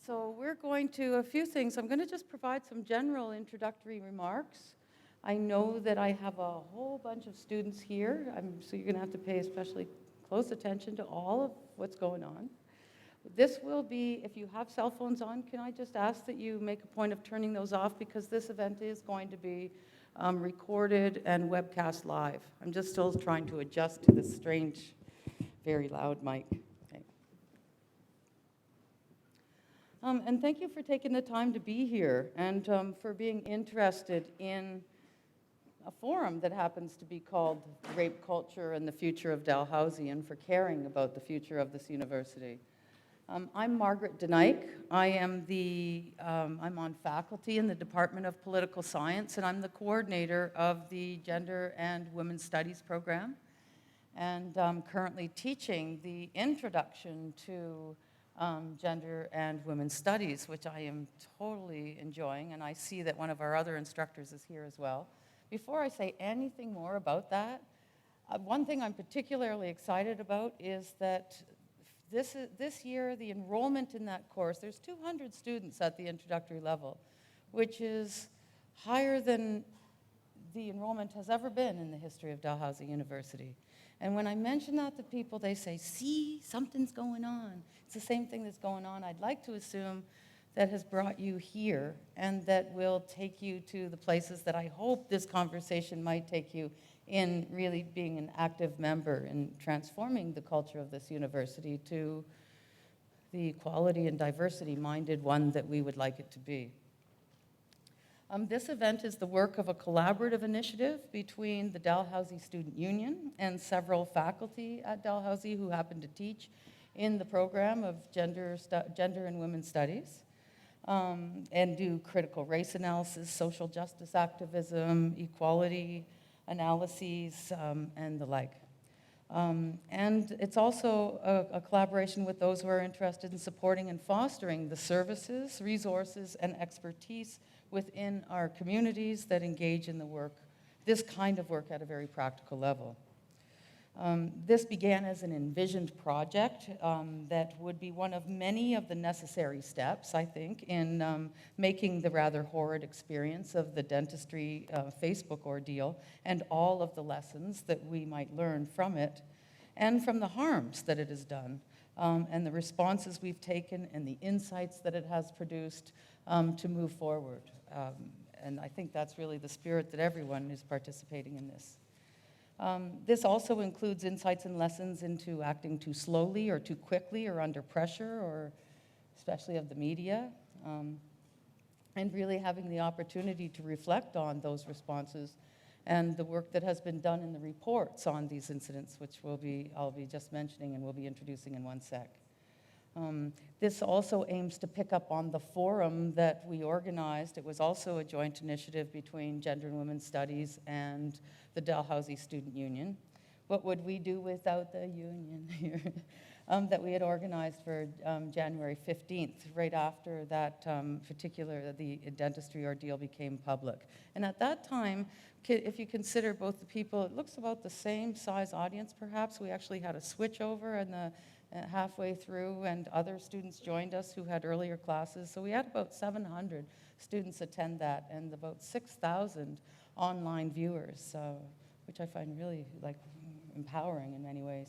So we're going to, a few things. I'm going to just provide some general introductory remarks. I know that I have a whole bunch of students here, so you're going to have to pay especially close attention to all of what's going on. This will be, if you have cell phones on, can I just ask that you make a point of turning those off, because this event is going to be recorded and webcast live. I'm just still trying to adjust to this strange, very loud mic. Okay. And thank you for taking the time to be here and for being interested in a forum that happens to be called Rape Culture and the Future of Dalhousie, and for caring about the future of this university. I'm Margaret DeNike. I'm on faculty in the Department of Political Science, and I'm the coordinator of the Gender and Women's Studies program. And I'm currently teaching the introduction to Gender and Women's Studies, which I am totally enjoying, and I see that one of our other instructors is here as well. Before I say anything more about that, one thing I'm particularly excited about is that this year, the enrollment in that course, there's 200 students at the introductory level, which is higher than the enrollment has ever been in the history of Dalhousie University. And when I mention that to people, they say, see, something's going on. It's the same thing that's going on, I'd like to assume, that has brought you here and that will take you to the places that I hope this conversation might take you in really being an active member in transforming the culture of this university to the equality and diversity-minded one that we would like it to be. This event is the work of a collaborative initiative between the Dalhousie Student Union and several faculty at Dalhousie who happen to teach in the program of Gender and Women's Studies. And do critical race analysis, social justice activism, equality analyses, and the like. And it's also a collaboration with those who are interested in supporting and fostering the services, resources, and expertise within our communities that engage in the work, this kind of work at a very practical level. This began as an envisioned project that would be one of many of the necessary steps, I think, in making the rather horrid experience of the dentistry Facebook ordeal and all of the lessons that we might learn from it and from the harms that it has done and the responses we've taken and the insights that it has produced to move forward. And I think that's really the spirit that everyone is participating in this. This also includes insights and lessons into acting too slowly or too quickly or under pressure, or especially of the media, and really having the opportunity to reflect on those responses and the work that has been done in the reports on these incidents, which I'll be just mentioning and we'll be introducing in one sec. This also aims to pick up on the forum that we organized. It was also a joint initiative between Gender and Women's Studies and the Dalhousie Student Union. What would we do without the union here? That we had organized for January 15th, right after that the dentistry ordeal became public. And at that time, if you consider both the people, it looks about the same size audience perhaps. We actually had a switchover and halfway through, and other students joined us who had earlier classes. So we had about 700 students attend that, and about 6,000 online viewers, which I find really empowering in many ways.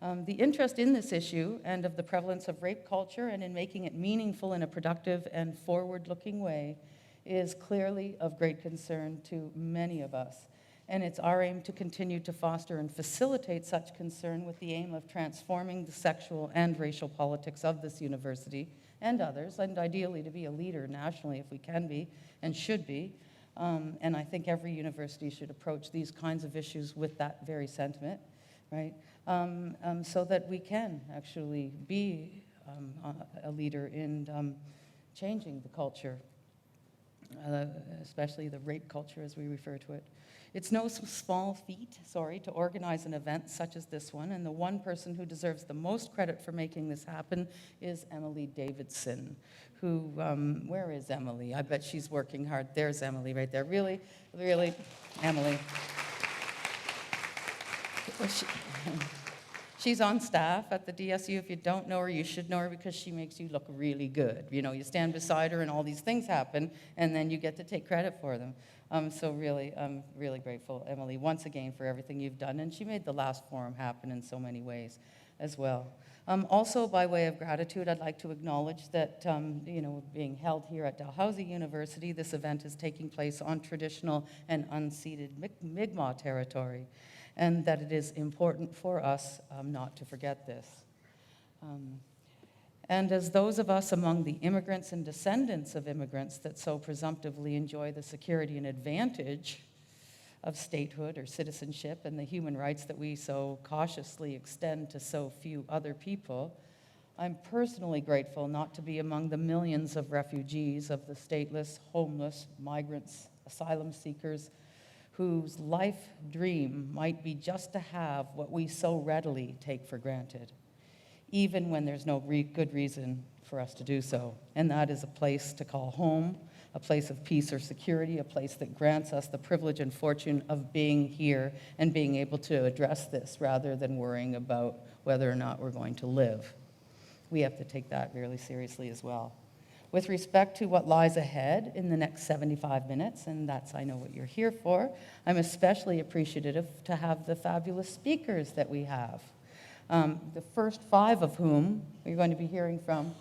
The interest in this issue and of the prevalence of rape culture and in making it meaningful in a productive and forward-looking way is clearly of great concern to many of us. And it's our aim to continue to foster and facilitate such concern with the aim of transforming the sexual and racial politics of this university and others, and ideally to be a leader nationally if we can be and should be. And I think every university should approach these kinds of issues with that very sentiment, right? So that we can actually be a leader in changing the culture, especially the rape culture as we refer to it. It's no small feat, to organize an event such as this one, and the one person who deserves the most credit for making this happen is Emily Davidson, who, where is Emily? I bet she's working hard. There's Emily right there. Really, really, Emily. She's on staff at the DSU. If you don't know her, you should know her because she makes you look really good. You know, you stand beside her and all these things happen, and then you get to take credit for them. So really, I'm really grateful, Emily, once again for everything you've done. And she made the last forum happen in so many ways as well. Also, by way of gratitude, I'd like to acknowledge that, being held here at Dalhousie University, this event is taking place on traditional and unceded Mi'kmaq territory, and that it is important for us not to forget this. And as those of us among the immigrants and descendants of immigrants that so presumptively enjoy the security and advantage of statehood or citizenship and the human rights that we so cautiously extend to so few other people, I'm personally grateful not to be among the millions of refugees, of the stateless, homeless, migrants, asylum seekers, whose life dream might be just to have what we so readily take for granted, even when there's no good reason for us to do so. And that is a place to call home, a place of peace or security, a place that grants us the privilege and fortune of being here and being able to address this rather than worrying about whether or not we're going to live. We have to take that really seriously as well. With respect to what lies ahead in the next 75 minutes, and that's, I know, what you're here for, I'm especially appreciative to have the fabulous speakers that we have. The first 5 of whom we're going to be hearing from.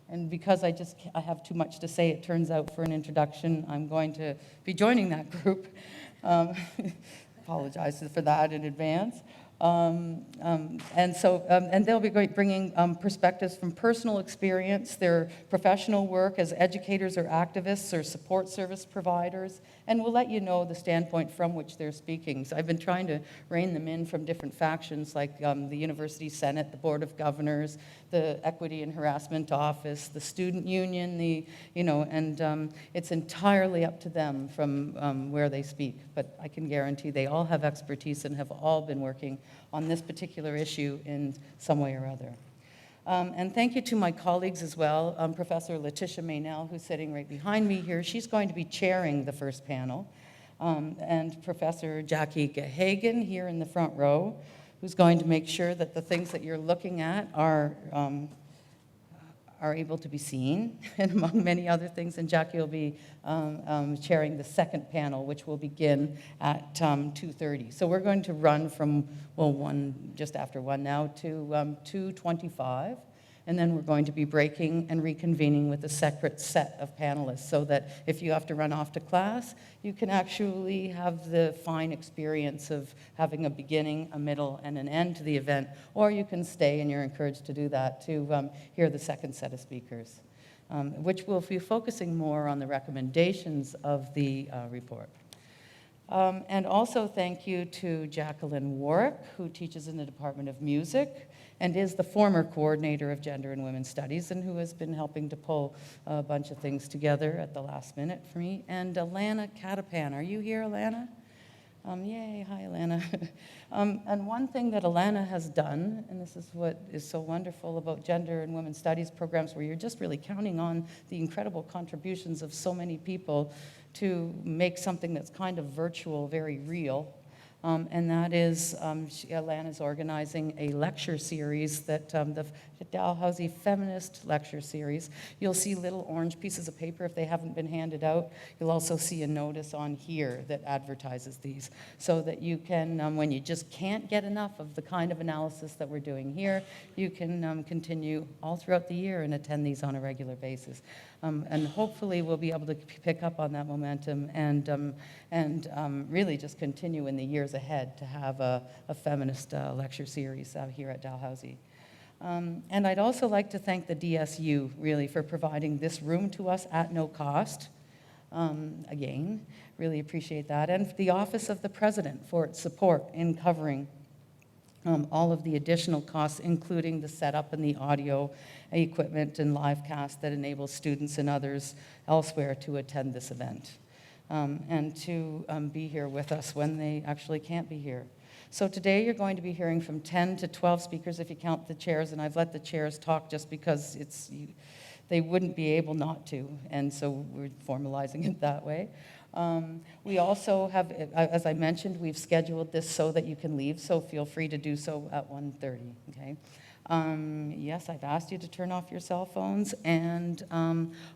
And because I have too much to say, it turns out, for an introduction, I'm going to be joining that group. Apologize for that in advance. And they'll be bringing perspectives from personal experience, their professional work as educators or activists or support service providers, and we'll let you know the standpoint from which they're speaking. So I've been trying to rein them in from different factions like the University Senate, the Board of Governors, the Equity and Harassment Office, the Student Union, it's entirely up to them from where they speak. But I can guarantee they all have expertise and have all been working on this particular issue in some way or other. And thank you to my colleagues as well. Professor Letitia Maynell, who's sitting right behind me here, she's going to be chairing the first panel. And Professor Jackie Gahagan here in the front row, who's going to make sure that the things that you're looking at are able to be seen, and among many other things. And Jackie will be chairing the second panel, which will begin at 2:30. So we're going to run from, just after 1 now, to 2:25. And then we're going to be breaking and reconvening with a separate set of panelists so that if you have to run off to class, you can actually have the fine experience of having a beginning, a middle, and an end to the event, or you can stay, and you're encouraged to do that, to hear the second set of speakers, which will be focusing more on the recommendations of the report. And also thank you to Jacqueline Warwick, who teaches in the Department of Music and is the former coordinator of Gender and Women's Studies, and who has been helping to pull a bunch of things together at the last minute for me. And Alana Catapan. Are you here, Alana? Yay, hi, Alana. And one thing that Alana has done, and this is what is so wonderful about Gender and Women's Studies programs, where you're just really counting on the incredible contributions of so many people to make something that's kind of virtual very real. And that is, Alana's organizing a lecture series that the Dalhousie Feminist Lecture Series. You'll see little orange pieces of paper if they haven't been handed out. You'll also see a notice on here that advertises these, so that you can, when you just can't get enough of the kind of analysis that we're doing here, you can continue all throughout the year and attend these on a regular basis. And hopefully we'll be able to pick up on that momentum and really just continue in the years ahead to have a feminist lecture series here at Dalhousie. And I'd also like to thank the DSU, really, for providing this room to us at no cost. Again, really appreciate that. And the Office of the President for its support in covering all of the additional costs, including the setup and the audio equipment and live cast that enables students and others elsewhere to attend this event and to be here with us when they actually can't be here. So today you're going to be hearing from 10 to 12 speakers if you count the chairs, and I've let the chairs talk just because they wouldn't be able not to, and so we're formalizing it that way. We also have, as I mentioned, we've scheduled this so that you can leave, so feel free to do so at 1:30, okay? Yes, I've asked you to turn off your cell phones, and,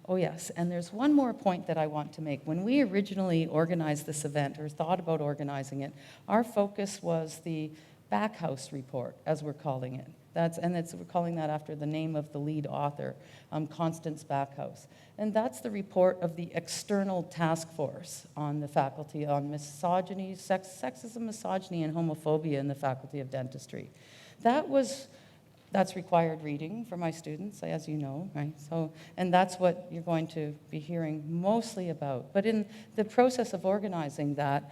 oh yes, and there's one more point that I want to make. When we originally organized this event, or thought about organizing it, our focus was the Backhouse report, as we're calling it. We're calling that after the name of the lead author, Constance Backhouse. And that's the report of the external task force on the faculty on misogyny, sexism, misogyny, and homophobia in the Faculty of Dentistry. That's required reading for my students, as you know, right? So, and that's what you're going to be hearing mostly about. But in the process of organizing that,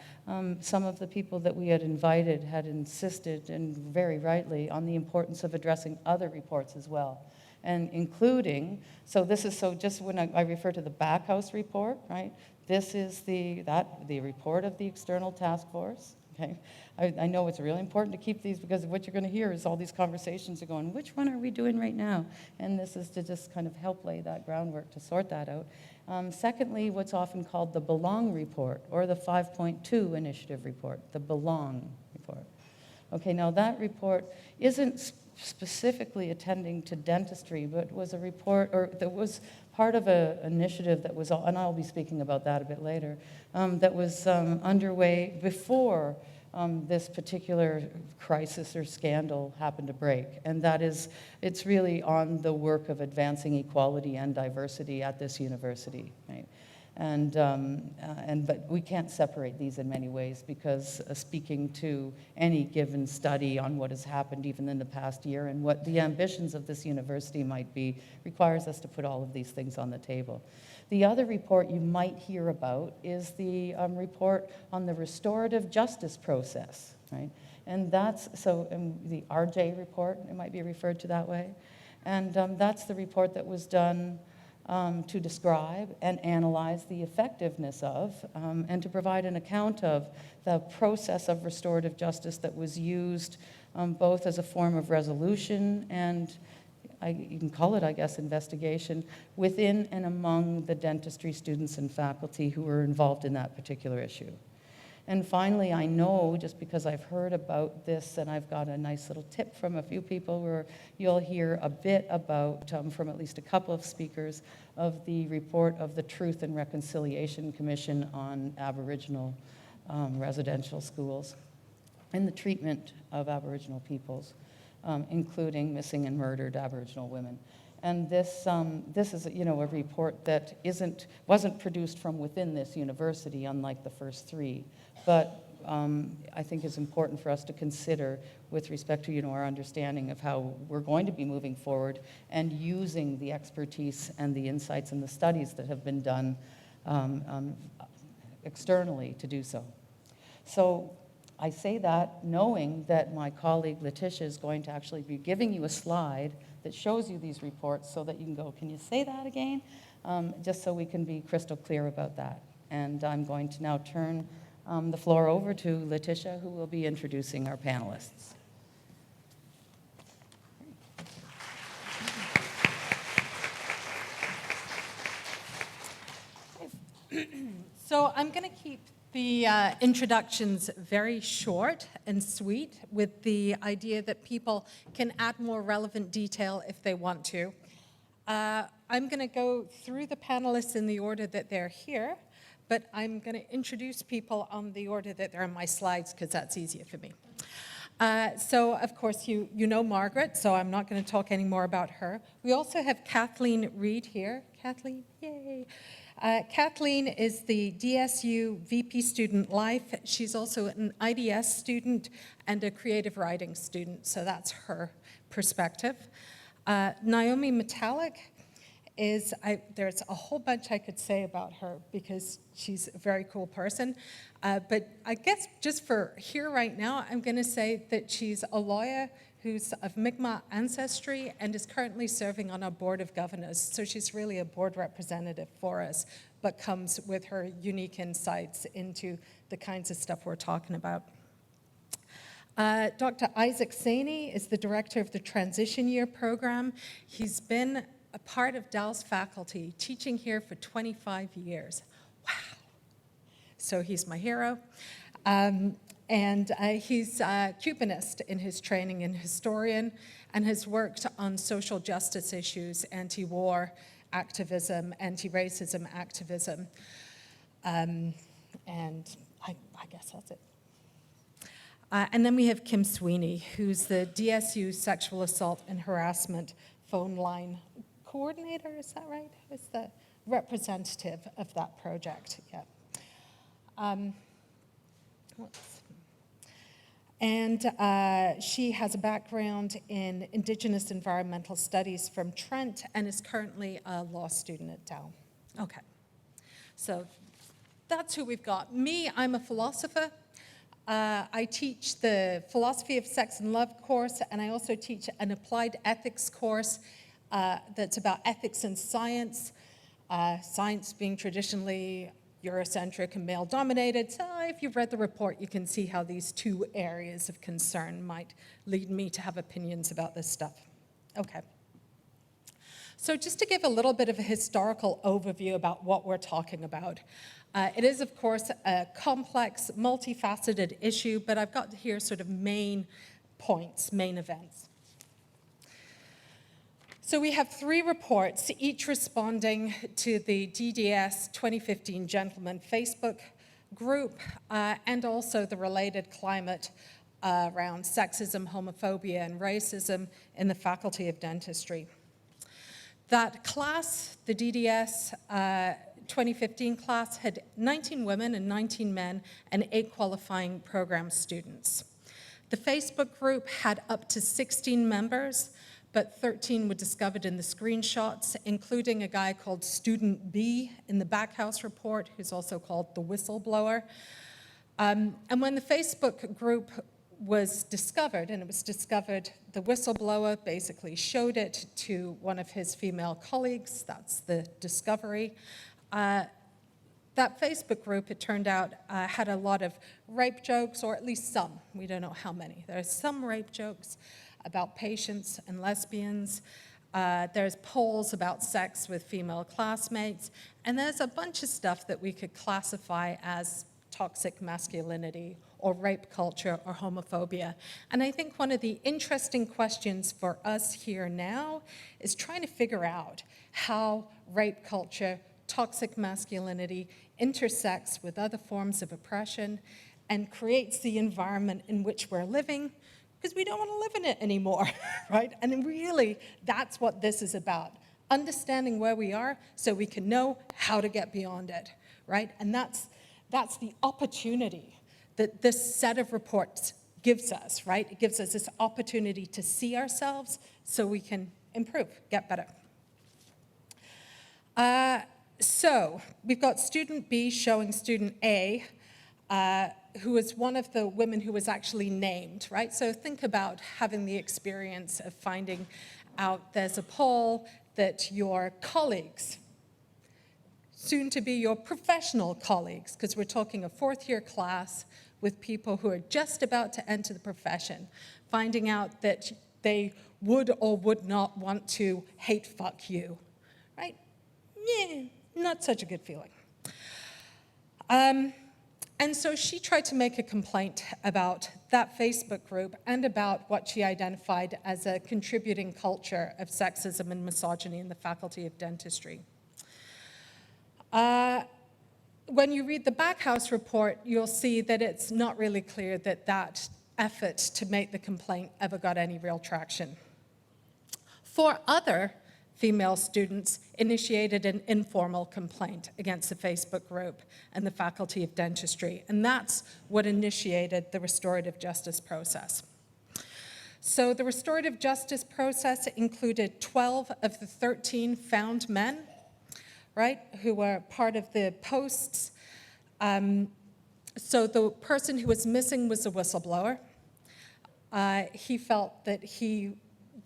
some of the people that we had invited had insisted, and very rightly, on the importance of addressing other reports as well. And including, just when I refer to the Backhouse report, right? This is the report of the external task force. Okay. I know it's really important to keep these, because what you're going to hear is all these conversations are going, which one are we doing right now? And this is to just kind of help lay that groundwork to sort that out. Secondly, what's often called the Belong report, or the 5.2 initiative report, the Belong report. Okay, now that report isn't specifically attending to dentistry, but was a report, or that was part of an initiative that was, and I'll be speaking about that a bit later, that was underway before this particular crisis or scandal happened to break. And that is, it's really on the work of advancing equality and diversity at this university, right? But we can't separate these in many ways, because speaking to any given study on what has happened even in the past year and what the ambitions of this university might be requires us to put all of these things on the table. The other report you might hear about is the report on the restorative justice process, right? And that's, the RJ report, it might be referred to that way. And that's the report that was done to describe and analyze the effectiveness of and to provide an account of the process of restorative justice that was used both as a form of resolution and, you can call it, I guess, investigation within and among the dentistry students and faculty who were involved in that particular issue. And finally, I know, just because I've heard about this, and I've got a nice little tip from a few people, where you'll hear a bit about, from at least a couple of speakers, of the report of the Truth and Reconciliation Commission on Aboriginal residential schools and the treatment of Aboriginal peoples, including missing and murdered Aboriginal women. And this is, a report that wasn't produced from within this university, unlike the first three, but I think is important for us to consider with respect to, our understanding of how we're going to be moving forward and using the expertise and the insights and the studies that have been done externally to do so. So I say that knowing that my colleague Letitia is going to actually be giving you a slide that shows you these reports so that you can go, can you say that again? Just so we can be crystal clear about that. And I'm going to now turn the floor over to Letitia, who will be introducing our panelists. So I'm going to keep the introductions very short and sweet, with the idea that people can add more relevant detail if they want to. I'm going to go through the panelists in the order that they're here, but I'm going to introduce people on the order that they're on my slides, because that's easier for me. So, of course, you know Margaret, so I'm not going to talk any more about her. We also have Kathleen Reid here. Kathleen, yay. Kathleen is the DSU VP Student Life. She's also an IDS student and a creative writing student, so that's her perspective. Naomi Metallic is, there's a whole bunch I could say about her because she's a very cool person. But I guess just for here right now, I'm going to say that she's a lawyer who's of Mi'kmaq ancestry and is currently serving on our board of governors. So she's really a board representative for us, but comes with her unique insights into the kinds of stuff we're talking about. Dr. Isaac Saney is the director of the Transition Year program. He's been a part of Dal's faculty, teaching here for 25 years. Wow. so he's my hero. He's a Cubanist in his training and historian, and has worked on social justice issues, anti-war activism, anti-racism activism. And I guess that's it. And then we have Kim Sweeny, who's the DSU Sexual Assault and Harassment phone line coordinator, is that right? Who's the representative of that project? Yeah. She has a background in Indigenous environmental studies from Trent and is currently a law student at Dal. Okay, so that's who we've got. Me, I'm a philosopher. I teach the Philosophy of Sex and Love course, and I also teach an applied ethics course that's about ethics and science, science being traditionally Eurocentric and male-dominated. So if you've read the report, you can see how these two areas of concern might lead me to have opinions about this stuff. Okay. So just to give a little bit of a historical overview about what we're talking about. It is, of course, a complex, multifaceted issue, but I've got here sort of main points, main events. So we have 3 reports, each responding to the DDS 2015 Gentlemen Facebook group, and also the related climate around sexism, homophobia, and racism in the Faculty of Dentistry. That class, the DDS 2015 class, had 19 women and 19 men and 8 qualifying program students. The Facebook group had up to 16 members, but 13 were discovered in the screenshots, including a guy called Student B in the Backhouse report, who's also called the whistleblower. And when the Facebook group was discovered, and it was discovered, the whistleblower basically showed it to one of his female colleagues. That's the discovery. That Facebook group, it turned out, had a lot of rape jokes, or at least some. We don't know how many. There are some rape jokes about patients and lesbians. There's polls about sex with female classmates. And there's a bunch of stuff that we could classify as toxic masculinity or rape culture or homophobia. And I think one of the interesting questions for us here now is trying to figure out how rape culture, toxic masculinity intersects with other forms of oppression and creates the environment in which we're living, because we don't want to live in it anymore, right? And really, that's what this is about, understanding where we are so we can know how to get beyond it, right? And that's the opportunity that this set of reports gives us, right? It gives us this opportunity to see ourselves so we can improve, get better. So we've got student B showing student A, who is one of the women who was actually named, right? So think about having the experience of finding out there's a poll that your colleagues, soon to be your professional colleagues, because we're talking a 4th-year class with people who are just about to enter the profession, finding out that they would or would not want to hate fuck you, right? Yeah, not such a good feeling. And so she tried to make a complaint about that Facebook group and about what she identified as a contributing culture of sexism and misogyny in the Faculty of Dentistry. When you read the Backhouse report, you'll see that it's not really clear that that effort to make the complaint ever got any real traction. 4 other female students initiated an informal complaint against the Facebook group and the Faculty of Dentistry, and that's what initiated the restorative justice process. So the restorative justice process included 12 of the 13 found men, right, who were part of the posts. So the person who was missing was a whistleblower. He felt that he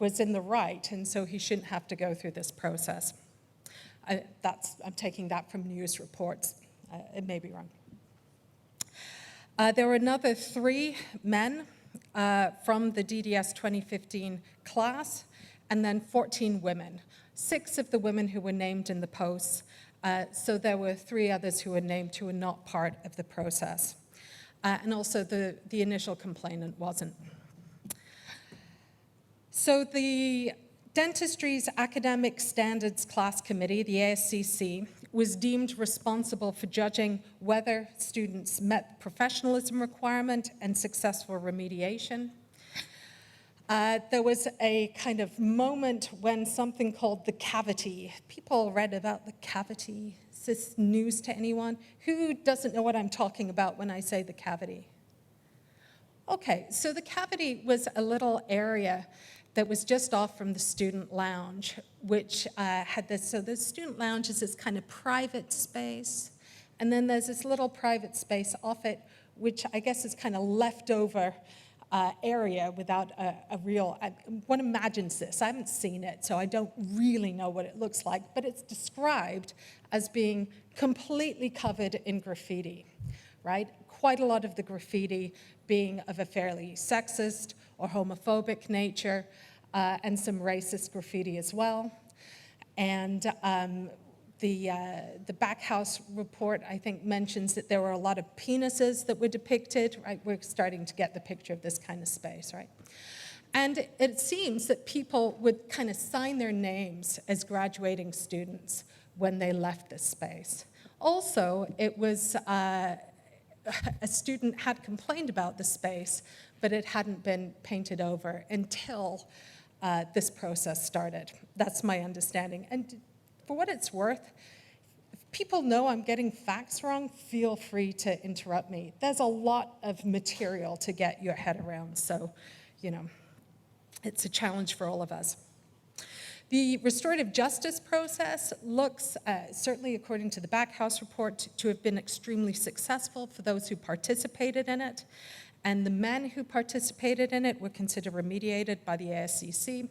was in the right, and so he shouldn't have to go through this process. I'm taking that from news reports. It may be wrong. There were another 3 men from the DDS 2015 class, and then 14 women. 6 of the women who were named in the posts So there were 3 others who were named who were not part of the process. And also the initial complainant wasn't. So the Dentistry's Academic Standards Class Committee, the ASCC, was deemed responsible for judging whether students met the professionalism requirement and successful remediation. There was a kind of moment when something called the cavity. People read about the cavity. Is this news to anyone? Who doesn't know what I'm talking about when I say the cavity? Okay, so the cavity was a little area that was just off from the student lounge, which had this, so the student lounge is this kind of private space, and then there's this little private space off it, which I guess is kind of leftover area without a real, what imagines this? I haven't seen it, so I don't really know what it looks like, but it's described as being completely covered in graffiti, right? Quite a lot of the graffiti being of a fairly sexist or homophobic nature, and some racist graffiti as well. And the Backhouse report, I think, mentions that there were a lot of penises that were depicted, right? We're starting to get the picture of this kind of space, right? And it seems that people would kind of sign their names as graduating students when they left this space. Also, it was a student had complained about the space, but it hadn't been painted over until this process started. That's my understanding. And for what it's worth, if people know I'm getting facts wrong, feel free to interrupt me. There's a lot of material to get your head around, so, you know, it's a challenge for all of us. The restorative justice process looks, certainly according to the Backhouse report, to have been extremely successful for those who participated in it. And the men who participated in it were considered remediated by the ASCC.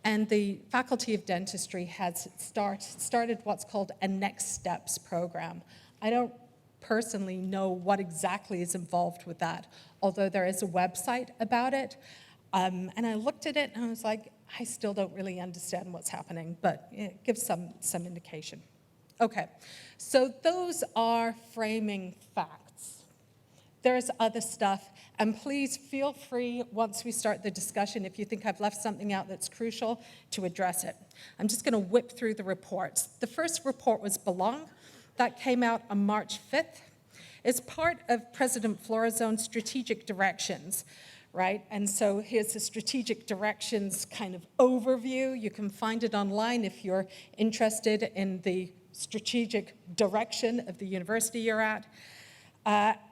And the Faculty of Dentistry has started what's called a Next Steps program. I don't personally know what exactly is involved with that, although there is a website about it. And I looked at it and I was like, I still don't really understand what's happening, but it gives some indication. Okay, so those are framing facts. There's other stuff, and please feel free, once we start the discussion, if you think I've left something out that's crucial, to address it. I'm just gonna whip through the reports. The first report was Belong. That came out on March 5th. It's part of President Florazone's strategic directions, right? And so here's the strategic directions kind of overview. You can find it online if you're interested in the strategic direction of the university you're at.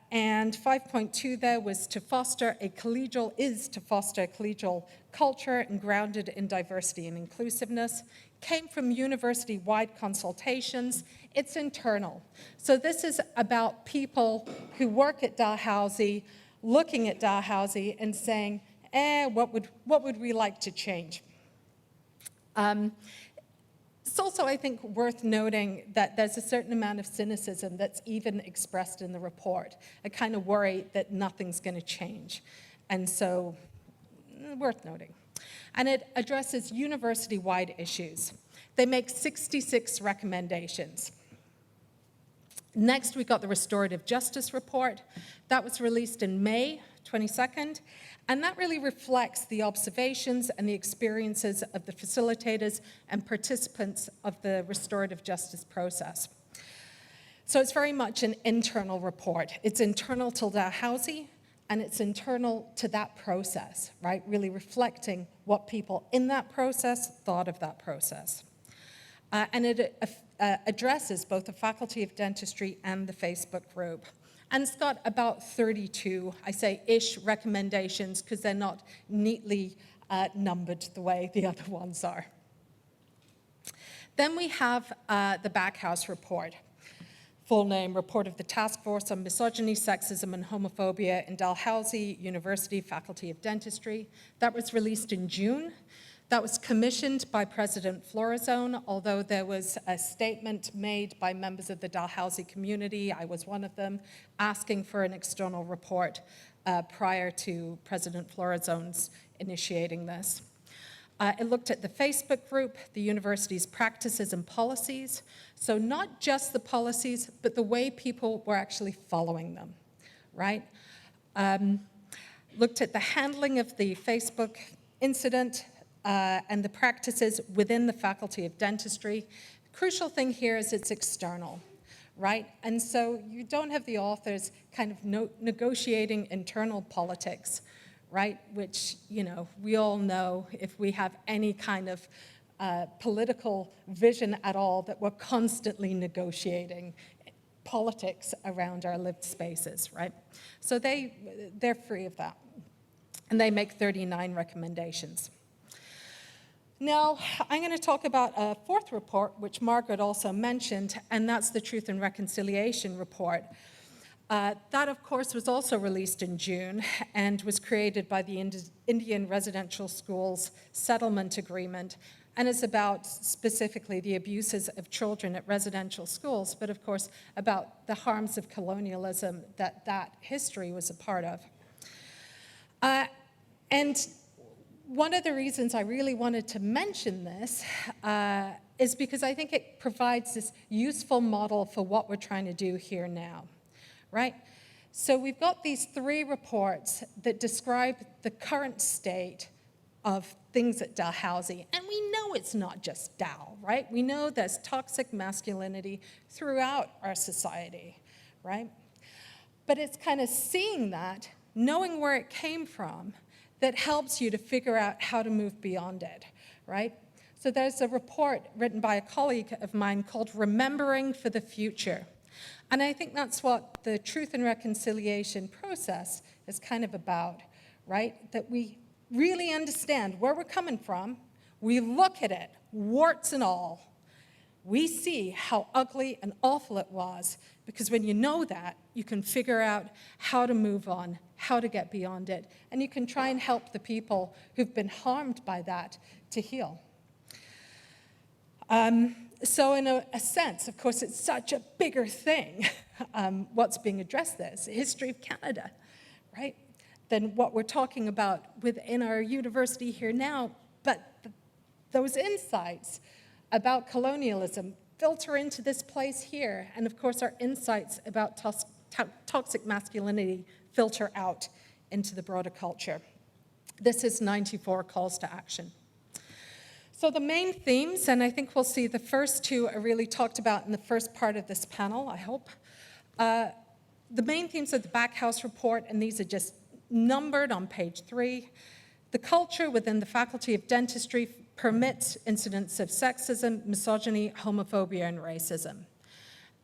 And 5.2 there was to foster a collegial culture and grounded in diversity and inclusiveness. Came from university-wide consultations. It's internal. So this is about people who work at Dalhousie, looking at Dalhousie and saying, what would we like to change? It's also, I think, worth noting that there's a certain amount of cynicism that's even expressed in the report. I kind of worry that nothing's going to change. And so, worth noting. And it addresses university-wide issues. They make 66 recommendations. Next, we got the Restorative Justice Report. That was released in May 22nd, and that really reflects the observations and the experiences of the facilitators and participants of the restorative justice process. So it's very much an internal report. It's internal to Dalhousie, and it's internal to that process, right? Really reflecting what people in that process thought of that process. And it addresses both the Faculty of Dentistry and the Facebook group. And it's got about 32, I say ish, recommendations because they're not neatly numbered the way the other ones are. Then we have the Backhouse report. Full name, Report of the Task Force on Misogyny, Sexism, and Homophobia in Dalhousie University Faculty of Dentistry. That was released in June. That was commissioned by President Florazone, although there was a statement made by members of the Dalhousie community, I was one of them, asking for an external report prior to President Florazone's initiating this. It looked at the Facebook group, the university's practices and policies. So not just the policies, but the way people were actually following them, right? Looked at the handling of the Facebook incident and the practices within the Faculty of Dentistry. The crucial thing here is it's external, right? And so you don't have the authors kind of negotiating internal politics, right? Which, you know, we all know if we have any kind of political vision at all that we're constantly negotiating politics around our lived spaces, right? So they're free of that. And they make 39 recommendations. Now, I'm going to talk about a fourth report, which Margaret also mentioned, and that's the Truth and Reconciliation Report. That, of course, was also released in June and was created by the Indian Residential Schools Settlement Agreement, and is about specifically the abuses of children at residential schools, but of course about the harms of colonialism that history was a part of. And one of the reasons I really wanted to mention this is because I think it provides this useful model for what we're trying to do here now, right? So we've got these three reports that describe the current state of things at Dalhousie. And we know it's not just Dal, right? We know there's toxic masculinity throughout our society, right? But it's kind of seeing that, knowing where it came from, that helps you to figure out how to move beyond it, right? So there's a report written by a colleague of mine called Remembering for the Future. And I think that's what the Truth and Reconciliation process is kind of about, right? That we really understand where we're coming from, we look at it, warts and all, we see how ugly and awful it was, because when you know that, you can figure out how to move on, how to get beyond it, and you can try and help the people who've been harmed by that to heal. So in a sense, of course, it's such a bigger thing, what's being addressed there. It's the history of Canada, right? Than what we're talking about within our university here now. But those insights about colonialism filter into this place here. And of course, our insights about toxic masculinity filter out into the broader culture. This is 94 calls to action. So the main themes, and I think we'll see the first two are really talked about in the first part of this panel, I hope. The main themes of the Backhouse report, and these are just numbered on page 3. The culture within the Faculty of Dentistry permits incidents of sexism, misogyny, homophobia, and racism.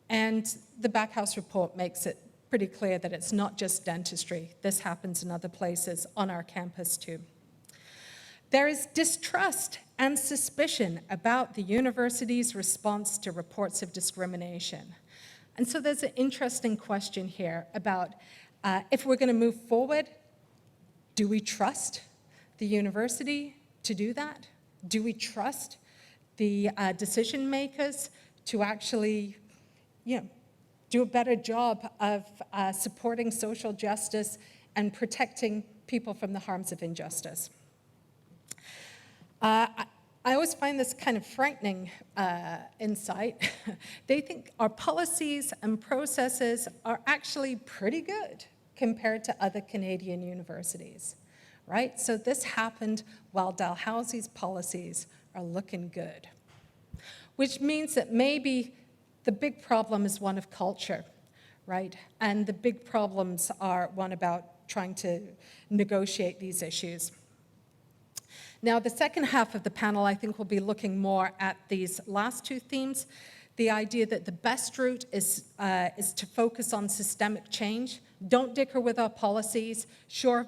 And the Backhouse report makes it pretty clear that it's not just dentistry. This happens in other places on our campus too. There is distrust and suspicion about the university's response to reports of discrimination. And so there's an interesting question here about if we're going to move forward, do we trust the university to do that? Do we trust the decision makers to actually, do a better job of supporting social justice and protecting people from the harms of injustice? I always find this kind of frightening insight. They think our policies and processes are actually pretty good compared to other Canadian universities, right? So this happened while Dalhousie's policies are looking good, which means that maybe the big problem is one of culture, right? And the big problems are one about trying to negotiate these issues. Now, the second half of the panel, I think, will be looking more at these last two themes, the idea that the best route is to focus on systemic change. Don't dicker with our policies. Sure,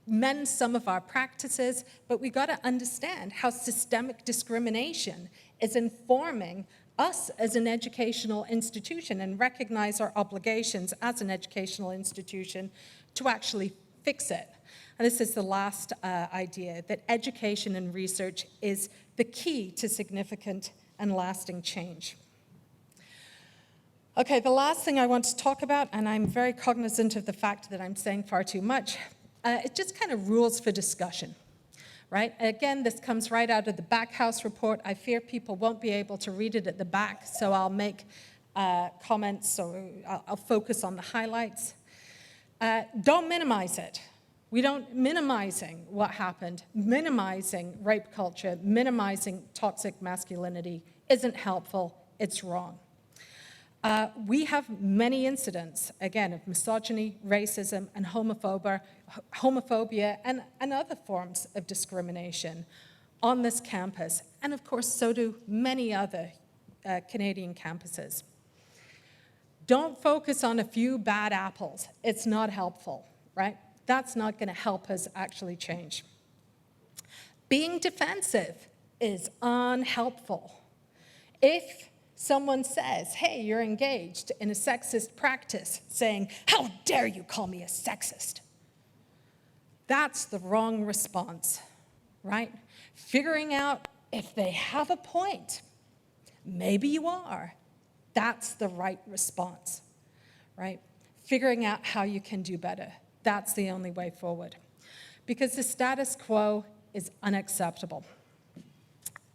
mend some of our practices, but we got to understand how systemic discrimination is informing us as an educational institution and recognize our obligations as an educational institution to actually fix it. And this is the last idea, that education and research is the key to significant and lasting change. Okay, the last thing I want to talk about, and I'm very cognizant of the fact that I'm saying far too much, it's just kind of rules for discussion, right? Again, this comes right out of the Backhouse report. I fear people won't be able to read it at the back, so I'll make comments, so I'll focus on the highlights. Don't minimize it. We don't minimizing what happened, minimizing rape culture, minimizing toxic masculinity isn't helpful, it's wrong. We have many incidents, again, of misogyny, racism, and homophobia, and other forms of discrimination on this campus. And of course, so do many other Canadian campuses. Don't focus on a few bad apples. It's not helpful, right? That's not going to help us actually change. Being defensive is unhelpful. If someone says, hey, you're engaged in a sexist practice, saying, how dare you call me a sexist? That's the wrong response, right? Figuring out if they have a point. Maybe you are. That's the right response, right? Figuring out how you can do better. That's the only way forward. Because the status quo is unacceptable.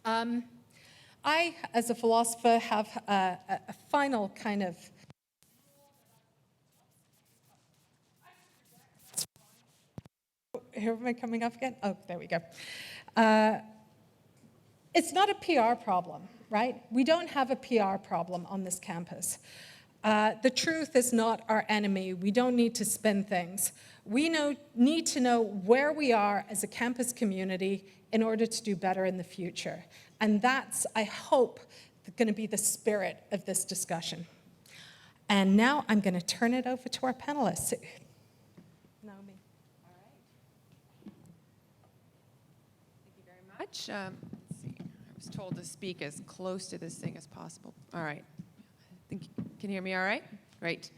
I, as a philosopher, have a final kind of... Here am I coming up again? Oh, there we go. It's not a PR problem, right? We don't have a PR problem on this campus. The truth is not our enemy. We don't need to spin things. We need to know where we are as a campus community in order to do better in the future. And that's, I hope, going to be the spirit of this discussion. And now I'm going to turn it over to our panelists. Naomi. All right. Thank you very much. Let's see. I was told to speak as close to this thing as possible. All right. I think you can hear me all right? Great.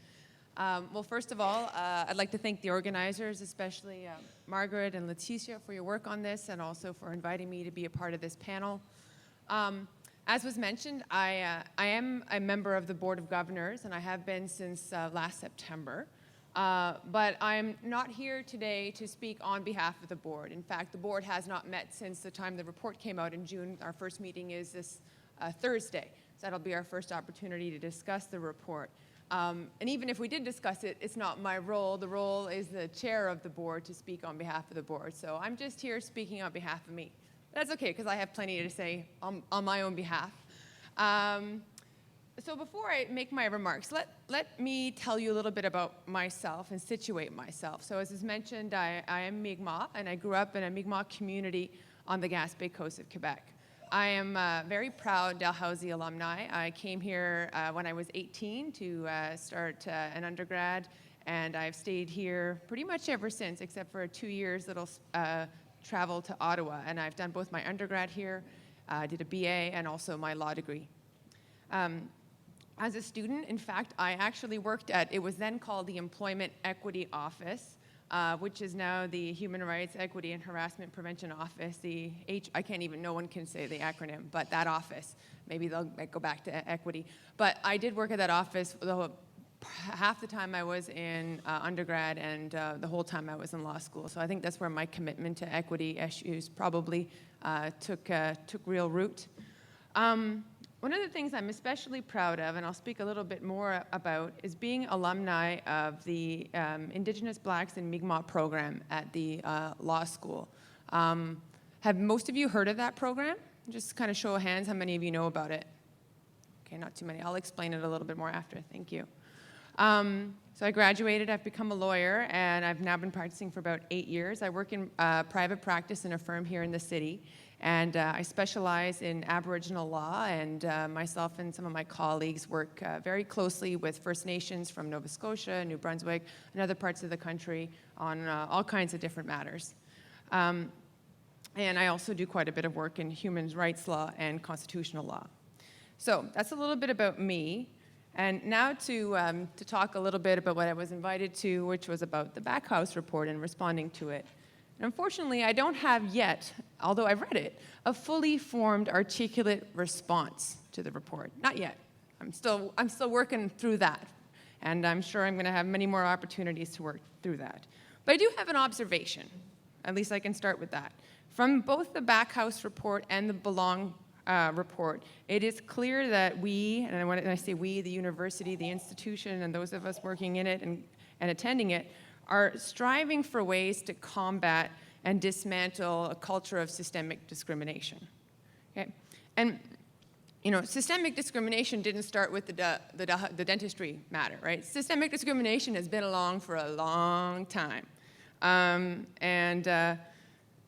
Well, first of all, I'd like to thank the organizers, especially Margaret and Leticia, for your work on this and also for inviting me to be a part of this panel. As was mentioned, I am a member of the Board of Governors, and I have been since last September. But I'm not here today to speak on behalf of the board. In fact, the board has not met since the time the report came out in June. Our first meeting is this Thursday, so that'll be our first opportunity to discuss the report. And even if we did discuss it, it's not my role. The role is the chair of the board to speak on behalf of the board. So I'm just here speaking on behalf of me. That's okay, because I have plenty to say on my own behalf. So before I make my remarks, let me tell you a little bit about myself and situate myself. So as is mentioned, I am Mi'kmaq, and I grew up in a Mi'kmaq community on the Gaspé Coast of Quebec. I am very proud Dalhousie alumni. I came here when I was 18 to start an undergrad, and I've stayed here pretty much ever since, except for 2 years little travel to Ottawa. And I've done both my undergrad here, did a BA, and also my law degree. As a student, in fact, I actually worked at, it was then called the Employment Equity Office, which is now the Human Rights, Equity, and Harassment Prevention Office, I can't even, no one can say the acronym, but that office. Maybe they'll go back to equity. But I did work at that office half the time I was in undergrad and the whole time I was in law school. So I think that's where my commitment to equity issues probably took real root. One of the things I'm especially proud of, and I'll speak a little bit more about, is being alumni of the Indigenous Blacks and Mi'kmaq program at the law school. Have most of you heard of that program? Just kind of show of hands, how many of you know about it? Okay, not too many. I'll explain it a little bit more after. Thank you. So I graduated, I've become a lawyer, and I've now been practicing for about 8 years. I work in private practice in a firm here in the city. And I specialize in Aboriginal law, and myself and some of my colleagues work very closely with First Nations from Nova Scotia, New Brunswick, and other parts of the country on all kinds of different matters. And I also do quite a bit of work in human rights law and constitutional law. So that's a little bit about me. And now to talk a little bit about what I was invited to, which was about the Backhouse report and responding to it. Unfortunately, I don't have yet, although I've read it, a fully formed, articulate response to the report. Not yet. I'm still working through that, and I'm sure I'm going to have many more opportunities to work through that. But I do have an observation, At least I can start with that. From both the Backhouse report and the Belong report, it is clear that we, and when I say we, the university, the institution, and those of us working in it and attending it, are striving for ways to combat and dismantle a culture of systemic discrimination. Okay? And systemic discrimination didn't start with the dentistry matter, right? Systemic discrimination has been along for a long time.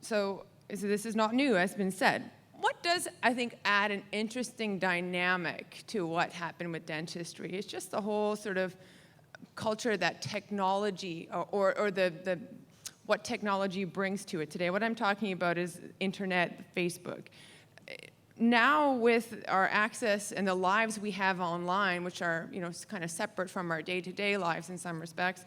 So this is not new, as has been said. What does, I think, add an interesting dynamic to what happened with dentistry? It's just the whole sort of culture that technology, or what technology brings to it today. What I'm talking about is internet, Facebook. Now, with our access and the lives we have online, which are kind of separate from our day-to-day lives in some respects,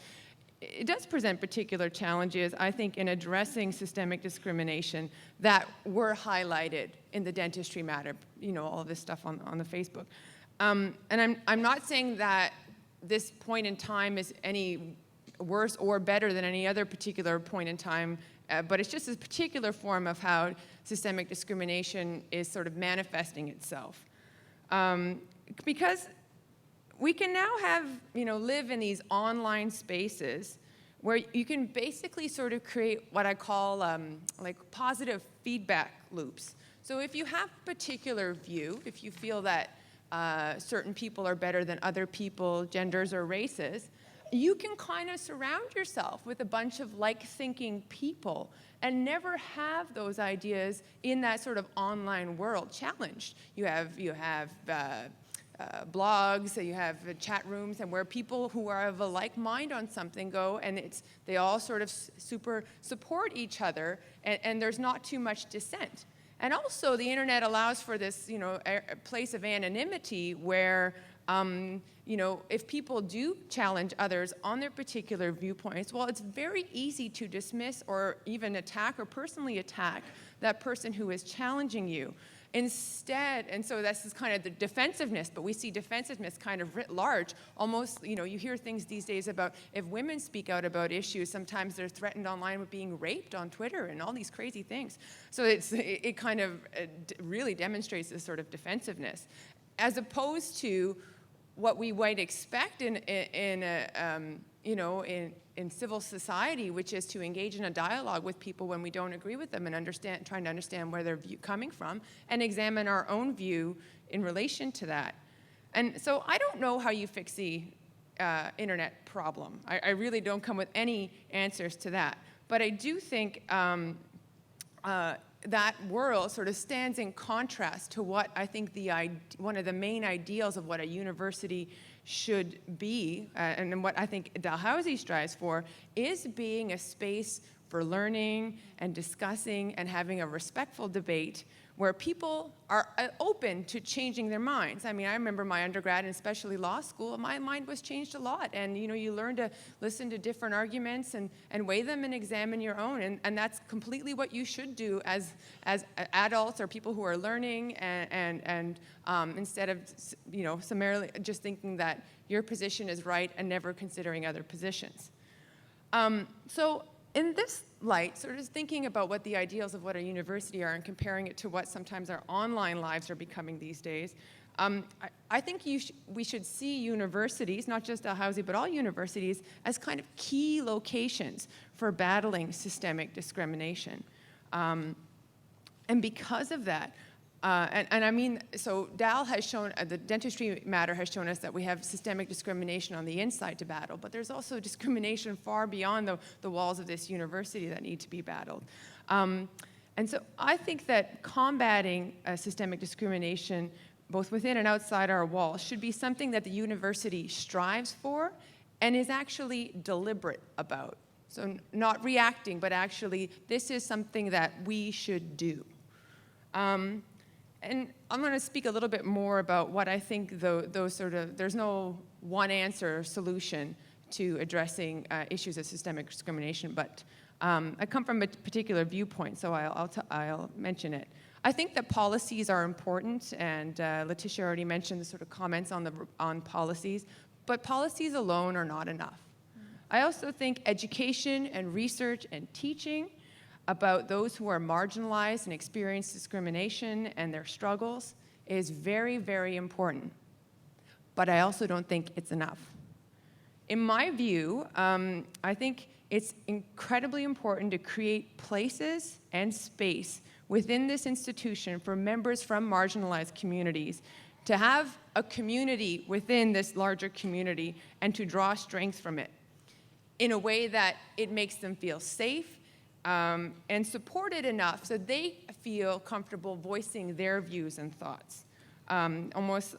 it does present particular challenges, I think, in addressing systemic discrimination that were highlighted in the dentistry matter, all of this stuff on the Facebook. And I'm not saying that this point in time is any worse or better than any other particular point in time, but it's just a particular form of how systemic discrimination is sort of manifesting itself. Because we can now live in these online spaces where you can basically sort of create what I call like positive feedback loops. So if you have a particular view, if you feel that certain people are better than other people, genders or races, you can kind of surround yourself with a bunch of like-thinking people and never have those ideas in that sort of online world challenged. You have blogs, you have chat rooms, and where people who are of a like mind on something go, and they all sort of super support each other, and there's not too much dissent. And also, the internet allows for this, a place of anonymity where, if people do challenge others on their particular viewpoints, well, it's very easy to dismiss or even attack or personally attack that person who is challenging you. Instead, and so this is kind of the defensiveness, but we see defensiveness kind of writ large. Almost, you hear things these days about if women speak out about issues, sometimes they're threatened online with being raped on Twitter and all these crazy things. So it kind of really demonstrates this sort of defensiveness, as opposed to what we might expect in civil society, which is to engage in a dialogue with people when we don't agree with them and trying to understand where they're coming from and examine our own view in relation to that. And so I don't know how you fix the internet problem. I really don't come with any answers to that. But I do think that world sort of stands in contrast to what I think one of the main ideals of what a university should be, and what I think Dalhousie strives for, is being a space for learning and discussing and having a respectful debate where people are open to changing their minds. I mean, I remember my undergrad and especially law school, my mind was changed a lot. And you learn to listen to different arguments and weigh them and examine your own. And that's completely what you should do as adults or people who are learning, and instead of summarily just thinking that your position is right and never considering other positions. So in this light, sort of thinking about what the ideals of what a university are and comparing it to what sometimes our online lives are becoming these days, I think we should see universities, not just Dalhousie, but all universities, as kind of key locations for battling systemic discrimination. And because of that, and I mean, so Dal has shown, the dentistry matter has shown us that we have systemic discrimination on the inside to battle, but there's also discrimination far beyond the walls of this university that need to be battled. And so I think that combating systemic discrimination, both within and outside our walls, should be something that the university strives for and is actually deliberate about. So not reacting, but actually, this is something that we should do. And I'm going to speak a little bit more about what I think there's no one answer or solution to addressing issues of systemic discrimination, but I come from a particular viewpoint, so I'll mention it. I think that policies are important, and Letitia already mentioned the sort of comments on policies, but policies alone are not enough. I also think education and research and teaching about those who are marginalized and experience discrimination and their struggles is very, very important. But I also don't think it's enough. In my view, I think it's incredibly important to create places and space within this institution for members from marginalized communities to have a community within this larger community and to draw strength from it in a way that it makes them feel safe and supported enough so they feel comfortable voicing their views and thoughts, almost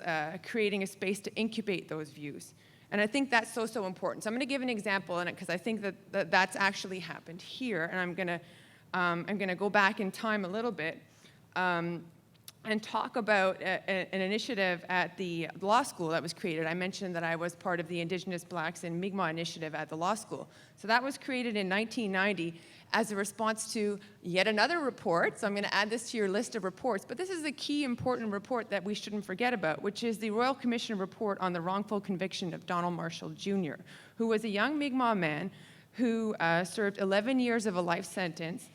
creating a space to incubate those views. And I think that's so, so important. So I'm going to give an example in it because I think that that's actually happened here. And I'm going to go back in time a little bit and talk about an initiative at the law school that was created. I mentioned that I was part of the Indigenous Blacks in Mi'kmaq initiative at the law school. So that was created in 1990 as a response to yet another report. So I'm going to add this to your list of reports. But this is a key important report that we shouldn't forget about, which is the Royal Commission report on the wrongful conviction of Donald Marshall Jr., who was a young Mi'kmaq man who served 11 years of a life sentence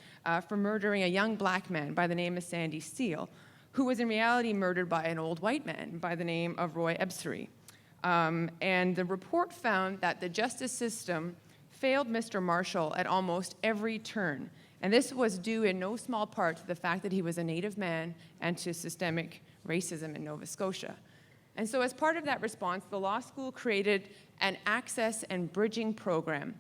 for murdering a young black man by the name of Sandy Steele, who was in reality murdered by an old white man by the name of Roy Ebsary. And the report found that the justice system failed Mr. Marshall at almost every turn. And this was due in no small part to the fact that he was a Native man and to systemic racism in Nova Scotia. And so as part of that response, the law school created an access and bridging program,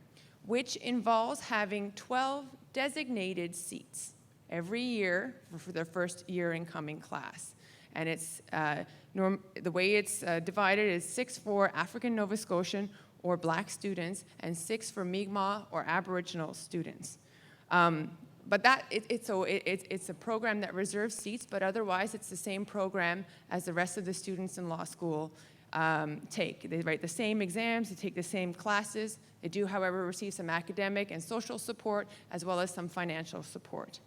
which involves having 12 designated seats every year for their first year incoming class. And it's the way it's divided is 6 for African Nova Scotian or Black students and 6 for Mi'kmaq or Aboriginal students. But it's a program that reserves seats, but otherwise it's the same program as the rest of the students in law school take. They write the same exams, they take the same classes. They do, however, receive some academic and social support as well as some financial support.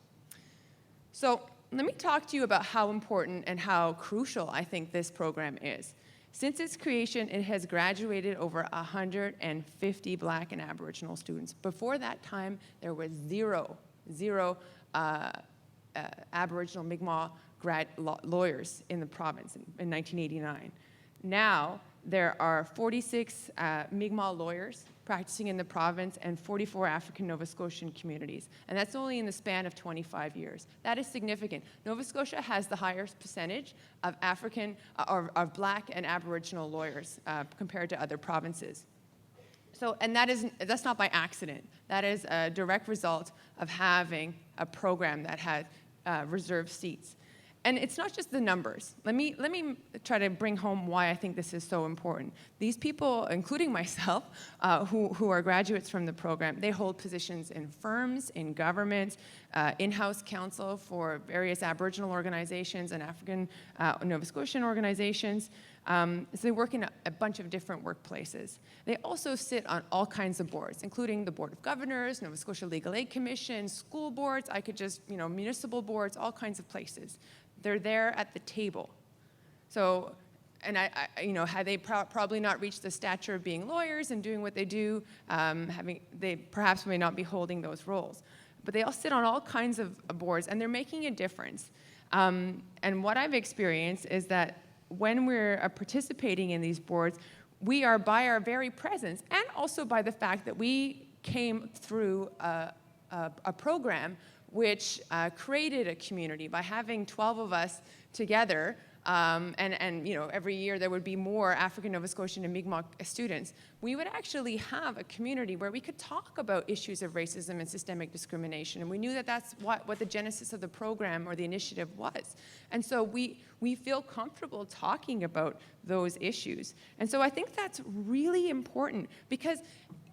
So let me talk to you about how important and how crucial I think this program is. Since its creation, it has graduated over 150 Black and Aboriginal students. Before that time, there was zero Aboriginal Mi'kmaq lawyers in the province in 1989. Now, there are 46 Mi'kmaq lawyers practicing in the province and 44 African Nova Scotian communities. And that's only in the span of 25 years. That is significant. Nova Scotia has the highest percentage of of Black and Aboriginal lawyers compared to other provinces. So, and that's not by accident. That is a direct result of having a program that had reserved seats. And it's not just the numbers. Let me try to bring home why I think this is so important. These people, including myself, who are graduates from the program, they hold positions in firms, in government, in-house counsel for various Aboriginal organizations and African Nova Scotian organizations. So they work in a bunch of different workplaces. They also sit on all kinds of boards, including the Board of Governors, Nova Scotia Legal Aid Commission, school boards, municipal boards, all kinds of places. They're there at the table. So, and had they probably not reached the stature of being lawyers and doing what they do, they perhaps may not be holding those roles. But they all sit on all kinds of boards, and they're making a difference. And what I've experienced is that when we're participating in these boards, we are, by our very presence, and also by the fact that we came through a program which created a community by having 12 of us together, and every year there would be more African Nova Scotian and Mi'kmaq students. We would actually have a community where we could talk about issues of racism and systemic discrimination, and we knew that that's what the genesis of the program or the initiative was. And so we feel comfortable talking about those issues. And so I think that's really important, because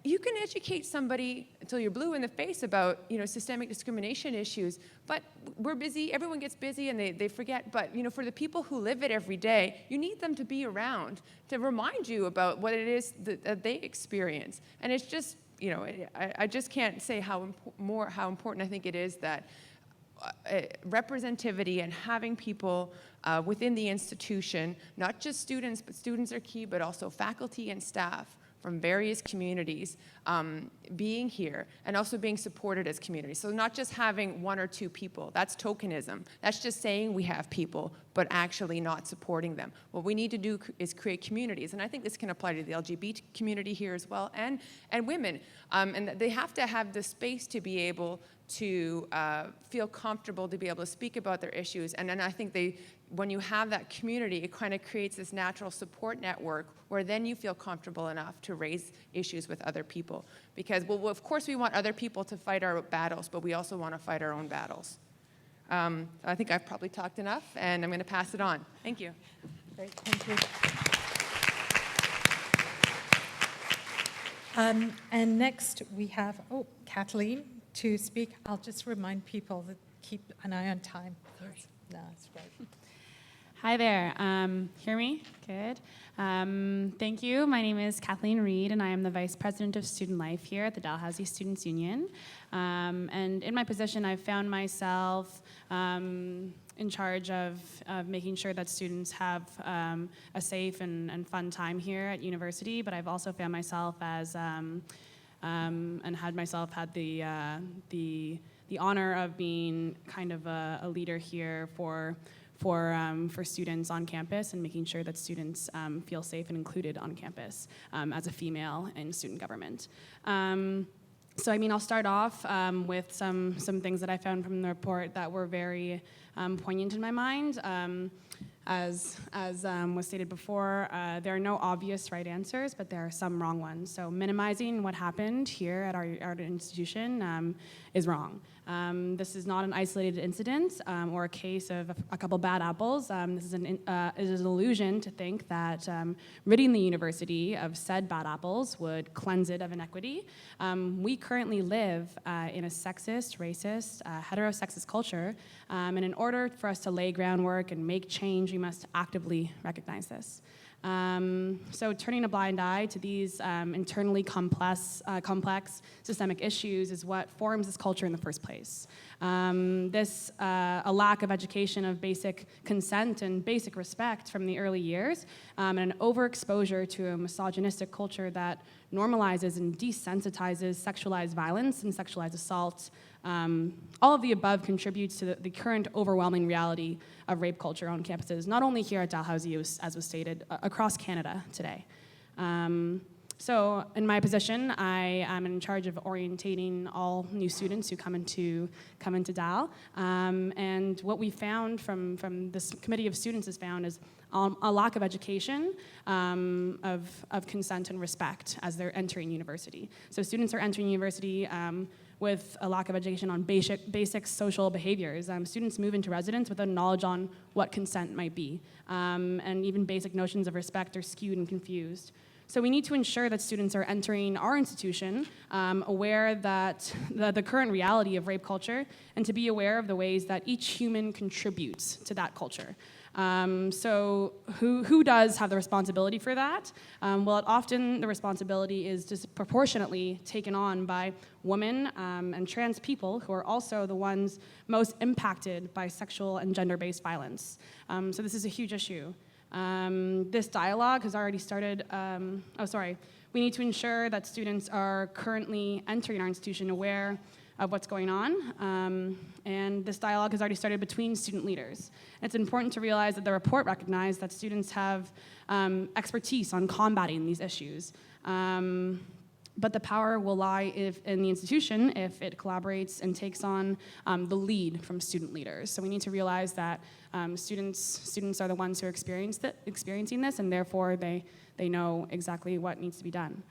you can educate somebody until you're blue in the face about, systemic discrimination issues, but we're busy, everyone gets busy and they forget. But, for the people who live it every day, you need them to be around to remind you about what it is that they experience. And it's just, I just can't say how important I think it is that representativity and having people within the institution, not just students, but students are key, but also faculty and staff, from various communities being here and also being supported as communities. So not just having one or two people, that's tokenism. That's just saying we have people, but actually not supporting them. What we need to do is create communities, and I think this can apply to the LGBT community here as well, and women. And they have to have the space to be able to feel comfortable to be able to speak about their issues. And then I think when you have that community, it kind of creates this natural support network where then you feel comfortable enough to raise issues with other people. Because, well, of course we want other people to fight our battles, but we also want to fight our own battles. I think I've probably talked enough, and I'm going to pass it on. Thank you. Great, thank you. And next we have, Kathleen to speak. I'll just remind people to keep an eye on time. No, it's great. Hi there. Hear me? Good. Thank you. My name is Kathleen Reid, and I am the Vice President of Student Life here at the Dalhousie Students Union. And in my position, I've found myself in charge of making sure that students have a safe and fun time here at university, but I've also found myself as had the honor of being kind of a leader here for students on campus and making sure that students feel safe and included on campus as a female in student government. So I'll start off with some things that I found from the report that were very poignant in my mind. As was stated before, there are no obvious right answers, but there are some wrong ones. So minimizing what happened here at our institution is wrong. This is not an isolated incident or a case of a couple bad apples. This is an illusion to think that ridding the university of said bad apples would cleanse it of inequity. We currently live in a sexist, racist, heterosexist culture, and in order for us to lay groundwork and make change, we must actively recognize this. So turning a blind eye to these internally complex systemic issues is what forms this culture in the first place. A lack of education of basic consent and basic respect from the early years, and an overexposure to a misogynistic culture that normalizes and desensitizes sexualized violence and sexualized assault. All of the above contributes to the current overwhelming reality of rape culture on campuses, not only here at Dalhousie, as was stated, across Canada today. So in my position, I am in charge of orientating all new students who come into Dal. And what we found from this committee of students has found is a lack of education of consent and respect as they're entering university. So students are entering university with a lack of education on basic social behaviors. Students move into residence without knowledge on what consent might be. And even basic notions of respect are skewed and confused. So we need to ensure that students are entering our institution aware that the current reality of rape culture and to be aware of the ways that each human contributes to that culture. So who does have the responsibility for that? Often the responsibility is disproportionately taken on by women and trans people who are also the ones most impacted by sexual and gender-based violence. So this is a huge issue. This dialogue has already started. We need to ensure that students are currently entering our institution aware of what's going on, and this dialogue has already started between student leaders. It's important to realize that the report recognized that students have expertise on combating these issues, but the power will lie in the institution if it collaborates and takes on the lead from student leaders. So we need to realize that students are the ones who are experiencing this, and therefore they know exactly what needs to be done.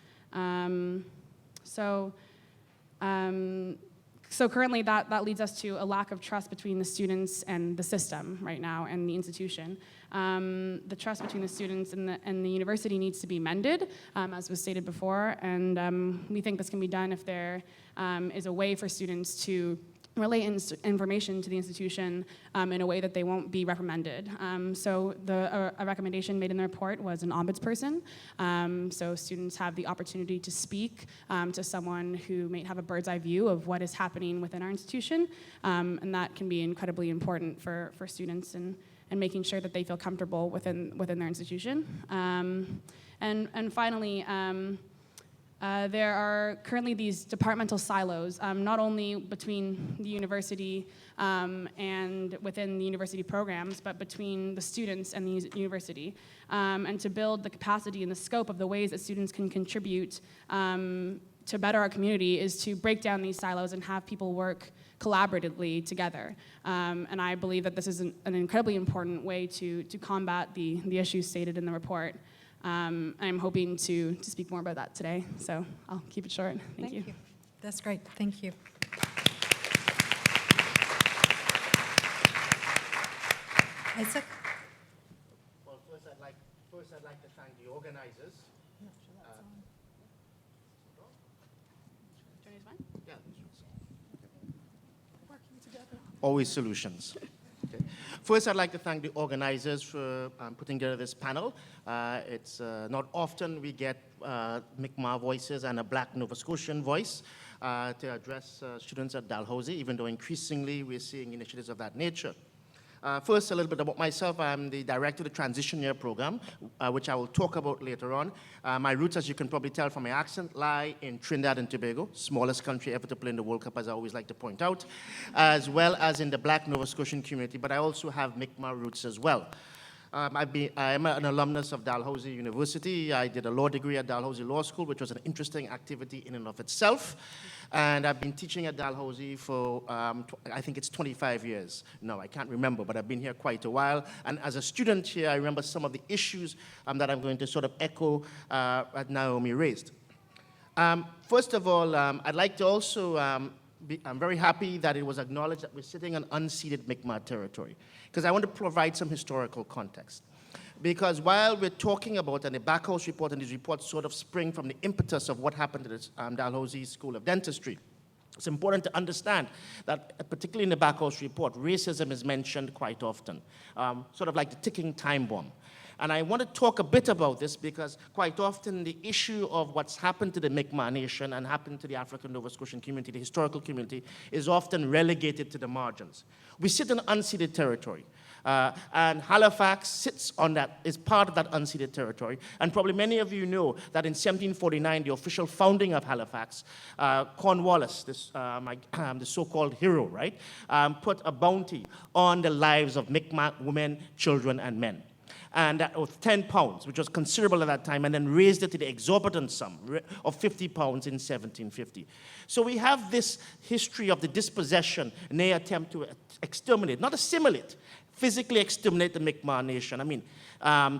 So currently that leads us to a lack of trust between the students and the system right now and the institution. The trust between the students and the university needs to be mended, as was stated before, and we think this can be done if there is a way for students to relay information to the institution in a way that they won't be reprimanded. So a recommendation made in the report was an ombudsperson. So students have the opportunity to speak to someone who may have a bird's eye view of what is happening within our institution, and that can be incredibly important for students and making sure that they feel comfortable within their institution. And finally, There are currently these departmental silos, not only between the university and within the university programs, but between the students and the university. And to build the capacity and the scope of the ways that students can contribute to better our community is to break down these silos and have people work collaboratively together. And I believe that this is an incredibly important way to combat the issues stated in the report. I'm hoping to speak more about that today, so I'll keep it short. Thank you. That's great. Thank you. Isaac? Well, first I'd like to thank the organizers. Yeah. Always solutions. Okay. First, I'd like to thank the organizers for putting together this panel. It's not often we get Mi'kmaq voices and a Black Nova Scotian voice to address students at Dalhousie, even though increasingly we're seeing initiatives of that nature. First, a little bit about myself. I'm the director of the Transition Year Program, which I will talk about later on. My roots, as you can probably tell from my accent, lie in Trinidad and Tobago, smallest country ever to play in the World Cup, as I always like to point out, as well as in the Black Nova Scotian community, but I also have Mi'kmaq roots as well. I am an alumnus of Dalhousie University. I did a law degree at Dalhousie Law School, which was an interesting activity in and of itself. And I've been teaching at Dalhousie for, I think it's 25 years. No, I can't remember, but I've been here quite a while. And as a student here, I remember some of the issues that I'm going to sort of echo that Naomi raised. First of all, I'd like to also I'm very happy that it was acknowledged that we're sitting on unceded Mi'kmaq territory, because I want to provide some historical context. Because while we're talking about, and the Backhouse report and these reports sort of spring from the impetus of what happened to the Dalhousie School of Dentistry, it's important to understand that, particularly in the Backhouse report, racism is mentioned quite often, sort of like the ticking time bomb. And I want to talk a bit about this because quite often the issue of what's happened to the Mi'kmaq Nation and happened to the African Nova Scotian community, the historical community, is often relegated to the margins. We sit in unceded territory. And Halifax sits on that, is part of that unceded territory. And probably many of you know that in 1749, the official founding of Halifax, Cornwallis, the so-called hero, right, put a bounty on the lives of Mi'kmaq women, children, and men. And that was £10, which was considerable at that time, and then raised it to the exorbitant sum of £50 in 1750. So we have this history of the dispossession and their attempt to exterminate, not assimilate, physically exterminate the Mi'kmaq Nation. I mean,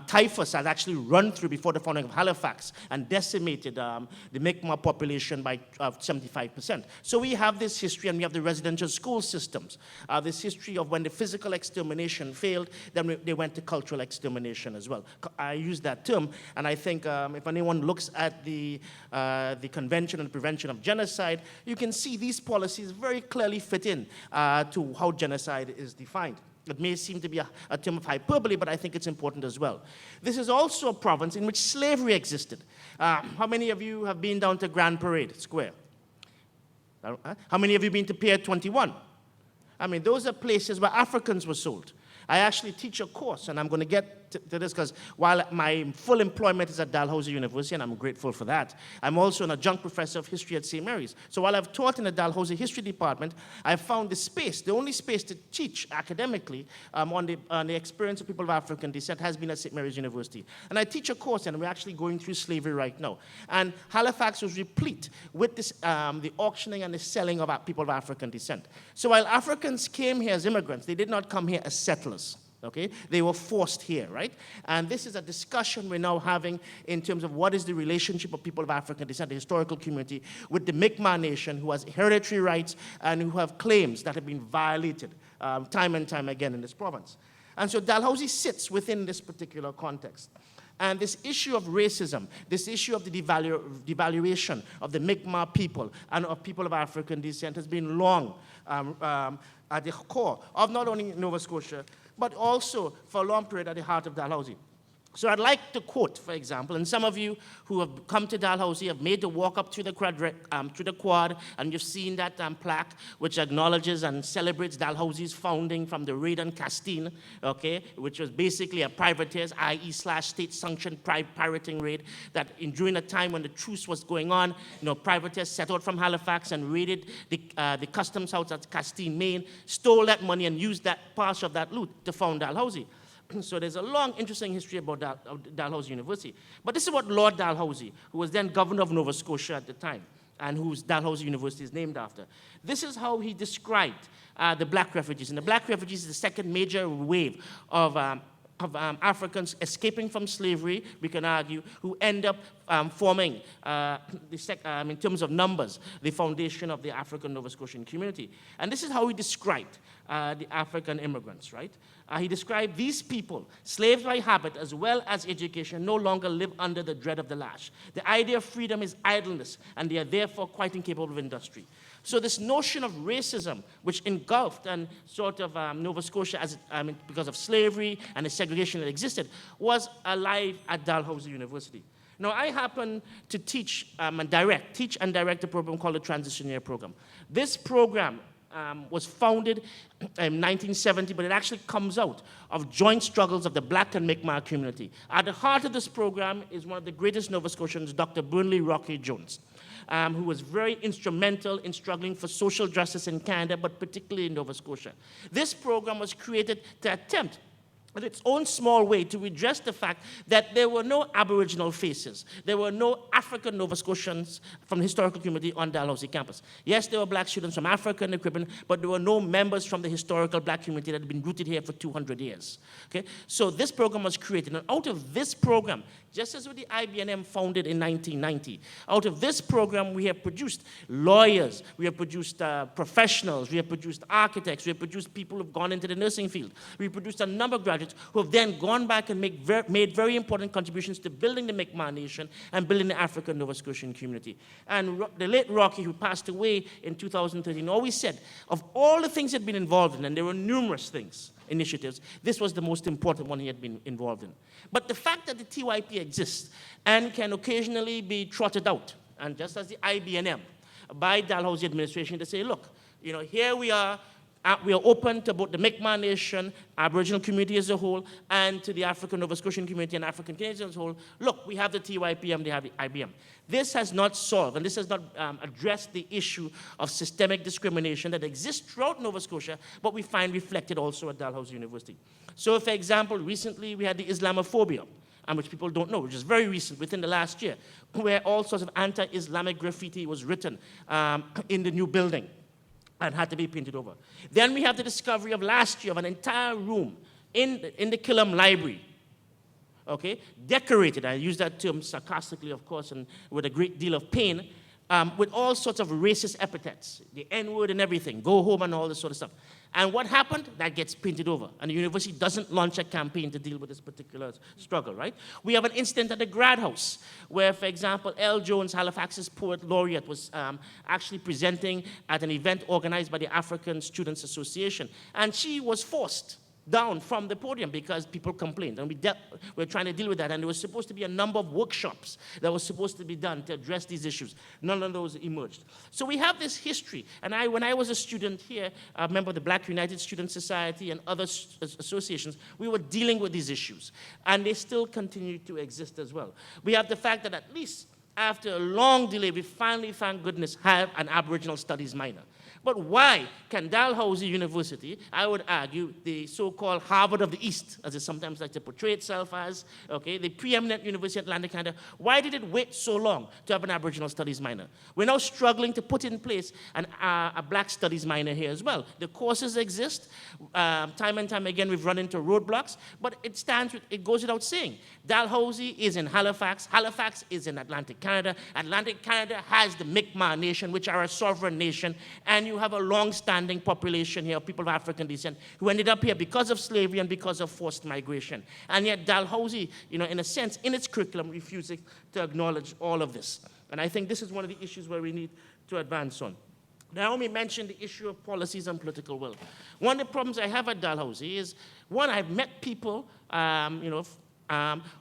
typhus had actually run through before the founding of Halifax and decimated the Mi'kmaq population by 75%. So we have this history, and we have the residential school systems. This history of when the physical extermination failed, then they went to cultural extermination as well. I use that term, and I think if anyone looks at the Convention on Prevention of Genocide, you can see these policies very clearly fit in to how genocide is defined. It may seem to be a term of hyperbole, but I think it's important as well. This is also a province in which slavery existed. How many of you have been down to Grand Parade Square? How many of you been to Pier 21? I mean, those are places where Africans were sold. I actually teach a course, and I'm going to get to this because while my full employment is at Dalhousie University, and I'm grateful for that, I'm also an adjunct professor of history at St. Mary's. So while I've taught in the Dalhousie History Department, I've found the space, the only space to teach academically on the experience of people of African descent has been at St. Mary's University. And I teach a course, and we're actually going through slavery right now. And Halifax was replete with this, the auctioning and the selling of people of African descent. So while Africans came here as immigrants, they did not come here as settlers. Okay, they were forced here, right? And this is a discussion we're now having in terms of what is the relationship of people of African descent, the historical community, with the Mi'kmaq Nation, who has hereditary rights and who have claims that have been violated time and time again in this province. And so Dalhousie sits within this particular context. And this issue of racism, this issue of the devaluation of the Mi'kmaq people and of people of African descent has been long at the core of not only Nova Scotia, but also for a long period at the heart of Dalhousie. So I'd like to quote, for example, and some of you who have come to Dalhousie have made the walk up through the quad, and you've seen that plaque which acknowledges and celebrates Dalhousie's founding from the Reid and Kathleen, okay, which was basically a privateers, i.e. state-sanctioned pirating raid that during a time when the truce was going on, privateers set out from Halifax and raided the customs house at Kathleen, Maine, stole that money and used that part of that loot to found Dalhousie. So there's a long, interesting history about Dalhousie University. But this is what Lord Dalhousie, who was then governor of Nova Scotia at the time, and whose Dalhousie University is named after. This is how he described the black refugees. And the black refugees is the second major wave of Africans escaping from slavery, we can argue, who end up forming, in terms of numbers, the foundation of the African Nova Scotian community. And this is how he described the African immigrants, right? He described these people, slaves by habit as well as education, no longer live under the dread of the lash. The idea of freedom is idleness, and they are therefore quite incapable of industry. So this notion of racism, which engulfed and sort of Nova Scotia because of slavery and the segregation that existed, was alive at Dalhousie University. Now, I happen to teach and direct a program called the Transition Year Program. This program was founded in 1970, but it actually comes out of joint struggles of the Black and Mi'kmaq community. At the heart of this program is one of the greatest Nova Scotians, Dr. Burnley Rocky Jones, who was very instrumental in struggling for social justice in Canada, but particularly in Nova Scotia. This program was created to attempt in its own small way to redress the fact that there were no Aboriginal faces. There were no African Nova Scotians from the historical community on Dalhousie campus. Yes, there were black students from Africa and the Caribbean, but there were no members from the historical black community that had been rooted here for 200 years. Okay? So this program was created, and out of this program, just as with the IBNM founded in 1990, out of this program we have produced lawyers, we have produced professionals, we have produced architects, we have produced people who have gone into the nursing field, we have produced a number of graduates who have then gone back and made very important contributions to building the Mi'kmaq Nation and building the African Nova Scotian community. And the late Rocky, who passed away in 2013, always said, of all the things he had been involved in, and there were numerous initiatives, this was the most important one he had been involved in. But the fact that the TYP exists and can occasionally be trotted out, and just as the IBNM, by Dalhousie administration, to say, look, here we are open to both the Mi'kmaq Nation, Aboriginal community as a whole, and to the African Nova Scotian community and African Canadians as a whole. Look, we have the TYP and they have the IBM. This has not solved, and this has not addressed the issue of systemic discrimination that exists throughout Nova Scotia, but we find reflected also at Dalhousie University. So, for example, recently we had the Islamophobia, which people don't know, which is very recent, within the last year, where all sorts of anti-Islamic graffiti was written in the new building and had to be painted over. Then we have the discovery of last year of an entire room in the Killam Library, okay, decorated, I use that term sarcastically, of course, and with a great deal of pain, with all sorts of racist epithets, the N-word and everything, go home and all this sort of stuff. And what happened? That gets painted over. And the university doesn't launch a campaign to deal with this particular struggle, right? We have an incident at the Grad House where, for example, L. Jones, Halifax's poet laureate, was actually presenting at an event organized by the African Students Association. And she was forced down from the podium because people complained. And we're trying to deal with that. And there was supposed to be a number of workshops that was supposed to be done to address these issues. None of those emerged. So we have this history. And when I was a student here, a member of the Black United Student Society and other associations, we were dealing with these issues. And they still continue to exist as well. We have the fact that at least after a long delay, we finally, thank goodness, have an Aboriginal Studies minor. But why can Dalhousie University, I would argue, the so-called Harvard of the East, as it sometimes like to portray itself as, okay, the preeminent university in Atlantic Canada, why did it wait so long to have an Aboriginal Studies minor? We're now struggling to put in place a Black Studies minor here as well. The courses exist. Time and time again, we've run into roadblocks, but it goes without saying. Dalhousie is in Halifax. Halifax is in Atlantic Canada. Atlantic Canada has the Mi'kmaq Nation, which are a sovereign nation, and you have a long-standing population here of people of African descent who ended up here because of slavery and because of forced migration. And yet Dalhousie, in a sense, in its curriculum, refuses to acknowledge all of this. And I think this is one of the issues where we need to advance on. Naomi mentioned the issue of policies and political will. One of the problems I have at Dalhousie is, one, I've met people,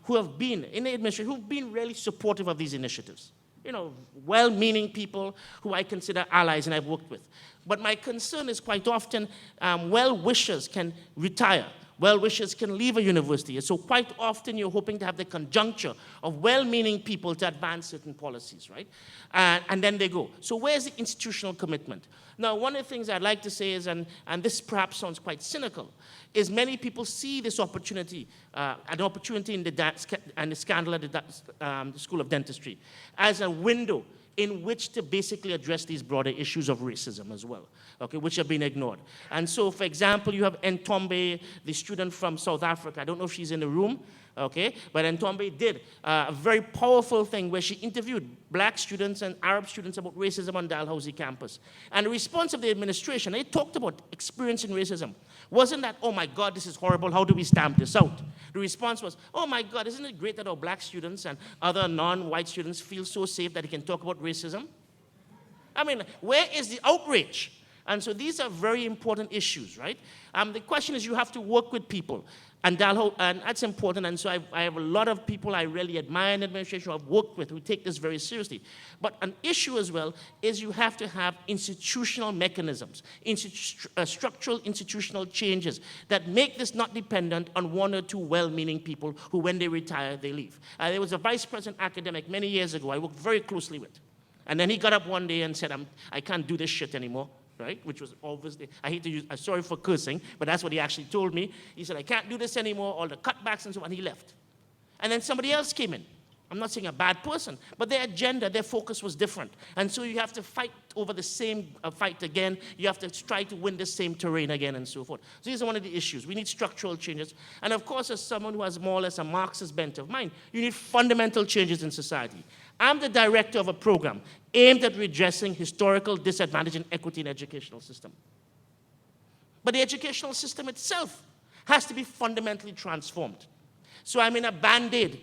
who have been in the administration, who've been really supportive of these initiatives. You know, well-meaning people who I consider allies and I've worked with. But my concern is quite often well-wishers can retire. Well-wishers can leave a university. So quite often you're hoping to have the conjuncture of well-meaning people to advance certain policies, right? And then they go. So where's the institutional commitment? Now, one of the things I'd like to say is, and this perhaps sounds quite cynical, is many people see this opportunity, an opportunity in the scandal at the School of Dentistry, as a window in which to basically address these broader issues of racism as well, okay, which have been ignored. And so, for example, you have Ntombe, the student from South Africa. I don't know if she's in the room, okay, but Ntombe did a very powerful thing where she interviewed black students and Arab students about racism on Dalhousie campus. And the response of the administration, they talked about experiencing racism. Wasn't that, oh my God, this is horrible, how do we stamp this out? The response was, oh my God, isn't it great that our black students and other non-white students feel so safe that they can talk about racism? I mean, where is the outrage? And so these are very important issues, right? The question is you have to work with people. And that's important. And so I have a lot of people I really admire in the administration I've worked with who take this very seriously. But an issue as well is you have to have institutional mechanisms, structural institutional changes that make this not dependent on one or two well-meaning people who, when they retire, they leave. There was a vice president academic many years ago I worked very closely with. And then he got up one day and said, I can't do this shit anymore. Right? Which was obviously, I hate to use, I'm sorry for cursing, but that's what he actually told me. He said, I can't do this anymore, all the cutbacks and so on, he left. And then somebody else came in. I'm not saying a bad person, but their agenda, their focus was different. And so you have to fight over the same fight again. You have to try to win the same terrain again and so forth. So these are one of the issues. We need structural changes. And of course, as someone who has more or less a Marxist bent of mind, you need fundamental changes in society. I'm the director of a program aimed at redressing historical disadvantage and equity in the educational system. But the educational system itself has to be fundamentally transformed. So I'm in a Band-Aid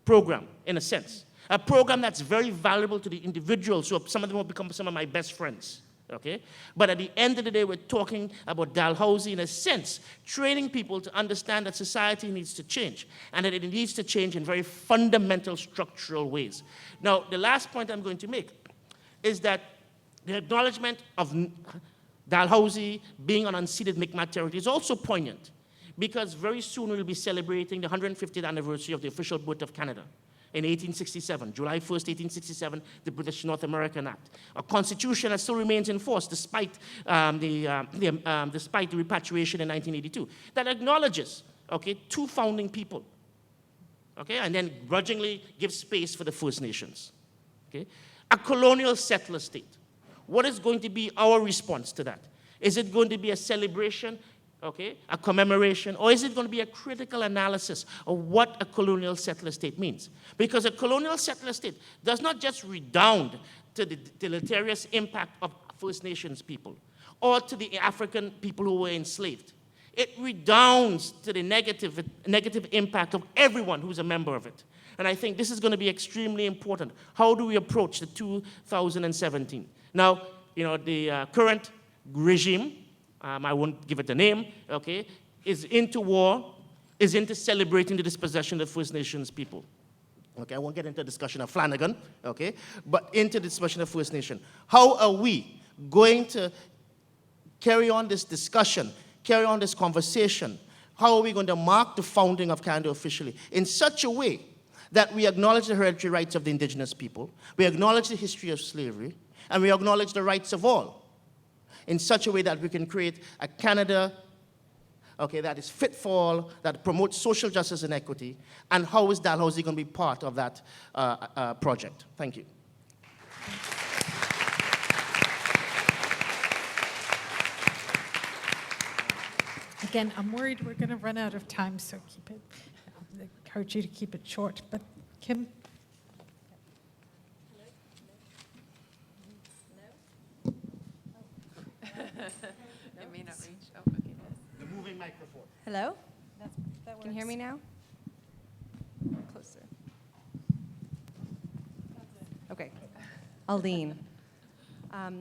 program, in a sense. A program that's very valuable to the individual, so some of them will become some of my best friends. Okay? But at the end of the day, we're talking about Dalhousie, in a sense, training people to understand that society needs to change, and that it needs to change in very fundamental structural ways. Now, the last point I'm going to make is that the acknowledgement of Dalhousie being on unceded Mi'kmaq territory is also poignant, because very soon we'll be celebrating the 150th anniversary of the official birth of Canada. In 1867, July 1st, 1867, the British North American Act. A constitution that still remains in force despite the repatriation in 1982, that acknowledges, okay, two founding people, okay, and then grudgingly gives space for the First Nations. Okay? A colonial settler state. What is going to be our response to that? Is it going to be a celebration, okay, a commemoration, or is it going to be a critical analysis of what a colonial settler state means? Because a colonial settler state does not just redound to the deleterious impact of First Nations people or to the African people who were enslaved. It redounds to the negative impact of everyone who's a member of it. And I think this is going to be extremely important. How do we approach the 2017? Now, you know, the current regime, I won't give it a name, okay, is into war, is into celebrating the dispossession of First Nations people. Okay, I won't get into a discussion of Flanagan, okay, but into the discussion of First Nation. How are we going to carry on this discussion, carry on this conversation? How are we going to mark the founding of Canada officially in such a way that we acknowledge the hereditary rights of the indigenous people, we acknowledge the history of slavery, and we acknowledge the rights of all, in such a way that we can create a Canada, okay, that is fit for all, that promotes social justice and equity, and how is Dalhousie going to be part of that project? Thank you. Again, I'm worried we're going to run out of time, so keep it. I encourage you to keep it short. But Kim? It may not reach. Oh, okay. The moving microphone. Hello? Can you hear me now? Closer. Okay. I'll lean.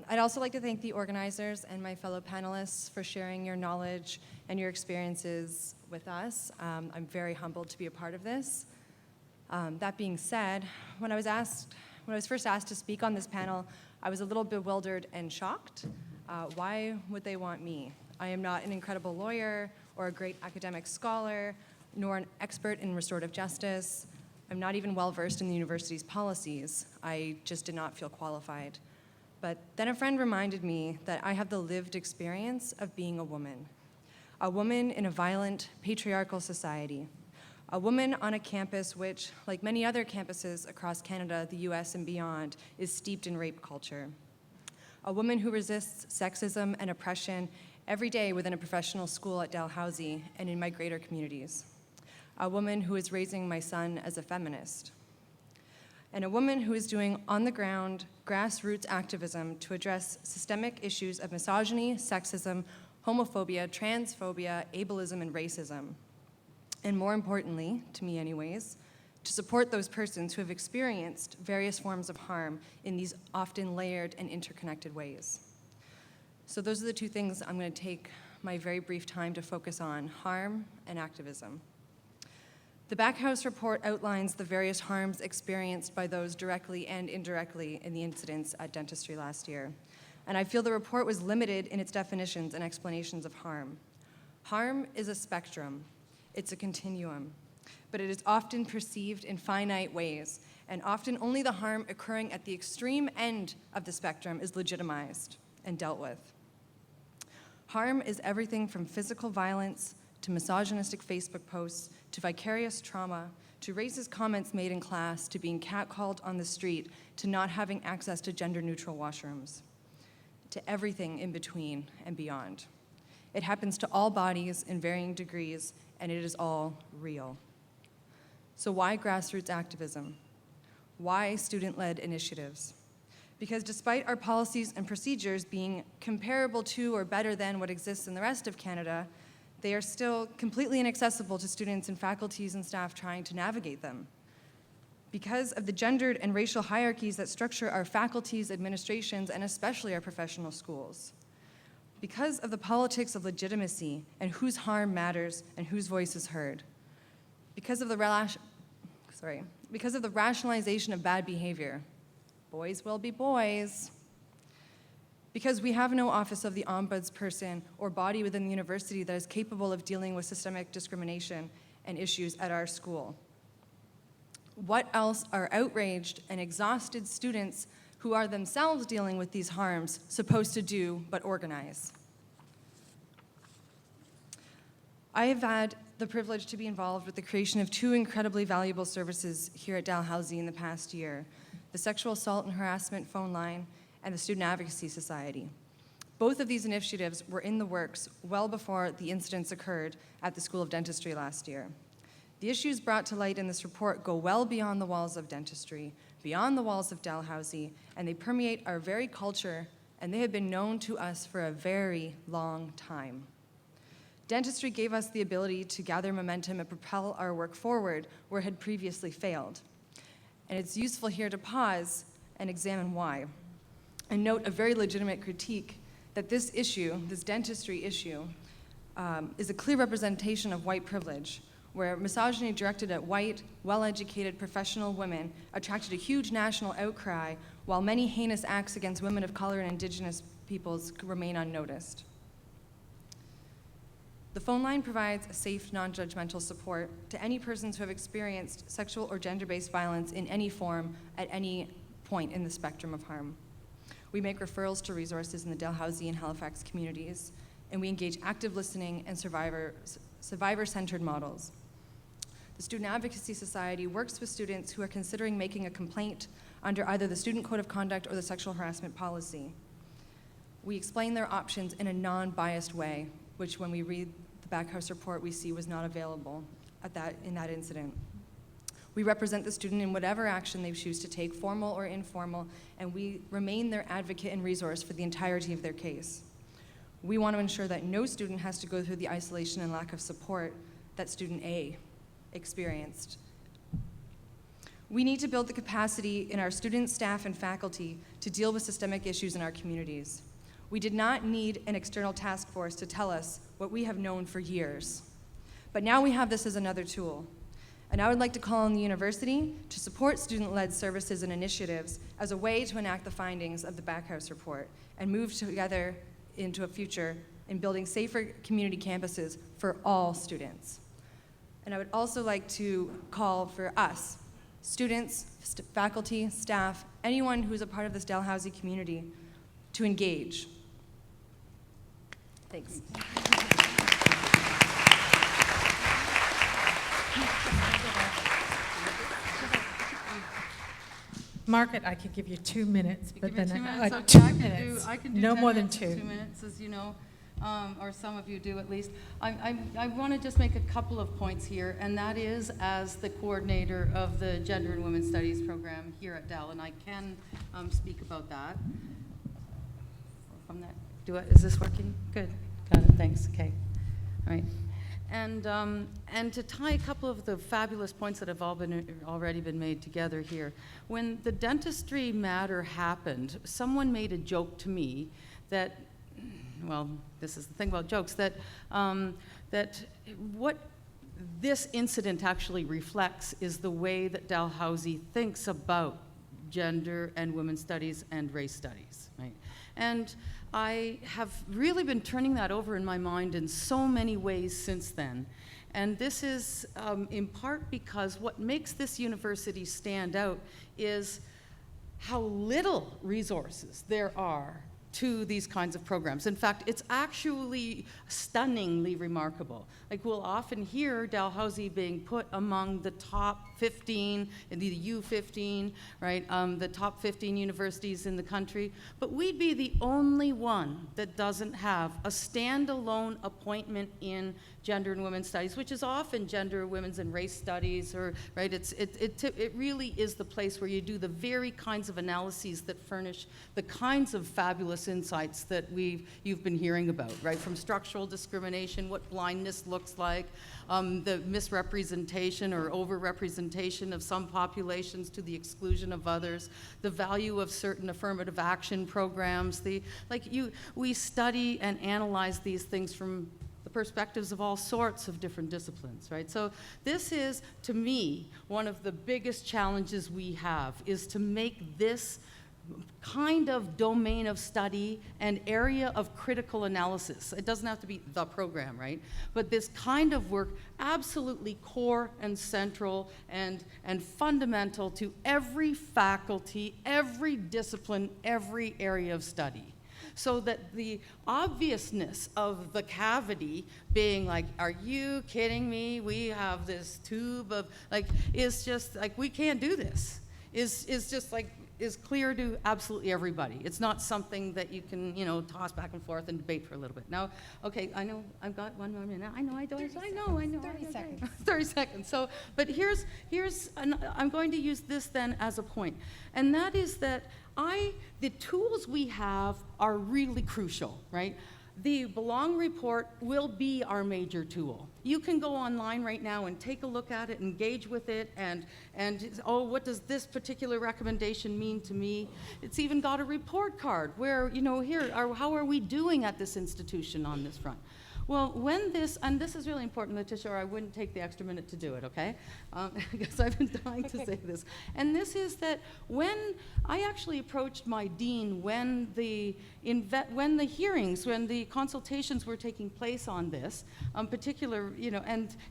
I'd also like to thank the organizers and my fellow panelists for sharing your knowledge and your experiences with us. I'm very humbled to be a part of this. That being said, when I was first asked to speak on this panel, I was a little bewildered and shocked. Why would they want me? I am not an incredible lawyer or a great academic scholar, nor an expert in restorative justice. I'm not even well-versed in the university's policies. I just did not feel qualified. But then a friend reminded me that I have the lived experience of being a woman in a violent, patriarchal society, a woman on a campus which, like many other campuses across Canada, the US, and beyond, is steeped in rape culture. A woman who resists sexism and oppression every day within a professional school at Dalhousie and in my greater communities. A woman who is raising my son as a feminist. And a woman who is doing on-the-ground, grassroots activism to address systemic issues of misogyny, sexism, homophobia, transphobia, ableism, and racism. And more importantly, to me anyways, to support those persons who have experienced various forms of harm in these often layered and interconnected ways. So those are the two things I'm going to take my very brief time to focus on: harm and activism. The Backhouse report outlines the various harms experienced by those directly and indirectly in the incidents at dentistry last year. And I feel the report was limited in its definitions and explanations of harm. Harm is a spectrum. It's a continuum. But it is often perceived in finite ways, and often only the harm occurring at the extreme end of the spectrum is legitimized and dealt with. Harm is everything from physical violence to misogynistic Facebook posts, to vicarious trauma, to racist comments made in class, to being catcalled on the street, to not having access to gender-neutral washrooms, to everything in between and beyond. It happens to all bodies in varying degrees, and it is all real. So why grassroots activism? Why student-led initiatives? Because despite our policies and procedures being comparable to or better than what exists in the rest of Canada, they are still completely inaccessible to students and faculties and staff trying to navigate them. Because of the gendered and racial hierarchies that structure our faculties, administrations, and especially our professional schools. Because of the politics of legitimacy and whose harm matters and whose voice is heard. Because of the rationalization of bad behavior. Boys will be boys. Because we have no office of the ombudsperson or body within the university that is capable of dealing with systemic discrimination and issues at our school. What else are outraged and exhausted students who are themselves dealing with these harms supposed to do but organize? I have had the privilege to be involved with the creation of two incredibly valuable services here at Dalhousie in the past year: the Sexual Assault and Harassment phone line and the Student Advocacy Society. Both of these initiatives were in the works well before the incidents occurred at the School of Dentistry last year. The issues brought to light in this report go well beyond the walls of dentistry, beyond the walls of Dalhousie, and they permeate our very culture, and they have been known to us for a very long time. Dentistry gave us the ability to gather momentum and propel our work forward where it had previously failed. And it's useful here to pause and examine why, and note a very legitimate critique that this issue, this dentistry issue, is a clear representation of white privilege, where misogyny directed at white, well-educated professional women attracted a huge national outcry, while many heinous acts against women of color and Indigenous peoples remain unnoticed. The phone line provides a safe, non-judgmental support to any persons who have experienced sexual or gender-based violence in any form at any point in the spectrum of harm. We make referrals to resources in the Dalhousie and Halifax communities, and we engage active listening and survivor-centered models. The Student Advocacy Society works with students who are considering making a complaint under either the Student Code of Conduct or the Sexual Harassment Policy. We explain their options in a non-biased way, which when we read the Backhouse report, we see was not available in that incident. We represent the student in whatever action they choose to take, formal or informal, and we remain their advocate and resource for the entirety of their case. We want to ensure that no student has to go through the isolation and lack of support that student A experienced. We need to build the capacity in our students, staff, and faculty to deal with systemic issues in our communities. We did not need an external task force to tell us what we have known for years. But now we have this as another tool. And I would like to call on the university to support student-led services and initiatives as a way to enact the findings of the Backhouse report and move together into a future in building safer community campuses for all students. And I would also like to call for us, students, faculty, staff, anyone who's a part of this Dalhousie community, to engage. Thanks. Margaret, I could give you 2 minutes, but Give me then 2 minutes, okay, 2 I can minutes. I can do No 10 more than minutes, 2. 2 minutes, as you know, or some of you do at least. I want to just make a couple of points here, and that is as the coordinator of the Gender and Women's Studies program here at Dal, and I can speak about that. From that, is this working? Good, got it, thanks, okay, all right. And to tie a couple of the fabulous points that have already been made together here, when the dentistry matter happened, someone made a joke to me that, well, this is the thing about jokes, that what this incident actually reflects is the way that Dalhousie thinks about gender and women's studies and race studies, right? And I have really been turning that over in my mind in so many ways since then. And this is in part because what makes this university stand out is how little resources there are to these kinds of programs. In fact, it's actually stunningly remarkable. Like, we'll often hear Dalhousie being put among the top 15, in the U15, right, the top 15 universities in the country, but we'd be the only one that doesn't have a standalone appointment in gender and women's studies, which is often gender, women's, and race studies, or, right, it really is the place where you do the very kinds of analyses that furnish the kinds of fabulous insights that you've been hearing about, right, from structural discrimination, what blindness looks like, the misrepresentation or overrepresentation of some populations to the exclusion of others, the value of certain affirmative action programs, we study and analyze these things from the perspectives of all sorts of different disciplines, right? So this is, to me, one of the biggest challenges we have, is to make this kind of domain of study and area of critical analysis. It doesn't have to be the program, right? But this kind of work absolutely core and central and fundamental to every faculty, every discipline, every area of study. So that the obviousness of the cavity being like, are you kidding me? We have this tube of, like, is just like, we can't do this, is just like, is clear to absolutely everybody. It's not something that you can, toss back and forth and debate for a little bit. Now, okay, I know I've got 1 more minute. I know. 30 seconds. 30 seconds. So, but I'm going to use this then as a point. And that is that the tools we have are really crucial, right? The Belong report will be our major tool. You can go online right now and take a look at it, engage with it, and oh, what does this particular recommendation mean to me? It's even got a report card where, how are we doing at this institution on this front? Well, and this is really important, Letitia, or I wouldn't take the extra minute to do it, okay? Because I've been dying to say this. And this is that when I actually approached my dean when the hearings, when the consultations were taking place on this, particular,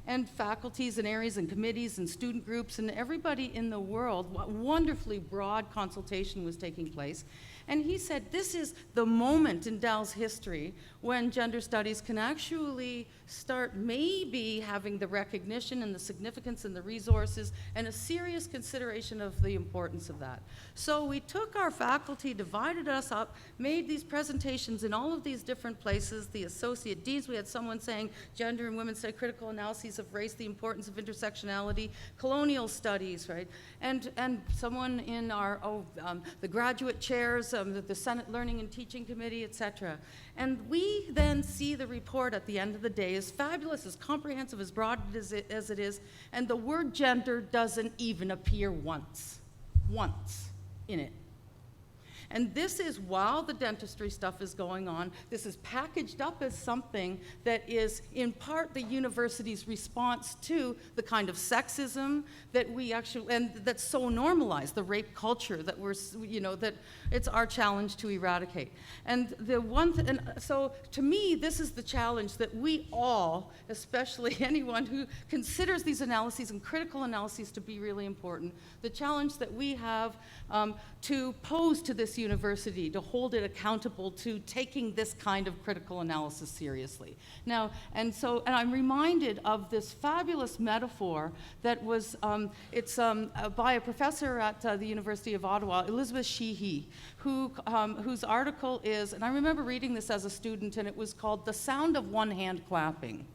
and faculties and areas and committees and student groups and everybody in the world, wonderfully broad consultation was taking place. And he said, this is the moment in Dal's history when gender studies can actually start maybe having the recognition and the significance and the resources and a serious consideration of the importance of that. So we took our faculty, divided us up, made these presentations in all of these different places. The associate deans, we had someone saying gender and women's studies, critical analyses of race, the importance of intersectionality, colonial studies, right? And someone in our, the graduate chairs, the Senate Learning and Teaching Committee, et cetera. And we then see the report at the end of the day, as fabulous, as comprehensive, as broad as it is, and the word gender doesn't even appear once in it. And this is while the dentistry stuff is going on, this is packaged up as something that is in part the university's response to the kind of sexism that we actually, and that's so normalized, the rape culture that we're, that it's our challenge to eradicate. And the and so to me, this is the challenge that we all, especially anyone who considers these analyses and critical analyses to be really important, the challenge that we have to pose to this university, to hold it accountable to taking this kind of critical analysis seriously. Now, and I'm reminded of this fabulous metaphor that was, it's by a professor at the University of Ottawa, Elizabeth Sheehy, whose article is, and I remember reading this as a student, and it was called "The Sound of One Hand Clapping."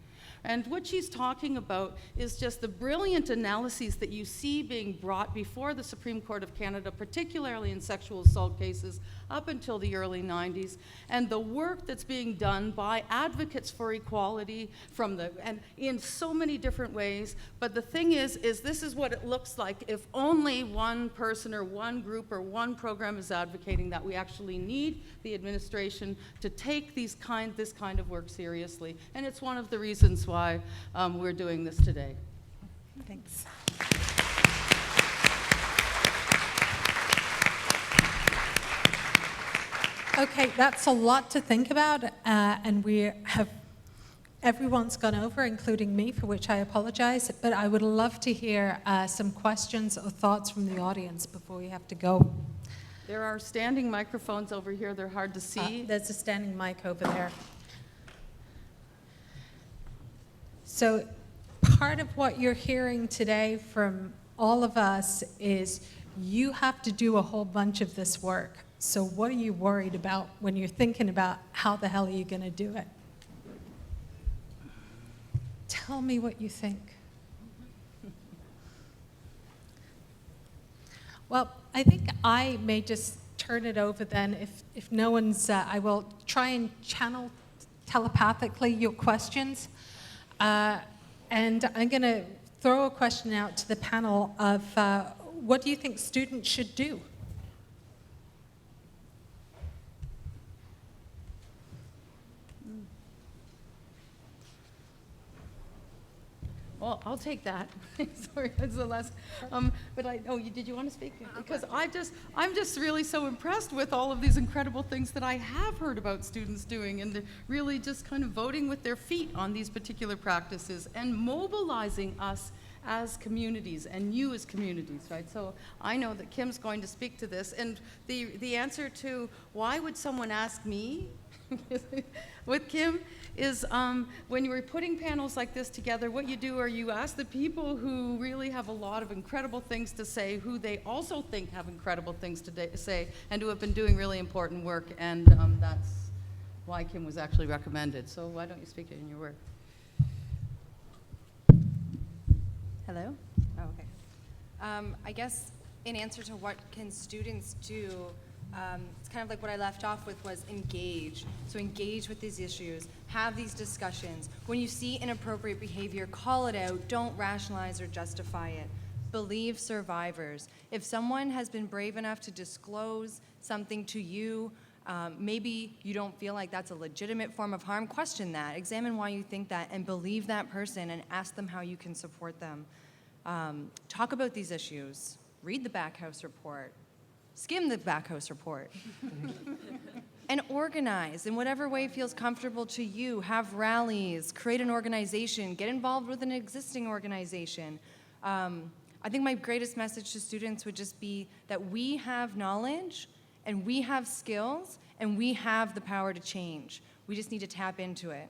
And what she's talking about is just the brilliant analyses that you see being brought before the Supreme Court of Canada, particularly in sexual assault cases, up until the early 90s, and the work that's being done by advocates for equality and in so many different ways. But the thing is this is what it looks like if only one person or one group or one program is advocating that. We actually need the administration to take this kind of work seriously. And it's one of the reasons why we're doing this today. Thanks. Okay, that's a lot to think about, and everyone's gone over, including me, for which I apologize, but I would love to hear some questions or thoughts from the audience before we have to go. There are standing microphones over here. They're hard to see. There's a standing mic over there. So part of what you're hearing today from all of us is you have to do a whole bunch of this work. So what are you worried about when you're thinking about how the hell are you going to do it? Tell me what you think. Well, I think I may just turn it over then. If no one's, I will try and channel telepathically your questions. And I'm going to throw a question out to the panel of what do you think students should do? Well, I'll take that. Sorry, that's the last. But did you want to speak? Because I'm just really so impressed with all of these incredible things that I have heard about students doing, and really just kind of voting with their feet on these particular practices and mobilizing us as communities and you as communities, right? So I know that Kim's going to speak to this, and the answer to why would someone ask me with Kim is when you were putting panels like this together, what you do are you ask the people who really have a lot of incredible things to say, who they also think have incredible things to say, and who have been doing really important work, and that's why Kim was actually recommended. So why don't you speak it in your word? Hello? Oh, okay. I guess in answer to what can students do, it's kind of like what I left off with was engage. So engage with these issues, have these discussions. When you see inappropriate behavior, call it out. Don't rationalize or justify it. Believe survivors. If someone has been brave enough to disclose something to you, maybe you don't feel like that's a legitimate form of harm, question that. Examine why you think that and believe that person and ask them how you can support them. Talk about these issues. Read the Backhouse report. Skim the Backhouse report. And organize in whatever way feels comfortable to you. Have rallies, create an organization, get involved with an existing organization. I think my greatest message to students would just be that we have knowledge and we have skills and we have the power to change. We just need to tap into it.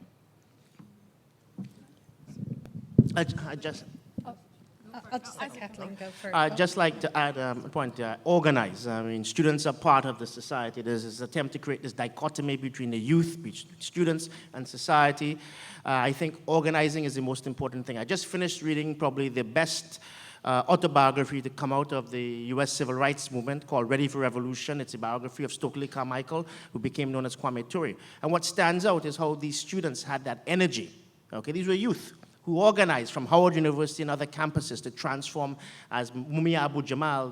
I'll just let Kathleen go first. Just like to add a point, organize. I mean, students are part of the society. There's this attempt to create this dichotomy between the youth, between students and society. I think organizing is the most important thing. I just finished reading probably the best autobiography to come out of the US civil rights movement called Ready for Revolution. It's a biography of Stokely Carmichael, who became known as Kwame Ture. And what stands out is how these students had that energy. Okay, these were youth. who organized from Howard University and other campuses to transform, as Mumia Abu-Jamal,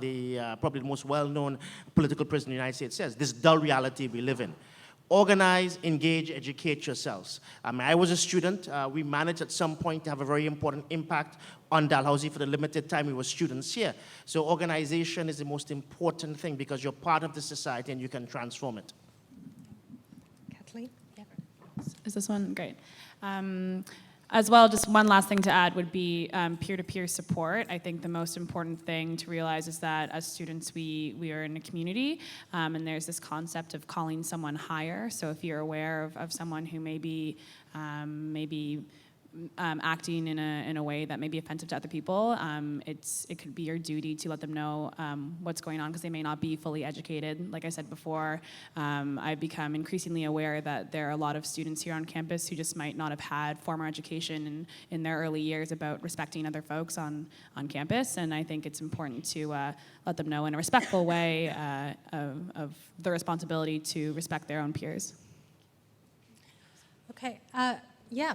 probably the most well-known political prisoner in the United States, says, this dull reality we live in. Organize, engage, educate yourselves. I was a student. We managed at some point to have a very important impact on Dalhousie for the limited time we were students here. So organization is the most important thing because you're part of the society and you can transform it. Kathleen? Yeah. Is this one? Great. As well, just one last thing to add would be peer-to-peer support. I think the most important thing to realize is that as students, we are in a community, and there's this concept of calling someone higher. So if you're aware of someone who may be acting in a way that may be offensive to other people, it could be your duty to let them know what's going on because they may not be fully educated. Like I said before, I've become increasingly aware that there are a lot of students here on campus who just might not have had formal education in their early years about respecting other folks on campus, and I think it's important to let them know in a respectful way of the responsibility to respect their own peers. Okay, yeah.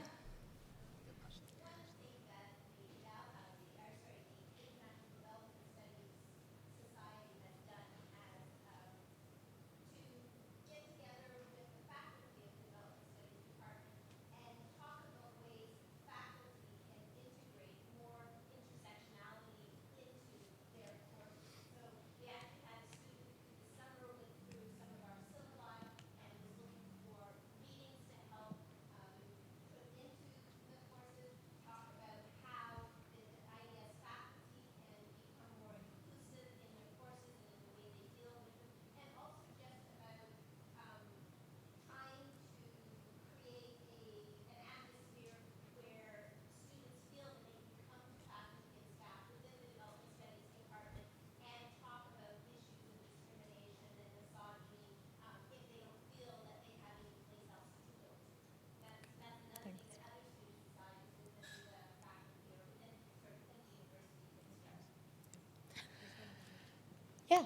Yeah.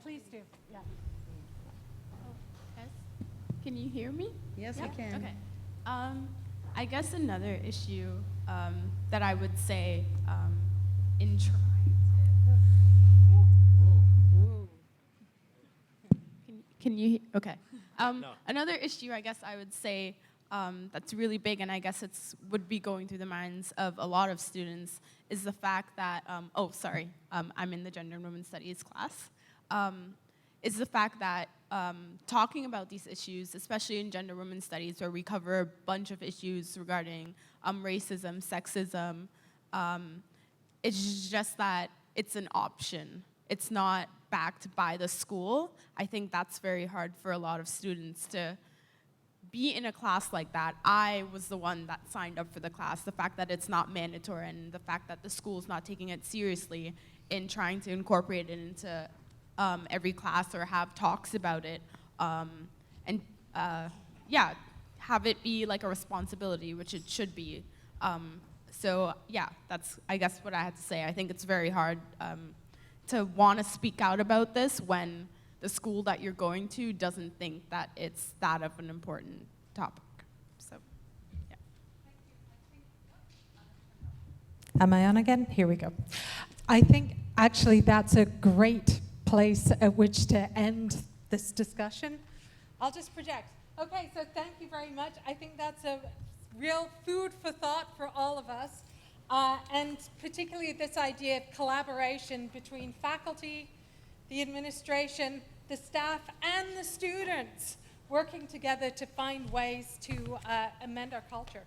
Please do. Yeah. Yes. Can you hear me? Yes, we can. Okay. I guess another issue that I would say in trying to... Can you... Okay. No. Another issue I guess I would say that's really big, and I guess it's would be going through the minds of a lot of students, is the fact that, I'm in the Gender and Women's Studies class, is the fact that talking about these issues, especially in Gender and Women's Studies, where we cover a bunch of issues regarding racism, sexism, it's just that it's an option. It's not backed by the school. I think that's very hard for a lot of students to be in a class like that. I was the one that signed up for the class. The fact that it's not mandatory and the fact that the school's not taking it seriously in trying to incorporate it into every class or have talks about it, have it be like a responsibility, which it should be. That's I guess what I had to say. I think it's very hard to want to speak out about this when the school that you're going to doesn't think that it's that of an important topic. So, yeah. Am I on again? Here we go. I think actually that's a great place at which to end this discussion. I'll just project. Okay, so thank you very much. I think that's a real food for thought for all of us, and particularly this idea of collaboration between faculty, the administration, the staff, and the students working together to find ways to amend our culture.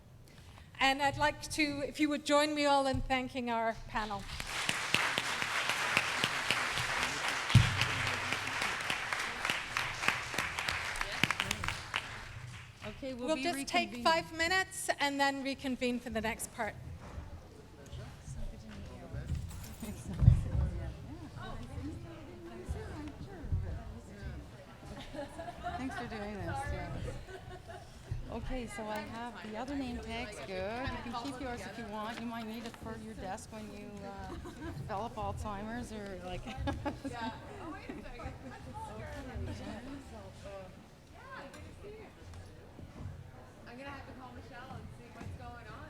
And I'd like to, if you would join me all in thanking our panel. Okay, We'll just take 5 minutes and then reconvene for the next part. Thanks for doing this. Yeah. Okay, so I have the other name tags. Good. You can keep yours if you want. You might need it for your desk when you develop Alzheimer's or like. Yeah. Oh, wait a second. I'm gonna have to call Michelle and see what's going on.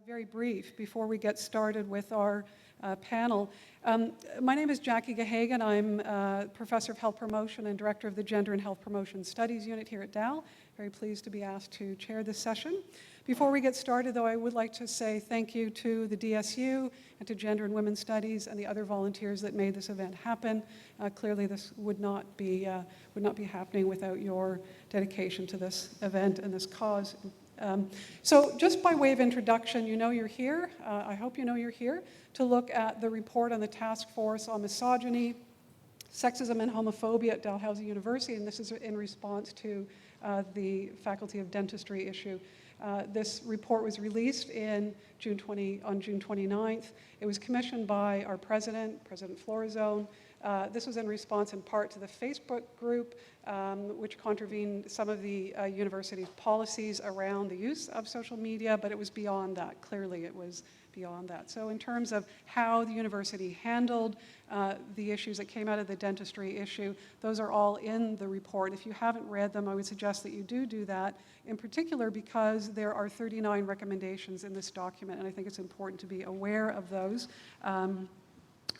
Very brief before we get started with our panel. My name is Jackie Gahagan. I'm Professor of Health Promotion and Director of the Gender and Health Promotion Studies Unit here at Dal. Very pleased to be asked to chair this session. Before we get started, though, I would like to say thank you to the DSU and to Gender and Women's Studies and the other volunteers that made this event happen. Clearly, this would not be happening without your dedication to this event and this cause. So just by way of introduction, you know you're here, I hope you know you're here, to look at the report on the Task Force on Misogyny, Sexism and Homophobia at Dalhousie University, and this is in response to the Faculty of Dentistry issue. This report was released on June 29th. It was commissioned by our president, President Florazone. This was in response in part to the Facebook group, which contravened some of the university's policies around the use of social media, but it was beyond that. Clearly, it was beyond that. So in terms of how the university handled the issues that came out of the dentistry issue, those are all in the report. If you haven't read them, I would suggest that you do that, in particular because there are 39 recommendations in this document, and I think it's important to be aware of those.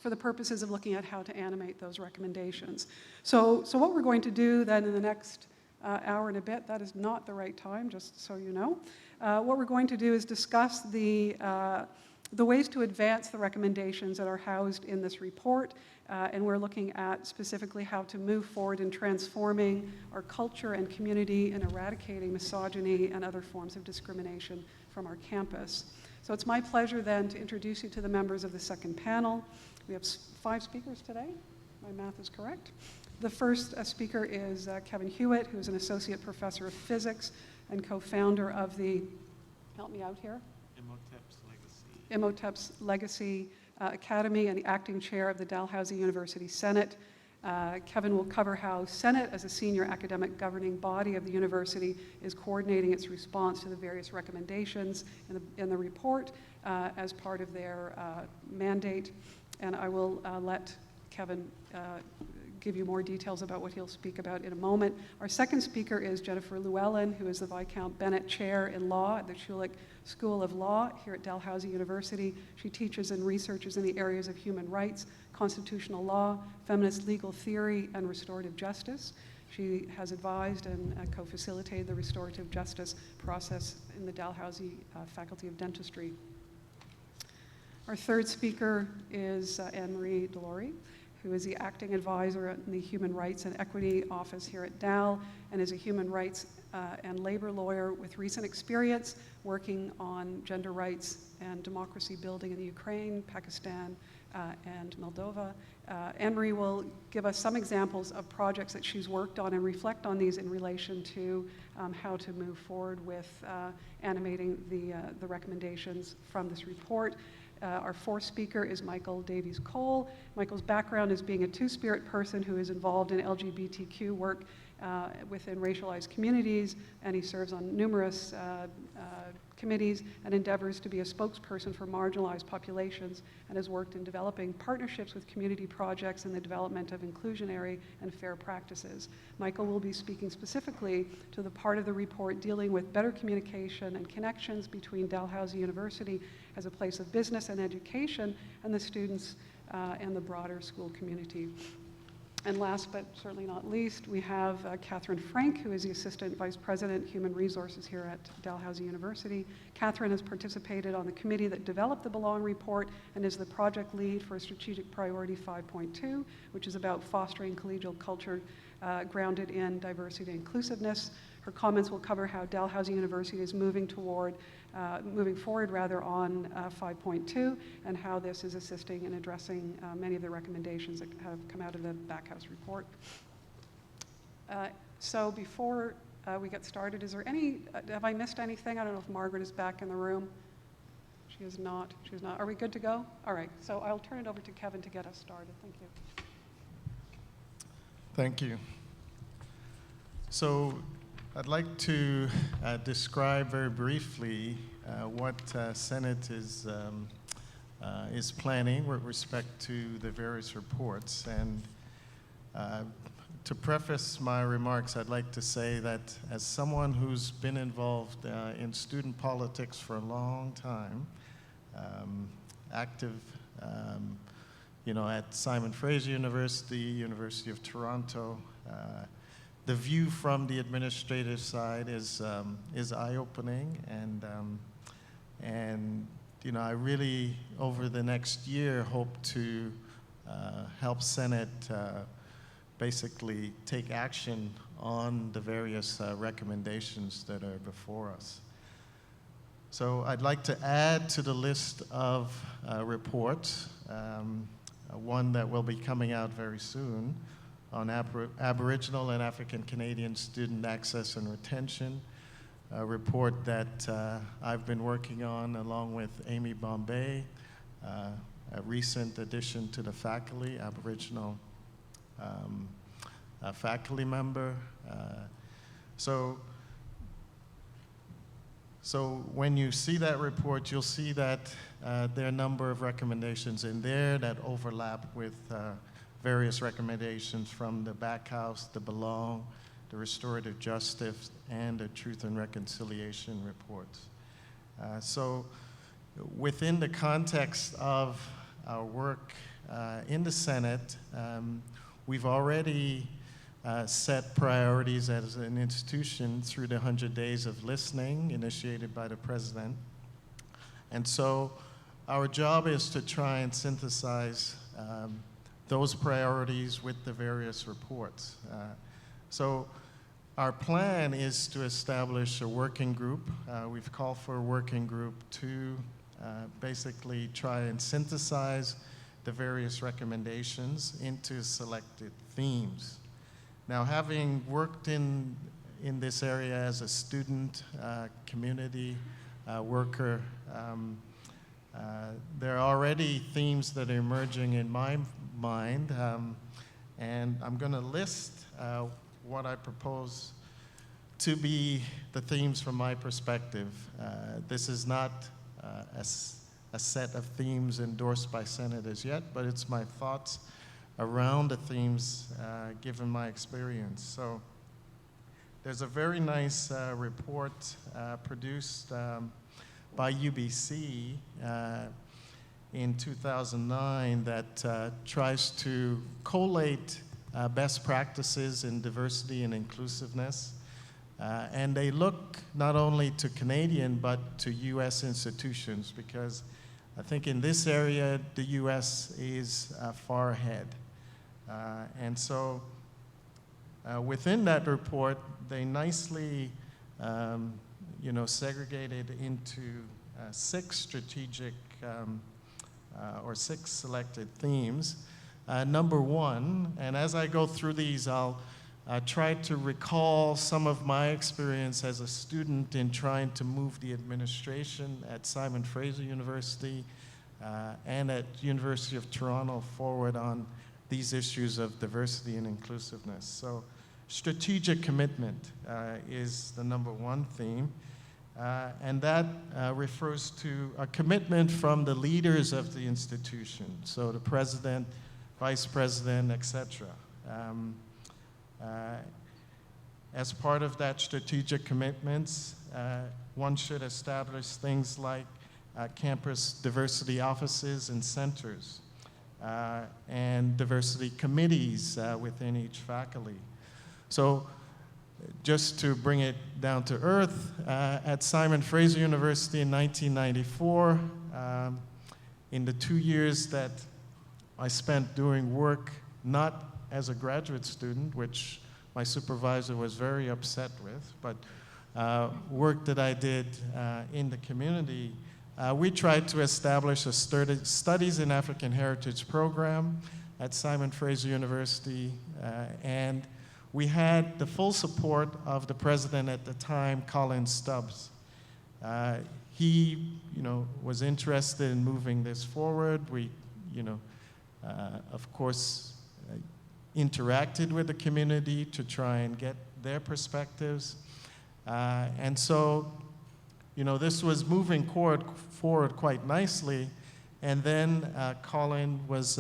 For the purposes of looking at how to animate those recommendations. So what we're going to do then in the next hour and a bit, that is not the right time, just so you know. What we're going to do is discuss the ways to advance the recommendations that are housed in this report, and we're looking at specifically how to move forward in transforming our culture and community and eradicating misogyny and other forms of discrimination from our campus. So it's my pleasure then to introduce you to the members of the second panel. We have 5 speakers today. My math is correct. The first speaker is Kevin Hewitt, who is an associate professor of physics and co-founder of the, help me out here, Imhotep's Legacy Academy and the acting chair of the Dalhousie University Senate. Kevin will cover how Senate, as a senior academic governing body of the university, is coordinating its response to the various recommendations in the report as part of their mandate. And I will let Kevin give you more details about what he'll speak about in a moment. Our second speaker is Jennifer Llewellyn, who is the Viscount Bennett Chair in Law at the Schulich School of Law here at Dalhousie University. She teaches and researches in the areas of human rights, constitutional law, feminist legal theory, and restorative justice. She has advised and co-facilitated the restorative justice process in the Dalhousie Faculty of Dentistry. Our third speaker is Anne-Marie Delorey, who is the acting advisor in the Human Rights and Equity Office here at Dal, and is a human rights and labor lawyer with recent experience working on gender rights and democracy building in the Ukraine, Pakistan, and Moldova. Anne-Marie will give us some examples of projects that she's worked on and reflect on these in relation to how to move forward with animating the recommendations from this report. Our fourth speaker is Michael Davies-Cole. Michael's background is being a two-spirit person who is involved in LGBTQ work within racialized communities, and he serves on numerous committees and endeavors to be a spokesperson for marginalized populations, and has worked in developing partnerships with community projects and the development of inclusionary and fair practices. Michael will be speaking specifically to the part of the report dealing with better communication and connections between Dalhousie University as a place of business and education and the students and the broader school community. And last but certainly not least, we have Katherine Frank, who is the Assistant Vice President, Human Resources here at Dalhousie University. Katherine has participated on the committee that developed the Belong Report and is the project lead for Strategic Priority 5.2, which is about fostering collegial culture grounded in diversity and inclusiveness. Her comments will cover how Dalhousie University is moving forward on 5.2, and how this is assisting in addressing many of the recommendations that have come out of the Backhouse report. So before we get started, is there have I missed anything? I don't know if Margaret is back in the room. She is not. Are we good to go? All right, so I'll turn it over to Kevin to get us started. Thank you. Thank you. So I'd like to describe very briefly what Senate is planning with respect to the various reports. And to preface my remarks, I'd like to say that as someone who's been involved in student politics for a long time, active, at Simon Fraser University, University of Toronto, the view from the administrative side is eye-opening, and I really, over the next year, hope to help Senate basically take action on the various recommendations that are before us. So I'd like to add to the list of reports one that will be coming out very soon on Aboriginal and African Canadian student access and retention, a report that I've been working on along with Amy Bombay, a recent addition to the faculty, Aboriginal faculty member. So when you see that report, you'll see that there are a number of recommendations in there that overlap with various recommendations from the Backhouse, the Belong, the Restorative Justice, and the Truth and Reconciliation reports. So within the context of our work in the Senate, we've already set priorities as an institution through the 100 Days of Listening initiated by the President. And so our job is to try and synthesize those priorities with the various reports. So our plan is to establish a working group. We've called for a working group to basically try and synthesize the various recommendations into selected themes. Now, having worked in this area as a student, community worker, there are already themes that are emerging in my mind, and I'm going to list what I propose to be the themes from my perspective. This is not a set of themes endorsed by senators yet, but it's my thoughts around the themes given my experience. So there's a very nice report produced by UBC in 2009 that tries to collate best practices in diversity and inclusiveness. And they look not only to Canadian but to US institutions, because I think in this area the US is far ahead. And so within that report, they nicely segregated into 6 strategic or 6 selected themes. Number 1, and as I go through these, I'll try to recall some of my experience as a student in trying to move the administration at Simon Fraser University and at University of Toronto forward on these issues of diversity and inclusiveness. So strategic commitment is the number 1 theme. And that refers to a commitment from the leaders of the institution, so the president, vice president, etc. As part of that strategic commitments, one should establish things like campus diversity offices and centers, and diversity committees within each faculty. So just to bring it down to earth, at Simon Fraser University in 1994, in the 2 years that I spent doing work not as a graduate student, which my supervisor was very upset with, but work that I did in the community, we tried to establish a Studies in African Heritage program at Simon Fraser University, and we had the full support of the president at the time, Colin Stubbs. He, was interested in moving this forward. We, of course, interacted with the community to try and get their perspectives. And so, this was moving forward quite nicely. And then Colin was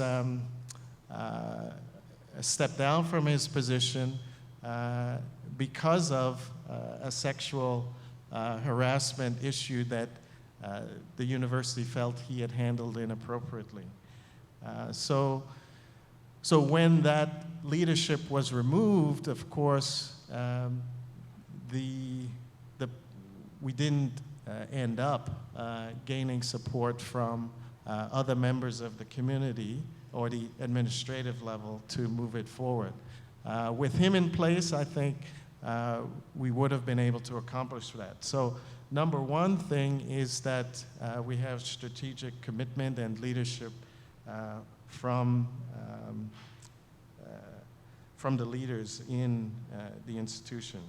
stepped down from his position because of a sexual harassment issue that the university felt he had handled inappropriately. So when that leadership was removed, of course, we didn't end up gaining support from other members of the community or the administrative level to move it forward. With him in place, I think we would have been able to accomplish that. So number one thing is that we have strategic commitment and leadership from the leaders in the institution.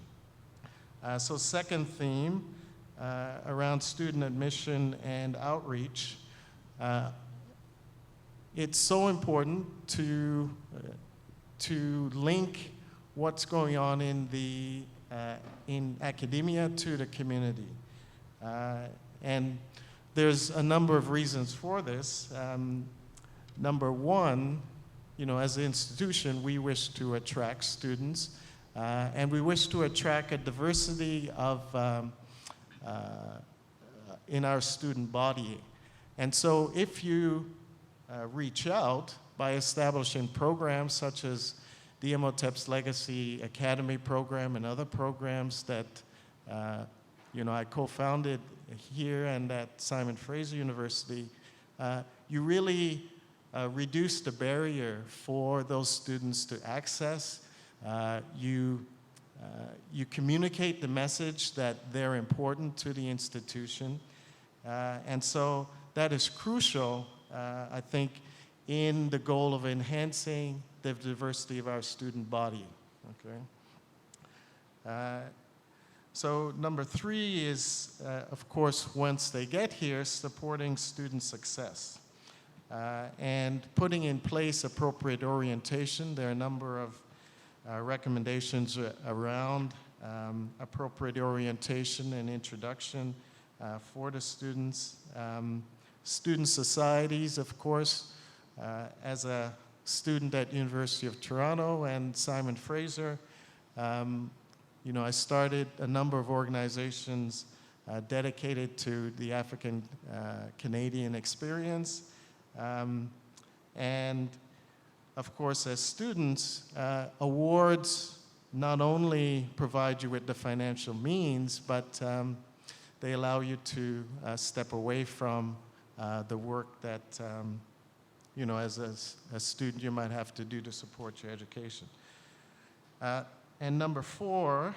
So second theme, around student admission and outreach. It's so important to link what's going on in academia to the community. And there's a number of reasons for this. Number one, as an institution, we wish to attract students, and we wish to attract a diversity of in our student body. And so if you reach out by establishing programs such as the Imhotep's Legacy Academy program and other programs that I co-founded here and at Simon Fraser University, you really reduce the barrier for those students to access. You communicate the message that they're important to the institution. And so that is crucial, I think, in the goal of enhancing the diversity of our student body, okay? So number three is, of course, once they get here, supporting student success and putting in place appropriate orientation. There are a number of recommendations around appropriate orientation and introduction for the students. Student societies, of course, as a student at University of Toronto and Simon Fraser, I started a number of organizations dedicated to the African Canadian experience. And of course, as students, awards not only provide you with the financial means, but they allow you to step away from the work that, as a student you might have to do to support your education. And number four,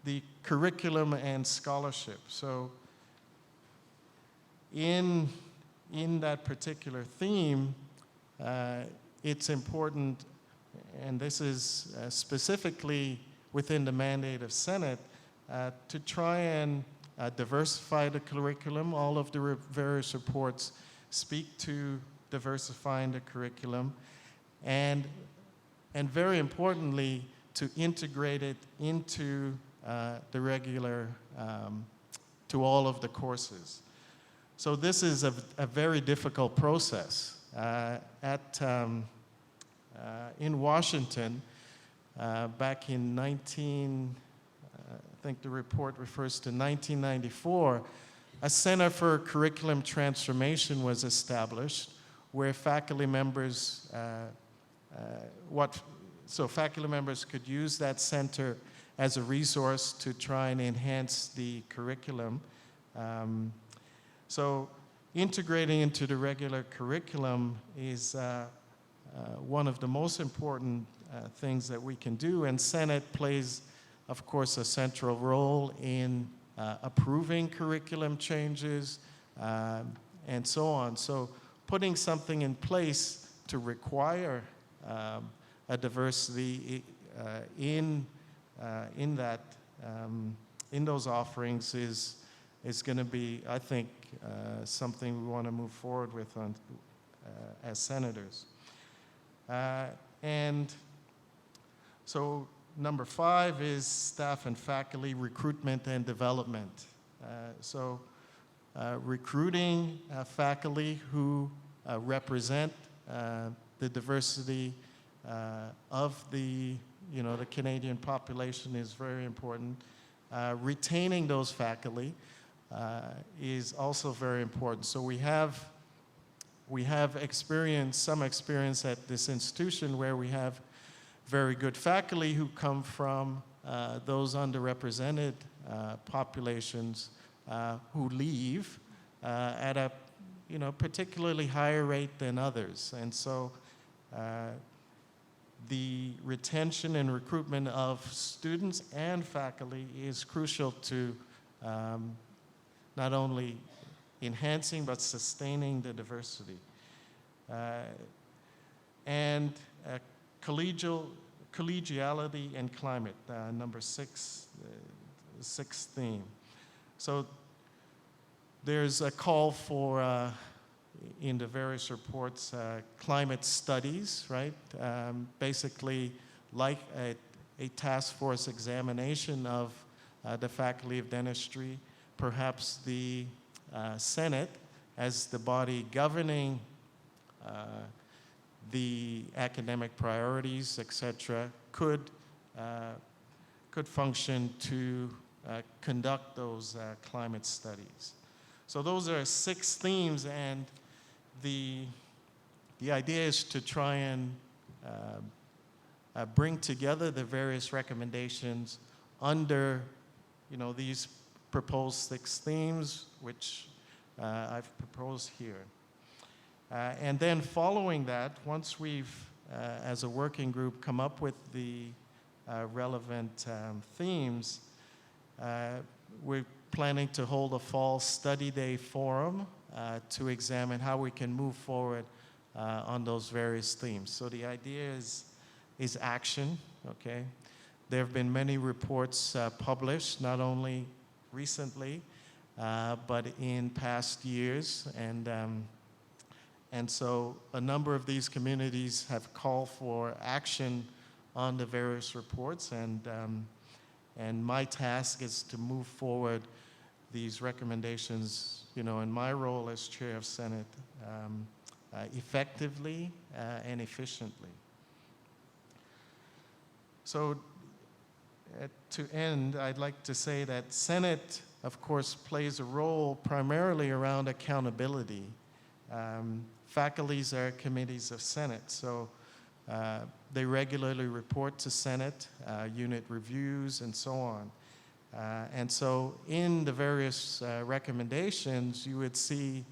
the curriculum and scholarship. So in that particular theme, it's important, and this is specifically within the mandate of Senate, to try and diversify the curriculum. All of the various reports speak to diversifying the curriculum, and very importantly, to integrate it into the regular, to all of the courses. So this is a very difficult process. In Washington, back in I think the report refers to 1994, a Center for Curriculum Transformation was established where faculty members, faculty members could use that center as a resource to try and enhance the curriculum. So integrating into the regular curriculum is one of the most important things that we can do, and Senate plays, of course, a central role in approving curriculum changes and so on. So putting something in place to require a diversity in those offerings is going to be, I think, something we want to move forward with as senators. And so number five is staff and faculty recruitment and development. Recruiting faculty who represent the diversity of the Canadian population is very important. Retaining those faculty is also very important. So we have some experience at this institution where we have very good faculty who come from those underrepresented populations who leave at a particularly higher rate than others. And so the retention and recruitment of students and faculty is crucial to not only enhancing but sustaining the diversity. And collegiality and climate, number 6, the 6th theme. So there's a call for, in the various reports, climate studies, right? Basically, like a task force examination of the Faculty of Dentistry, perhaps the Senate, as the body governing the academic priorities, etc., could function to conduct those climate studies. So those are 6 themes, and the idea is to try and bring together the various recommendations under, these proposed 6 themes, which I've proposed here. And then following that, once we've, as a working group, come up with the relevant themes, we're planning to hold a fall study day forum to examine how we can move forward on those various themes. So the idea is action, okay? There have been many reports published, not only recently, but in past years, and so a number of these communities have called for action on the various reports, and my task is to move forward these recommendations, in my role as chair of Senate, effectively and efficiently. So to end, I'd like to say that Senate, of course, plays a role primarily around accountability. Faculties are committees of Senate, so they regularly report to Senate, unit reviews, and so on. And so in the various recommendations, you would see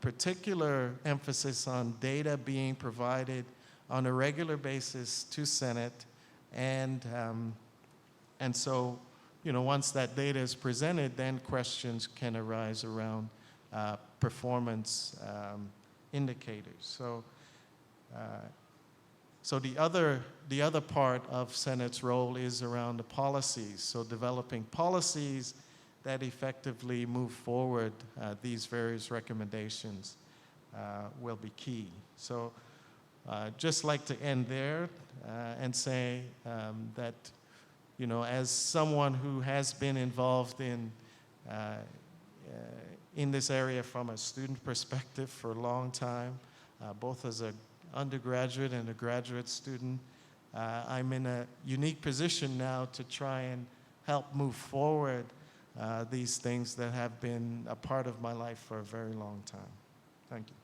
particular emphasis on data being provided on a regular basis to Senate, and so once that data is presented, then questions can arise around performance indicators. So the other part of Senate's role is around the policies. So developing policies that effectively move forward these various recommendations will be key. So just like to end there and say that, as someone who has been involved in this area from a student perspective for a long time, both as an undergraduate and a graduate student, I'm in a unique position now to try and help move forward these things that have been a part of my life for a very long time. Thank you.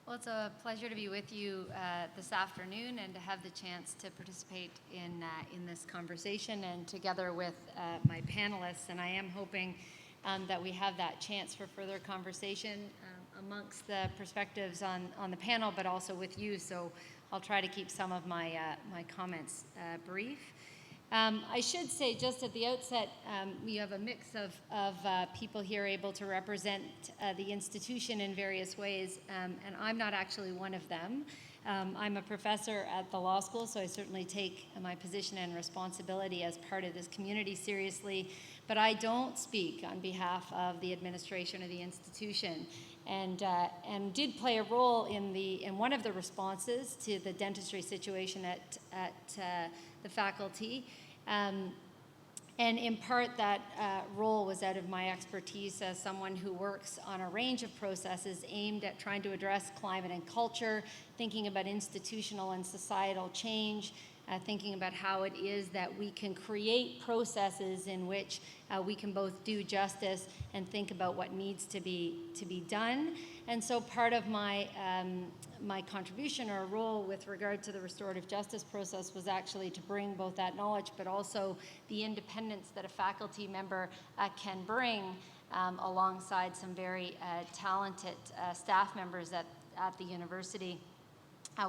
Well, it's a pleasure to be with you this afternoon and to have the chance to participate in this conversation and together with my panelists. And I am hoping that we have that chance for further conversation amongst the perspectives on the panel, but also with you. So I'll try to keep some of my comments brief. I should say just at the outset, we have a mix of people here able to represent the institution in various ways, and I'm not actually one of them. I'm a professor at the law school, so I certainly take my position and responsibility as part of this community seriously, but I don't speak on behalf of the administration of the institution, and did play a role in one of the responses to the dentistry situation at the faculty. And in part, that role was out of my expertise as someone who works on a range of processes aimed at trying to address climate and culture, thinking about institutional and societal change, thinking about how it is that we can create processes in which we can both do justice and think about what needs to be done. And so part of my my contribution or role with regard to the restorative justice process was actually to bring both that knowledge, but also the independence that a faculty member can bring alongside some very talented staff members at the university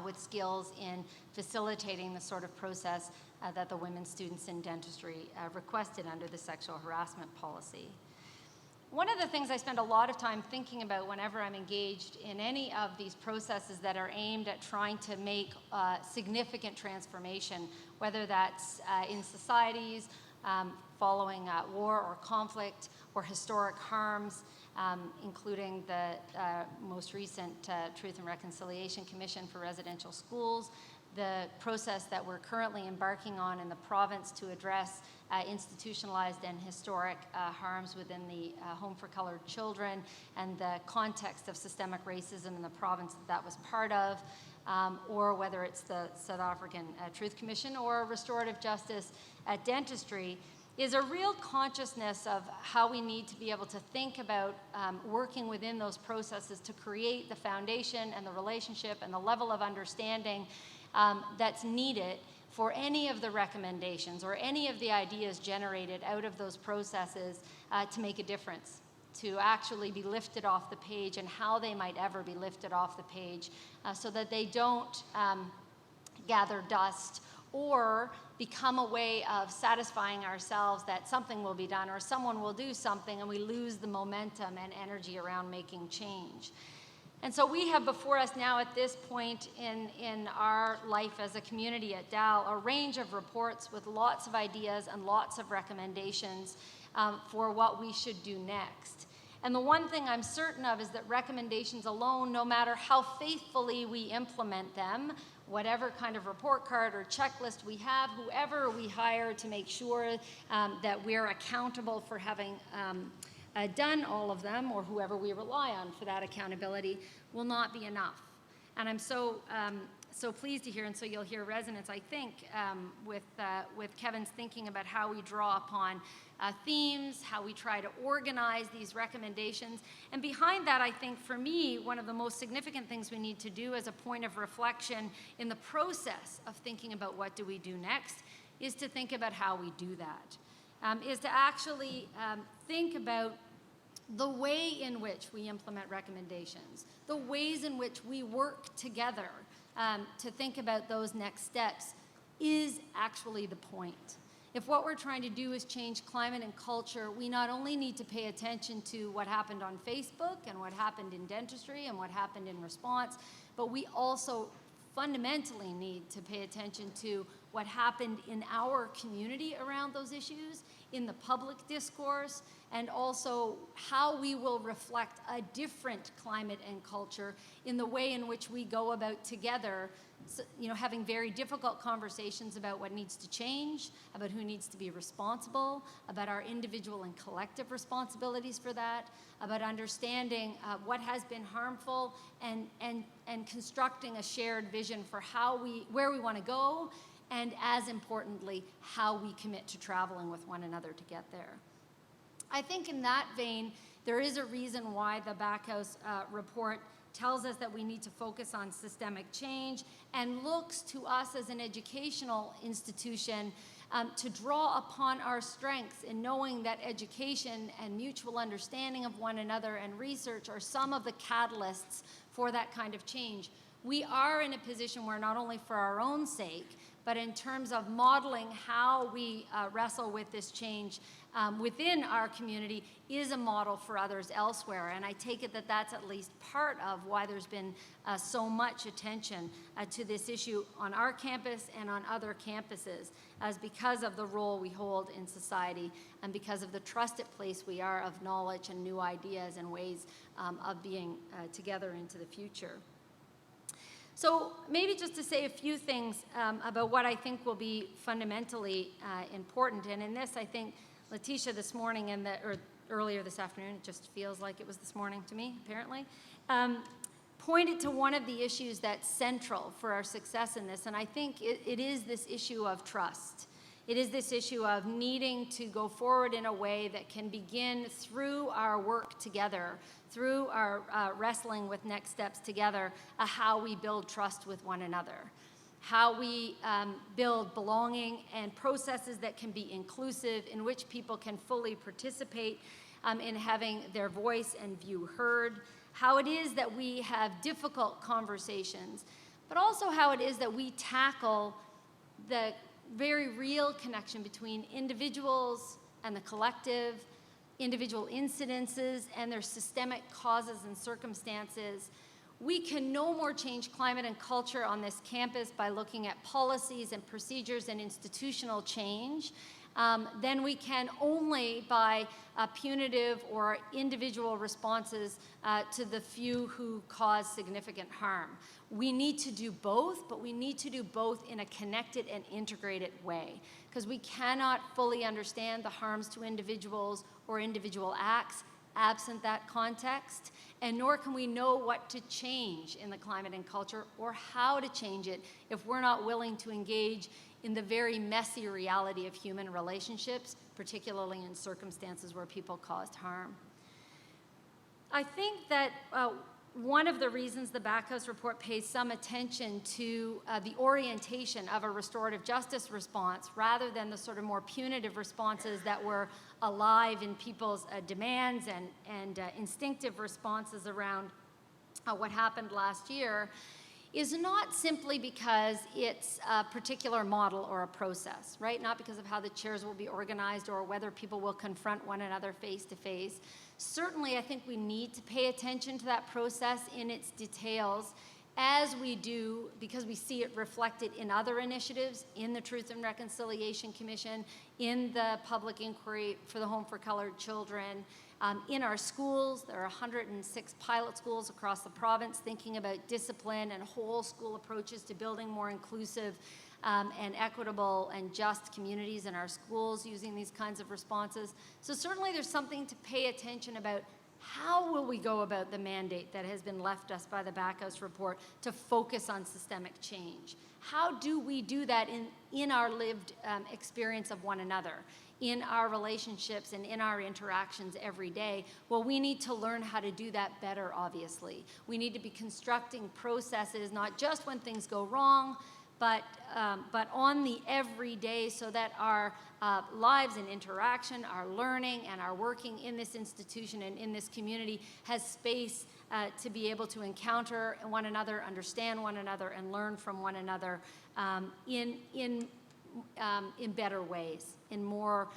with skills in facilitating the sort of process that the women students in dentistry requested under the sexual harassment policy. One of the things I spend a lot of time thinking about whenever I'm engaged in any of these processes that are aimed at trying to make significant transformation, whether that's in societies following war or conflict or historic harms, including the most recent Truth and Reconciliation Commission for Residential Schools, the process that we're currently embarking on in the province to address institutionalized and historic harms within the Home for Colored Children, and the context of systemic racism in the province that was part of, or whether it's the South African Truth Commission or restorative justice at dentistry, is a real consciousness of how we need to be able to think about working within those processes to create the foundation and the relationship and the level of understanding that's needed for any of the recommendations or any of the ideas generated out of those processes to make a difference, to actually be lifted off the page, and how they might ever be lifted off the page so that they don't gather dust or become a way of satisfying ourselves that something will be done or someone will do something and we lose the momentum and energy around making change. And so we have before us now at this point in our life as a community at Dal a range of reports with lots of ideas and lots of recommendations for what we should do next. And the one thing I'm certain of is that recommendations alone, no matter how faithfully we implement them, whatever kind of report card or checklist we have, whoever we hire to make sure that we're accountable for having done all of them, or whoever we rely on for that accountability, will not be enough. And I'm so pleased to hear, and so you'll hear resonance, I think, with Kevin's thinking about how we draw upon themes, how we try to organize these recommendations. And behind that, I think, for me, one of the most significant things we need to do as a point of reflection in the process of thinking about what do we do next is to think about how we do that. Is to actually think about the way in which we implement recommendations, the ways in which we work together to think about those next steps is actually the point. If what we're trying to do is change climate and culture, we not only need to pay attention to what happened on Facebook and what happened in dentistry and what happened in response, but we also fundamentally need to pay attention to what happened in our community around those issues, in the public discourse, and also how we will reflect a different climate and culture in the way in which we go about together, having very difficult conversations about what needs to change, about who needs to be responsible, about our individual and collective responsibilities for that, about understanding what has been harmful, and constructing a shared vision for where we want to go, and as importantly, how we commit to traveling with one another to get there. I think in that vein, there is a reason why the Backhouse report tells us that we need to focus on systemic change and looks to us as an educational institution to draw upon our strengths in knowing that education and mutual understanding of one another and research are some of the catalysts for that kind of change. We are in a position where not only for our own sake, but in terms of modeling how we wrestle with this change within our community is a model for others elsewhere. And I take it that that's at least part of why there's been so much attention to this issue on our campus and on other campuses, as because of the role we hold in society and because of the trusted place we are of knowledge and new ideas and ways of being together into the future. So maybe just to say a few things about what I think will be fundamentally important. And in this, I think Letitia this morning or earlier this afternoon, it just feels like it was this morning to me, apparently, pointed to one of the issues that's central for our success in this. And I think it is this issue of trust. It is this issue of needing to go forward in a way that can begin through our work together, through our wrestling with next steps together, how we build trust with one another, how we build belonging and processes that can be inclusive, in which people can fully participate in having their voice and view heard, how it is that we have difficult conversations, but also how it is that we tackle the very real connection between individuals and the collective, individual incidences and their systemic causes and circumstances. We can no more change climate and culture on this campus by looking at policies and procedures and institutional change than we can only by punitive or individual responses to the few who cause significant harm. We need to do both, but we need to do both in a connected and integrated way, because we cannot fully understand the harms to individuals or individual acts absent that context, and nor can we know what to change in the climate and culture or how to change it if we're not willing to engage in the very messy reality of human relationships, particularly in circumstances where people caused harm. I think that one of the reasons the Backhouse report pays some attention to the orientation of a restorative justice response rather than the sort of more punitive responses that were alive in people's demands and instinctive responses around what happened last year is not simply because it's a particular model or a process, right? Not because of how the chairs will be organized or whether people will confront one another face to face. Certainly, I think we need to pay attention to that process in its details, as we do because we see it reflected in other initiatives, in the Truth and Reconciliation Commission, in the public inquiry for the Home for Colored Children, in our schools. There are 106 pilot schools across the province thinking about discipline and whole school approaches to building more inclusive and equitable and just communities in our schools using these kinds of responses. So certainly there's something to pay attention about. How will we go about the mandate that has been left us by the Backhouse report to focus on systemic change? How do we do that in our lived experience of one another, in our relationships and in our interactions every day? Well, we need to learn how to do that better, obviously. We need to be constructing processes, not just when things go wrong, but on the everyday, so that our lives and interaction, our learning and our working in this institution and in this community has space to be able to encounter one another, understand one another, and learn from one another in better ways, in more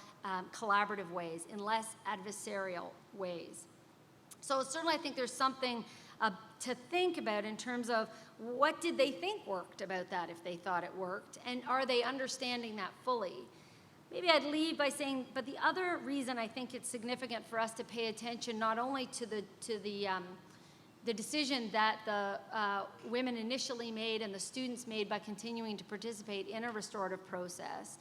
collaborative ways, in less adversarial ways. So certainly I think there's something to think about in terms of what did they think worked about that if they thought it worked, and are they understanding that fully? Maybe I'd leave by saying, but the other reason I think it's significant for us to pay attention not only to the decision that the women initially made and the students made by continuing to participate in a restorative process,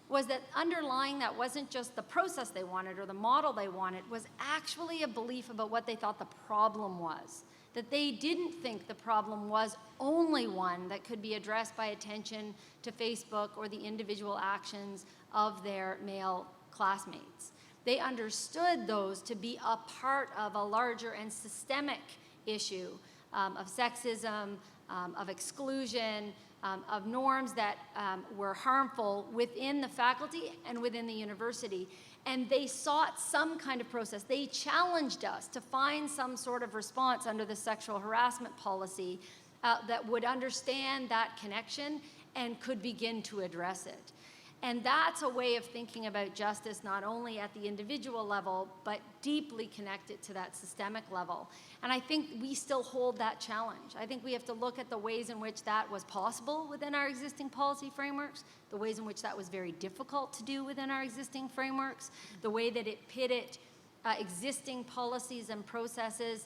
was that underlying that wasn't just the process they wanted or the model they wanted, was actually a belief about what they thought the problem was. That they didn't think the problem was only one that could be addressed by attention to Facebook or the individual actions of their male classmates. They understood those to be a part of a larger and systemic issue of sexism, of exclusion, of norms that were harmful within the faculty and within the university. And they sought some kind of process. They challenged us to find some sort of response under the sexual harassment policy that would understand that connection and could begin to address it. And that's a way of thinking about justice not only at the individual level, but deeply connected to that systemic level. And I think we still hold that challenge. I think we have to look at the ways in which that was possible within our existing policy frameworks, the ways in which that was very difficult to do within our existing frameworks, the way that it pitted existing policies and processes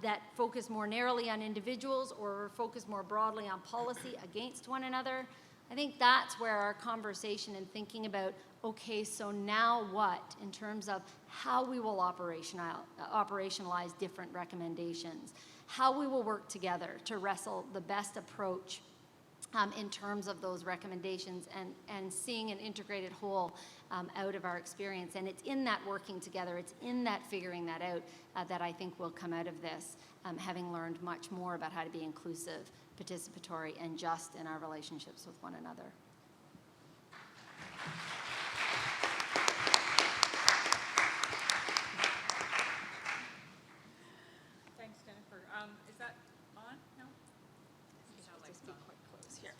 that focus more narrowly on individuals or focus more broadly on policy against one another. I think that's where our conversation and thinking about, okay, so now what in terms of how we will operationalize different recommendations, how we will work together to wrestle the best approach in terms of those recommendations and seeing an integrated whole out of our experience. And it's in that working together, it's in that figuring that out that I think will come out of this, having learned much more about how to be inclusive, participatory, and just in our relationships with one another. Thanks, Jennifer. Is that on? No? Just be quite close here.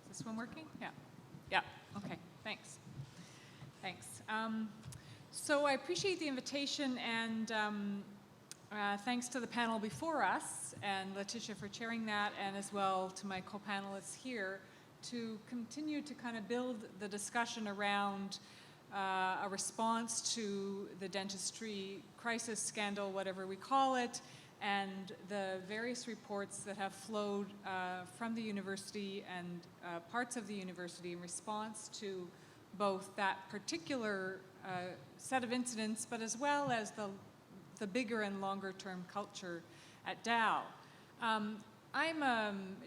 Is this one working? Yeah. Yeah. Okay. Thanks. Thanks. So I appreciate the invitation, and thanks to the panel before us and Letitia for chairing that, and as well to my co-panelists here to continue to kind of build the discussion around a response to the dentistry crisis scandal, whatever we call it, and the various reports that have flowed from the university and parts of the university in response to both that particular set of incidents, but as well as the bigger and longer term culture at Dal. I'm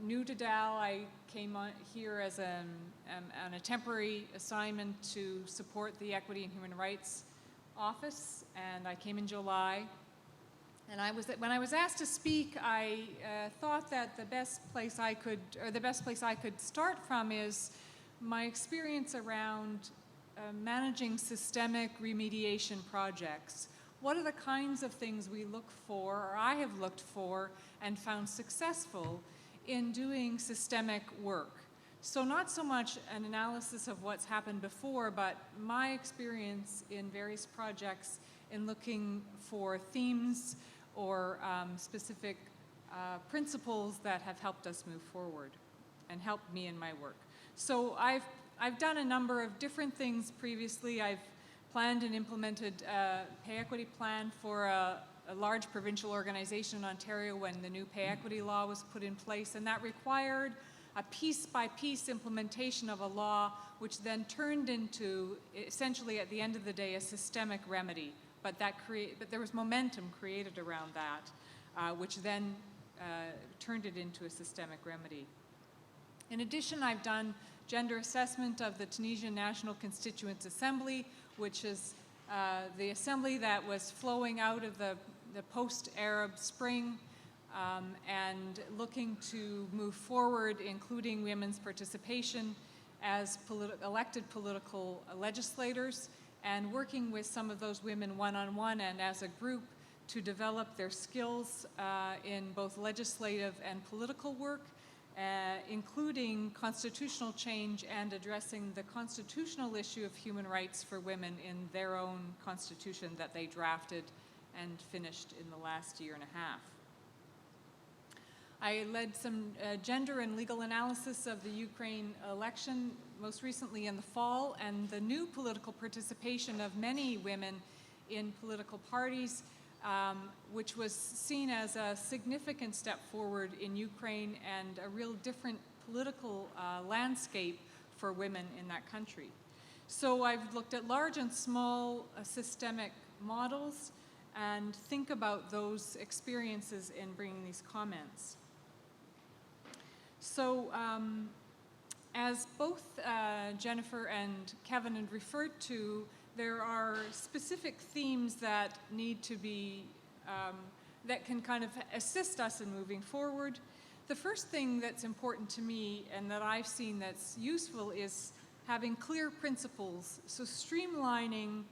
new to Dal. I came on here as on a temporary assignment to support the Equity and Human Rights Office, and I came in July. And when I was asked to speak, I thought that the best place I could start from is my experience around managing systemic remediation projects. What are the kinds of things we look for, or I have looked for and found successful in doing systemic work? So not so much an analysis of what's happened before, but my experience in various projects in looking for themes or specific principles that have helped us move forward and helped me in my work. So I've done a number of different things previously. I've planned and implemented a pay equity plan for a large provincial organization in Ontario when the new pay equity law was put in place, and that required a piece-by-piece implementation of a law, which then turned into, essentially at the end of the day, a systemic remedy. But there was momentum created around that, which then turned it into a systemic remedy. In addition, I've done gender assessment of the Tunisian National Constituent Assembly, which is the assembly that was flowing out of the post-Arab Spring and looking to move forward, including women's participation as elected political legislators, and working with some of those women one-on-one and as a group to develop their skills in both legislative and political work, including constitutional change and addressing the constitutional issue of human rights for women in their own constitution that they drafted and finished in the last year and a half. I led some gender and legal analysis of the Ukraine election, most recently in the fall, and the new political participation of many women in political parties, which was seen as a significant step forward in Ukraine and a real different political landscape for women in that country. So I've looked at large and small systemic models and think about those experiences in bringing these comments. So as both Jennifer and Kevin had referred to, there are specific themes that need to be, that can kind of assist us in moving forward. The first thing that's important to me and that I've seen that's useful is having clear principles. So streamlining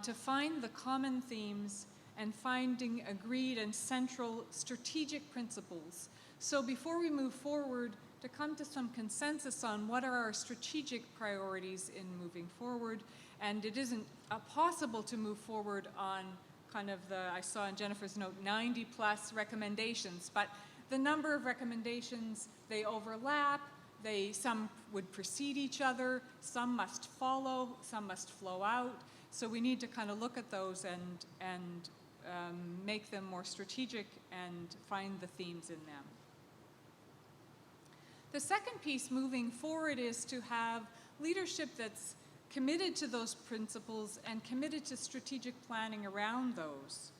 to find the common themes and finding agreed and central strategic principles. So before we move forward, to come to some consensus on what are our strategic priorities in moving forward. And it isn't possible to move forward on kind of I saw in Jennifer's note, 90 plus recommendations, but the number of recommendations, they overlap, some would precede each other, some must follow, some must flow out. So we need to kind of look at those and make them more strategic and find the themes in them. The second piece moving forward is to have leadership that's committed to those principles and committed to strategic planning around those.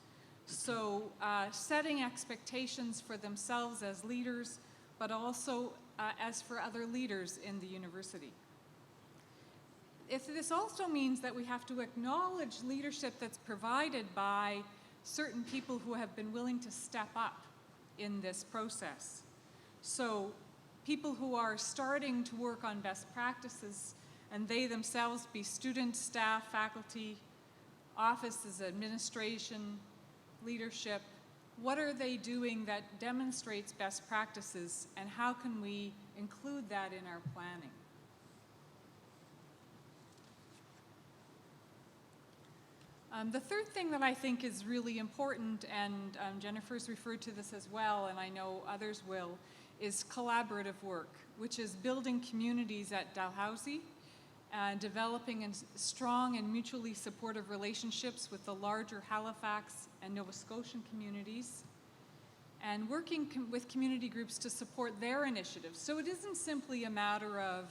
So setting expectations for themselves as leaders, but also as for other leaders in the university. This also means that we have to acknowledge leadership that's provided by certain people who have been willing to step up in this process. So people who are starting to work on best practices, and they themselves be students, staff, faculty, offices, administration, leadership. What are they doing that demonstrates best practices, and how can we include that in our planning? The third thing that I think is really important, and Jennifer's referred to this as well, and I know others will, is collaborative work, which is building communities at Dalhousie, developing strong and mutually supportive relationships with the larger Halifax and Nova Scotian communities, and working with community groups to support their initiatives. So it isn't simply a matter of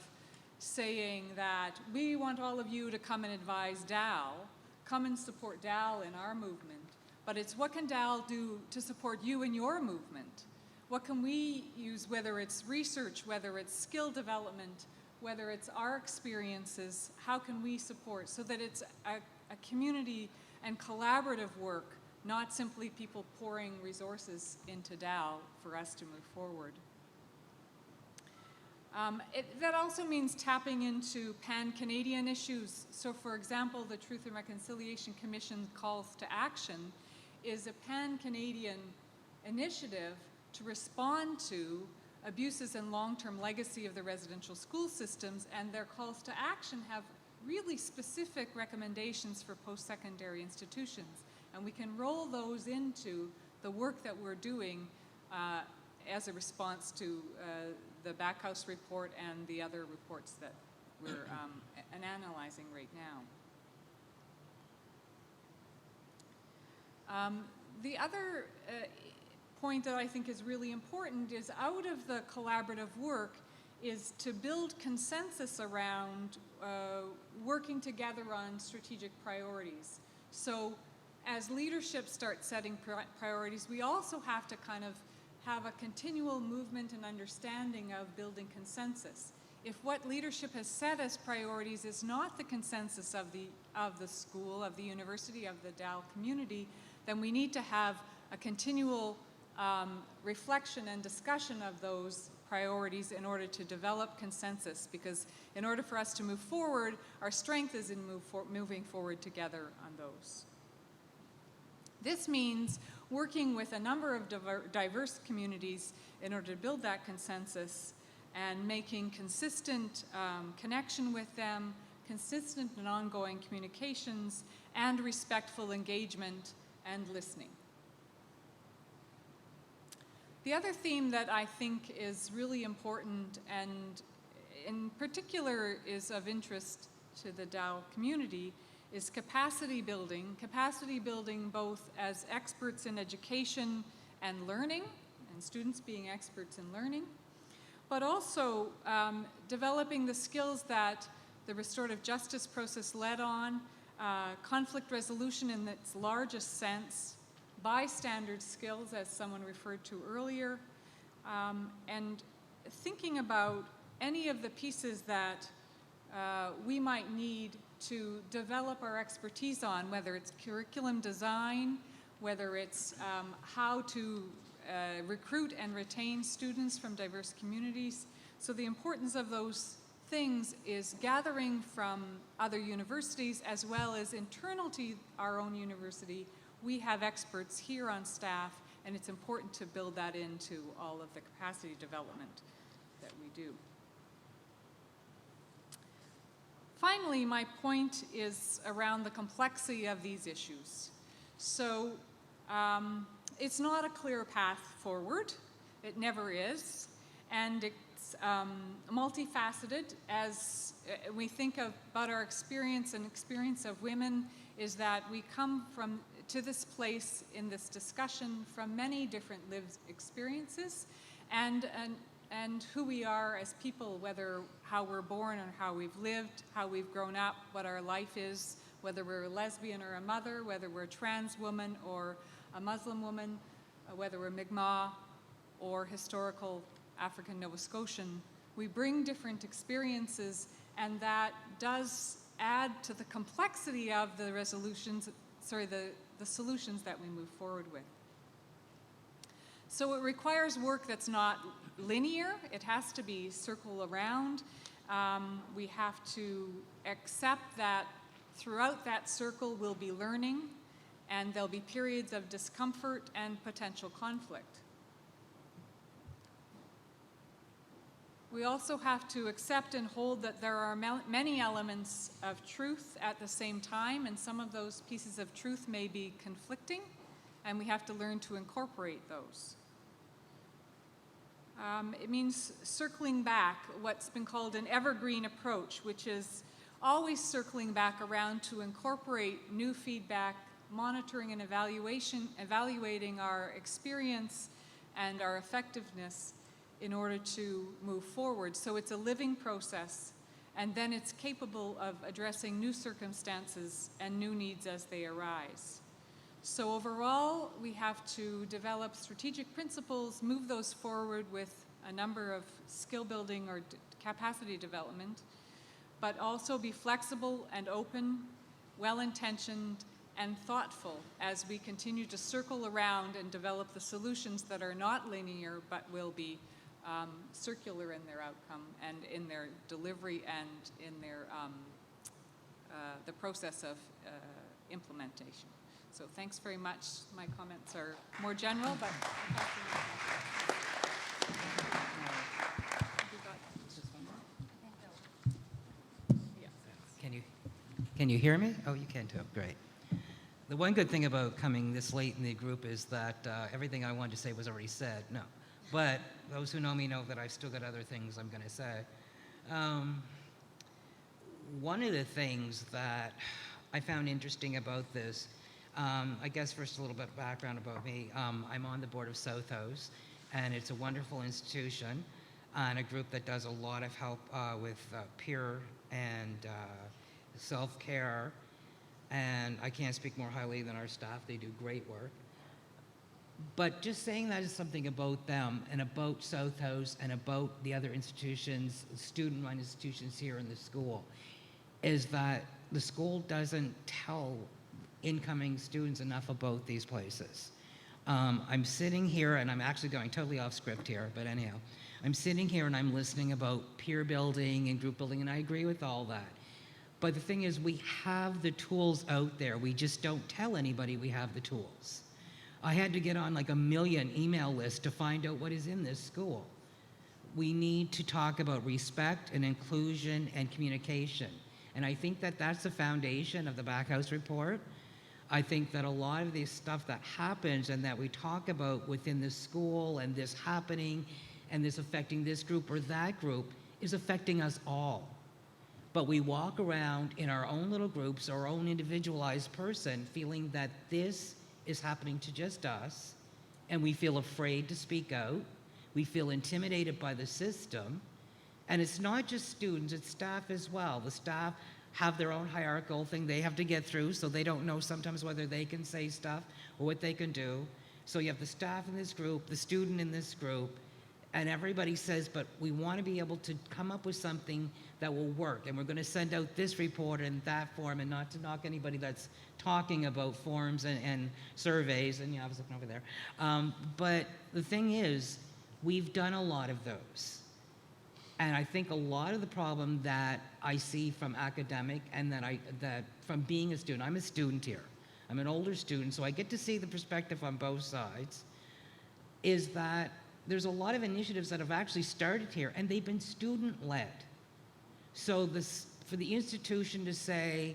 saying that we want all of you to come and advise DAL, come and support DAL in our movement, but it's what can DAL do to support you in your movement? What can we use, whether it's research, whether it's skill development, whether it's our experiences, how can we support so that it's a community and collaborative work, not simply people pouring resources into DAL for us to move forward. That also means tapping into pan-Canadian issues. So for example, the Truth and Reconciliation Commission calls to action is a pan-Canadian initiative to respond to abuses and long-term legacy of the residential school systems, and their calls to action have really specific recommendations for post-secondary institutions. And we can roll those into the work that we're doing as a response to the Backhouse report and the other reports that we're analyzing right now. The other point that I think is really important is out of the collaborative work is to build consensus around working together on strategic priorities. So as leadership starts setting priorities, we also have to kind of have a continual movement and understanding of building consensus. If what leadership has set as priorities is not the consensus of the school, of the university, of the DAL community, then we need to have a continual reflection and discussion of those priorities in order to develop consensus, because in order for us to move forward, our strength is in moving forward together on those. This means working with a number of diverse communities in order to build that consensus and making consistent connection with them, consistent and ongoing communications, and respectful engagement and listening. The other theme that I think is really important and in particular is of interest to the DAO community is capacity building both as experts in education and learning, and students being experts in learning, but also developing the skills that the restorative justice process led on, conflict resolution in its largest sense, bystander skills, as someone referred to earlier, and thinking about any of the pieces that we might need to develop our expertise on, whether it's curriculum design, whether it's how to recruit and retain students from diverse communities. So the importance of those things is gathering from other universities as well as internal to our own university. We have experts here on staff, and it's important to build that into all of the capacity development that we do. Finally, my point is around the complexity of these issues. So it's not a clear path forward. It never is. And it's It's multifaceted. As we think about our experience and experience of women, is that we come to this place in this discussion from many different lived experiences, and who we are as people, whether how we're born or how we've lived, how we've grown up, what our life is, whether we're a lesbian or a mother, whether we're a trans woman or a Muslim woman, whether we're Mi'kmaq or historical African Nova Scotian. We bring different experiences, and that does add to the complexity of the solutions that we move forward with. So it requires work that's not linear. It has to be circle around. We have to accept that throughout that circle we'll be learning, and there'll be periods of discomfort and potential conflict. We also have to accept and hold that there are many elements of truth at the same time, and some of those pieces of truth may be conflicting, and we have to learn to incorporate those. It means circling back, what's been called an evergreen approach, which is always circling back around to incorporate new feedback, monitoring and evaluating our experience and our effectiveness in order to move forward. So it's a living process, and then it's capable of addressing new circumstances and new needs as they arise. So overall, we have to develop strategic principles, move those forward with a number of skill building or capacity development, but also be flexible and open, well-intentioned, and thoughtful as we continue to circle around and develop the solutions that are not linear but will be circular in their outcome and in their delivery and in their the process of implementation. So thanks very much. My comments are more general, but Can you hear me? Oh, you can too. Great. The one good thing about coming this late in the group is that everything I wanted to say was already said. No. But those who know me know that I've still got other things I'm going to say. One of the things that I found interesting about this, I guess first a little bit of background about me. I'm on the board of Southhouse, and it's a wonderful institution and a group that does a lot of help with peer and self-care. And I can't speak more highly than our staff. They do great work. But just saying that is something about them and about Southhouse and about the other institutions, student-run institutions here in the school, is that the school doesn't tell incoming students enough about these places. I'm sitting here, and I'm actually going totally off script here, but anyhow, I'm sitting here and I'm listening about peer building and group building, and I agree with all that. But the thing is, we have the tools out there. We just don't tell anybody we have the tools. I had to get on like a million email lists to find out what is in this school. We need to talk about respect and inclusion and communication. And I think that that's the foundation of the Backhouse report. I think that a lot of this stuff that happens and that we talk about within the school and this happening and this affecting this group or that group is affecting us all. But we walk around in our own little groups, our own individualized person, feeling that this is happening to just us, and we feel afraid to speak out. We feel intimidated by the system. And it's not just students, it's staff as well. The staff have their own hierarchical thing they have to get through, so they don't know sometimes whether they can say stuff or what they can do. So you have the staff in this group, the student in this group, and everybody says, but we want to be able to come up with something that will work, and we're going to send out this report and that form, and not to knock anybody that's talking about forms and surveys, and yeah, I was looking over there. But the thing is, we've done a lot of those. And I think a lot of the problem that I see from academic and that from being a student, I'm a student here. I'm an older student, so I get to see the perspective on both sides, is that there's a lot of initiatives that have actually started here, and they've been student-led. So for the institution to say,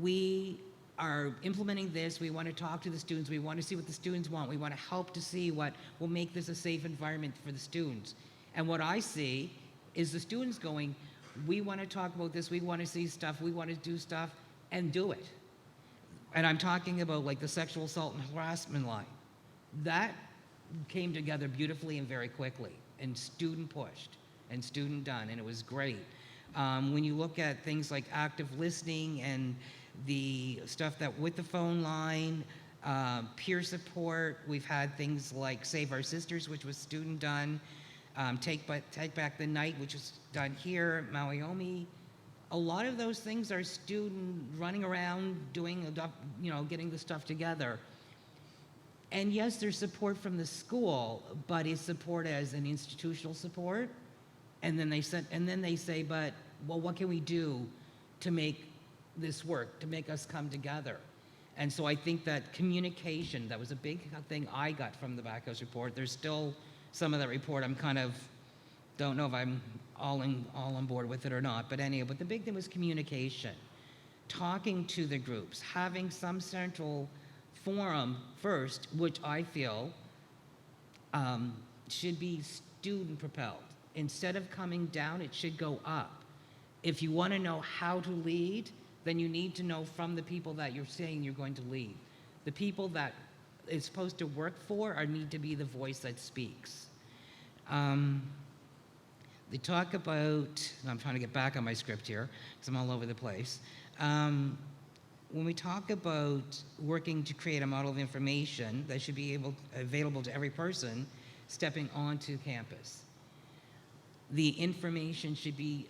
we are implementing this, we want to talk to the students, we want to see what the students want, we want to help to see what will make this a safe environment for the students. And what I see is the students going, we want to talk about this, we want to see stuff, we want to do stuff, and do it. And I'm talking about like the sexual assault and harassment line. That came together beautifully and very quickly, and student pushed and student done, and it was great. When you look at things like active listening and the stuff that with the phone line, peer support, we've had things like Save Our Sisters, which was student done, Take Back the Night, which was done here, Naomi. A lot of those things are student running around doing, getting the stuff together. And yes, there's support from the school, but it's support as an institutional support. And then they say, but well, what can we do to make this work, to make us come together? And so I think that communication, that was a big thing I got from the Backhouse report. There's still some of that report I'm kind of, don't know if I'm all on board with it or not, but anyhow, but the big thing was communication. Talking to the groups, having some central forum first, which I feel should be student propelled. Instead of coming down, it should go up. If you want to know how to lead, then you need to know from the people that you're saying you're going to lead. The people that it's supposed to work for need to be the voice that speaks. They talk about, I'm trying to get back on my script here, because I'm all over the place. When we talk about working to create a model of information that should be available to every person stepping onto campus, the information should be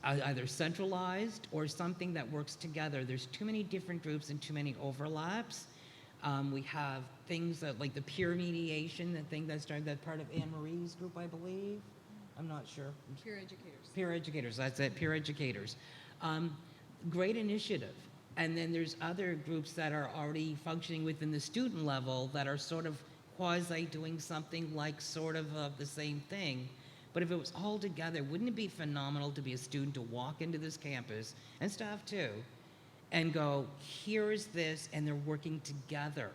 either centralized or something that works together. There's too many different groups and too many overlaps. We have things that, like the peer mediation, the thing that started, that part of Anne Marie's group, I believe. I'm not sure. Peer educators. Peer educators, that's it, peer educators. Great initiative. And then there's other groups that are already functioning within the student level that are sort of quasi doing something like sort of the same thing. But if it was all together, wouldn't it be phenomenal to be a student to walk into this campus, and staff too, and go, here is this, and they're working together,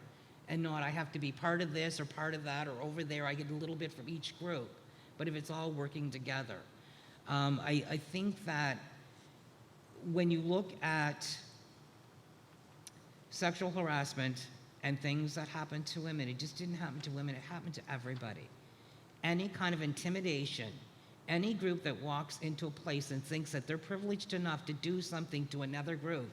and not I have to be part of this or part of that, or over there I get a little bit from each group. But if it's all working together, I think that when you look at sexual harassment and things that happen to women, it just didn't happen to women, it happened to everybody. Any kind of intimidation, any group that walks into a place and thinks that they're privileged enough to do something to another group,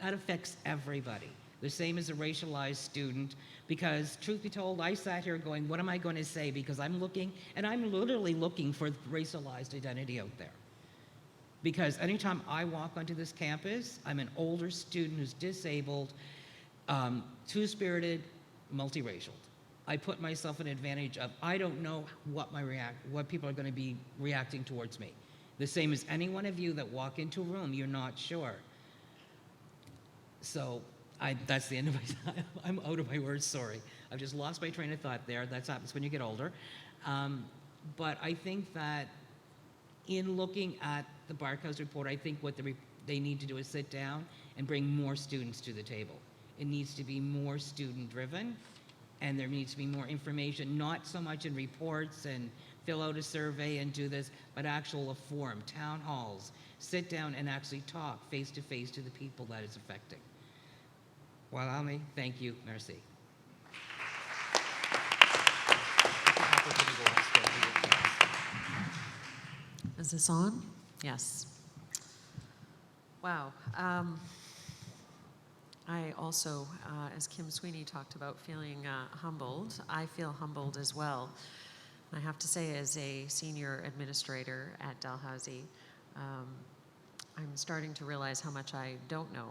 that affects everybody. The same as a racialized student, because truth be told, I sat here going, what am I going to say? Because I'm looking, and I'm literally looking for racialized identity out there. Because anytime I walk onto this campus, I'm an older student who's disabled, two-spirited, multiracial. I put myself in advantage of, I don't know what people are going to be reacting towards me. The same as any one of you that walk into a room, you're not sure. So that's the end of my time. I'm out of my words, sorry. I've just lost my train of thought there. That happens when you get older. But I think that in looking at the Backhouse report, I think what they need to do is sit down and bring more students to the table. It needs to be more student-driven, and there needs to be more information, not so much in reports and fill out a survey and do this, but actual forum, town halls, sit down and actually talk face-to-face to the people that it's affecting. Well, Almi, thank you, merci. Is this on? Yes. Wow. I also, as Kim Sweeny talked about, feeling humbled. I feel humbled as well. I have to say, as a senior administrator at Dalhousie, I'm starting to realize how much I don't know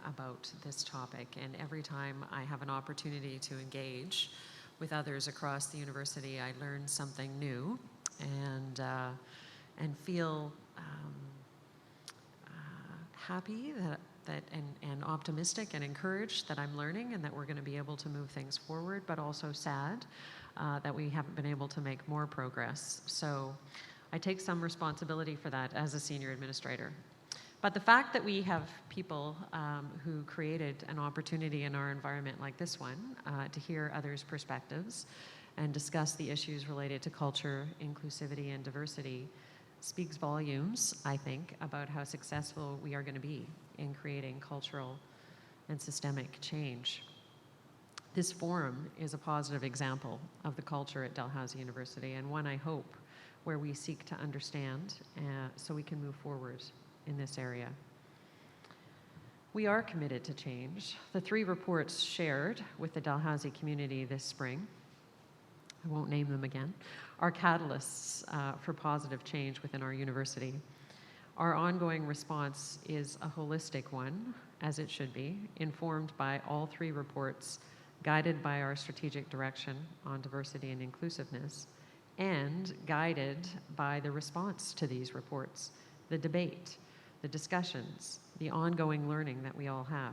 about this topic. And every time I have an opportunity to engage with others across the university, I learn something new and feel happy and optimistic and encouraged that I'm learning and that we're going to be able to move things forward, but also sad that we haven't been able to make more progress. So I take some responsibility for that as a senior administrator. But the fact that we have people who created an opportunity in our environment like this one to hear others' perspectives and discuss the issues related to culture, inclusivity, and diversity speaks volumes, I think, about how successful we are going to be in creating cultural and systemic change. This forum is a positive example of the culture at Dalhousie University, and one, I hope, where we seek to understand so we can move forward in this area. We are committed to change. The 3 reports shared with the Dalhousie community this spring, I won't name them again, are catalysts for positive change within our university. Our ongoing response is a holistic one, as it should be, informed by all 3 reports, guided by our strategic direction on diversity and inclusiveness, and guided by the response to these reports, the debate, the discussions, the ongoing learning that we all have.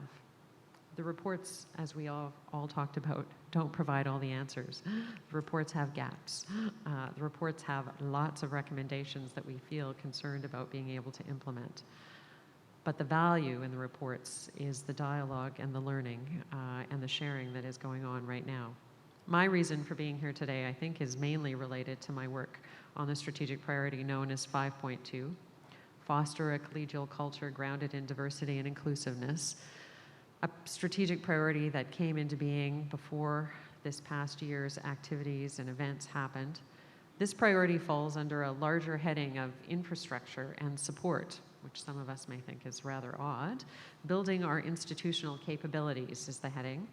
The reports, as we all talked about, don't provide all the answers. The reports have gaps. The reports have lots of recommendations that we feel concerned about being able to implement. But the value in the reports is the dialogue and the learning and the sharing that is going on right now. My reason for being here today, I think, is mainly related to my work on the strategic priority known as 5.2, foster a collegial culture grounded in diversity and inclusiveness, a strategic priority that came into being before this past year's activities and events happened. This priority falls under a larger heading of infrastructure and support, which some of us may think is rather odd. Building our institutional capabilities is the heading.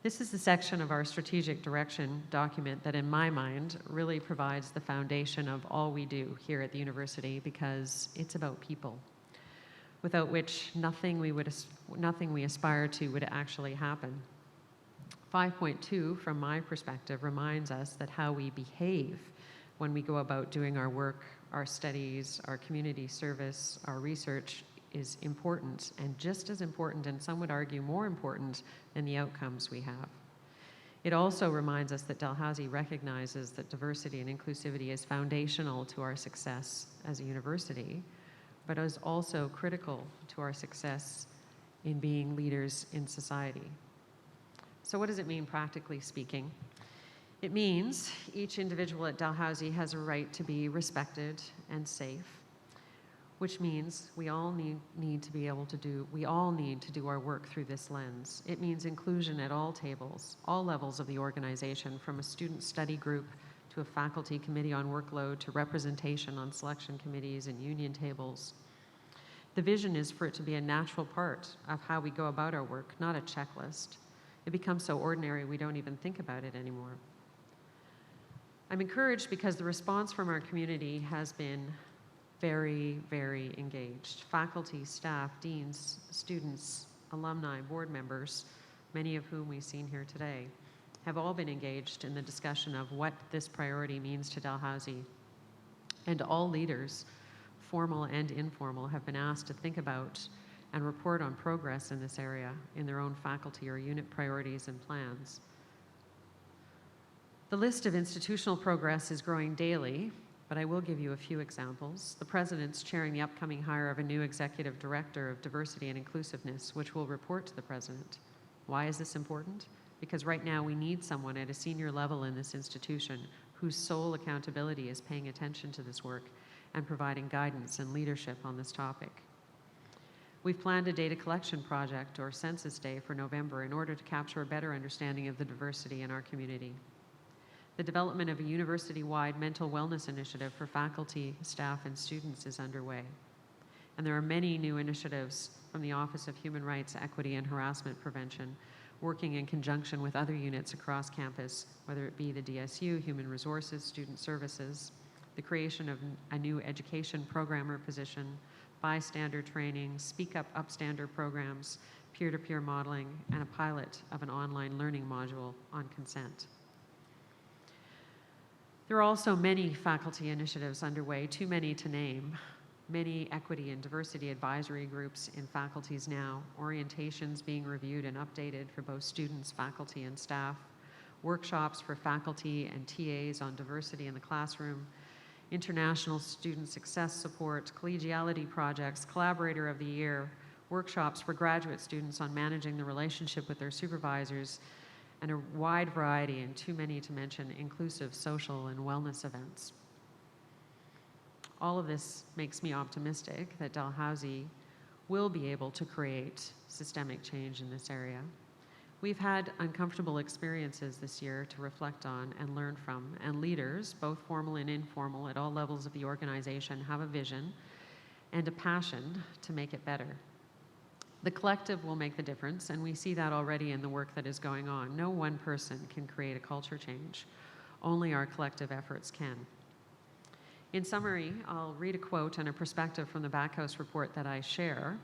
This is the section of our strategic direction document that, in my mind, really provides the foundation of all we do here at the university, because it's about people, without which nothing we aspire to would actually happen. 5.2, from my perspective, reminds us that how we behave when we go about doing our work, our studies, our community service, our research is important, and just as important, and some would argue more important, than the outcomes we have. It also reminds us that Dalhousie recognizes that diversity and inclusivity is foundational to our success as a university, but is also critical to our success in being leaders in society. So what does it mean, practically speaking? It means each individual at Dalhousie has a right to be respected and safe, which means we all need to do our work through this lens. It means inclusion at all tables, all levels of the organization, from a student study group to a faculty committee on workload to representation on selection committees and union tables. The vision is for it to be a natural part of how we go about our work, not a checklist. It becomes so ordinary we don't even think about it anymore. I'm encouraged because the response from our community has been very, very engaged. Faculty, staff, deans, students, alumni, board members, many of whom we've seen here today, have all been engaged in the discussion of what this priority means to Dalhousie. And all leaders, formal and informal, have been asked to think about and report on progress in this area in their own faculty or unit priorities and plans. The list of institutional progress is growing daily, but I will give you a few examples. The President's chairing the upcoming hire of a new Executive Director of Diversity and Inclusiveness, which will report to the President. Why is this important? Because right now we need someone at a senior level in this institution whose sole accountability is paying attention to this work and providing guidance and leadership on this topic. We've planned a data collection project, or Census Day, for November in order to capture a better understanding of the diversity in our community. The development of a university-wide mental wellness initiative for faculty, staff, and students is underway. And there are many new initiatives from the Office of Human Rights, Equity, and Harassment Prevention, working in conjunction with other units across campus, whether it be the DSU, Human Resources, Student Services, the creation of a new education programmer position, bystander training, Speak Up Upstander programs, peer-to-peer modeling, and a pilot of an online learning module on consent. There are also many faculty initiatives underway, too many to name. Many equity and diversity advisory groups in faculties now, orientations being reviewed and updated for both students, faculty, and staff, workshops for faculty and TAs on diversity in the classroom, international student success support, collegiality projects, collaborator of the year, workshops for graduate students on managing the relationship with their supervisors, and a wide variety, and too many to mention, inclusive social and wellness events. All of this makes me optimistic that Dalhousie will be able to create systemic change in this area. We've had uncomfortable experiences this year to reflect on and learn from, and leaders, both formal and informal, at all levels of the organization, have a vision and a passion to make it better. The collective will make the difference, and we see that already in the work that is going on. No one person can create a culture change. Only our collective efforts can. In summary, I'll read a quote and a perspective from the Backhouse report that I share.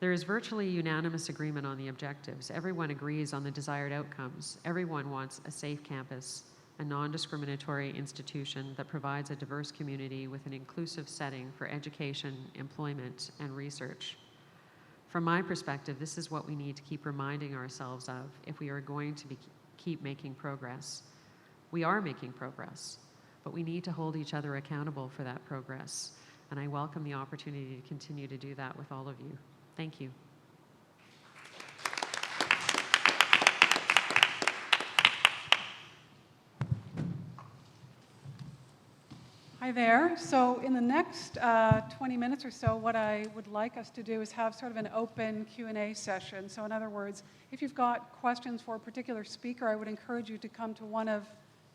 There is virtually unanimous agreement on the objectives. Everyone agrees on the desired outcomes. Everyone wants a safe campus, a non-discriminatory institution that provides a diverse community with an inclusive setting for education, employment, and research. From my perspective, this is what we need to keep reminding ourselves of if we are going to keep making progress. We are making progress, but we need to hold each other accountable for that progress. And I welcome the opportunity to continue to do that with all of you. Thank you. Hi there. So in the next 20 minutes or so, what I would like us to do is have sort of an open Q&A session. So in other words, if you've got questions for a particular speaker, I would encourage you to come to one of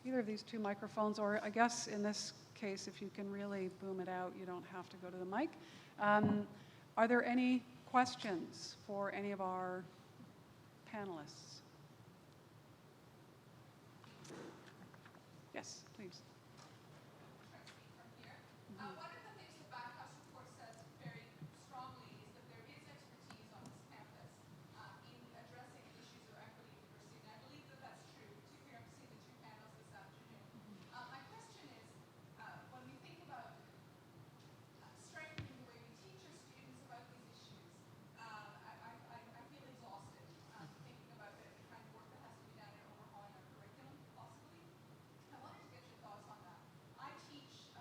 either of these two microphones, or I guess in this case, if you can really boom it out, you don't have to go to the mic. Are there any questions for any of our panelists? Yes, please. One of the things the Backhouse report says very strongly is that there is expertise on this campus in addressing issues of equity and diversity, and I believe that that's true, particularly after seeing the two panels this afternoon. My question is, when we think about strengthening the way we teach our students about these issues, I feel exhausted thinking about the kind of work that has to be done in overhauling our curriculum, possibly. I wanted to get your thoughts on that. I teach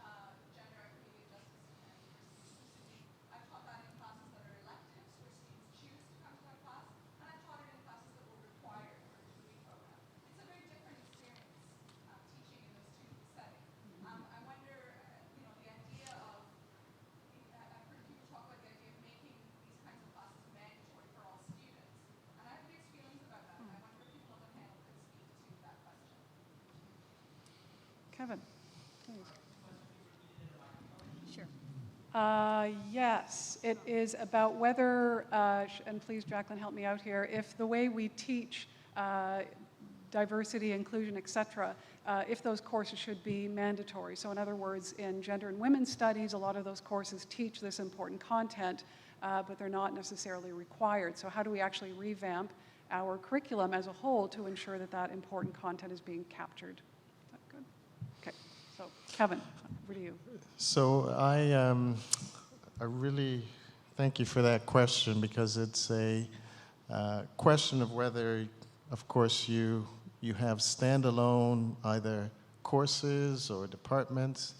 gender equity and justice and diversity exclusively. I've taught that in classes that are electives, where students choose to come to that class, and I've taught it in classes that were required for a degree program. It's a very different experience teaching in those two settings. I wonder, the idea of, I've heard people talk about the idea of making these kinds of classes mandatory for all students, and I have mixed feelings about that, and I wonder if people on the panel could speak to that question. Kevin, please. Sure. Yes, it is about whether, and please, Jacqueline, help me out here, if the way we teach diversity, inclusion, et cetera, if those courses should be mandatory. So in other words, in gender and women's studies, a lot of those courses teach this important content, but they're not necessarily required. So how do we actually revamp our curriculum as a whole to ensure that that important content is being captured? Is that good? Okay, so Kevin, over to you. So I really thank you for that question, because it's a question of whether, of course, you have standalone either courses or departments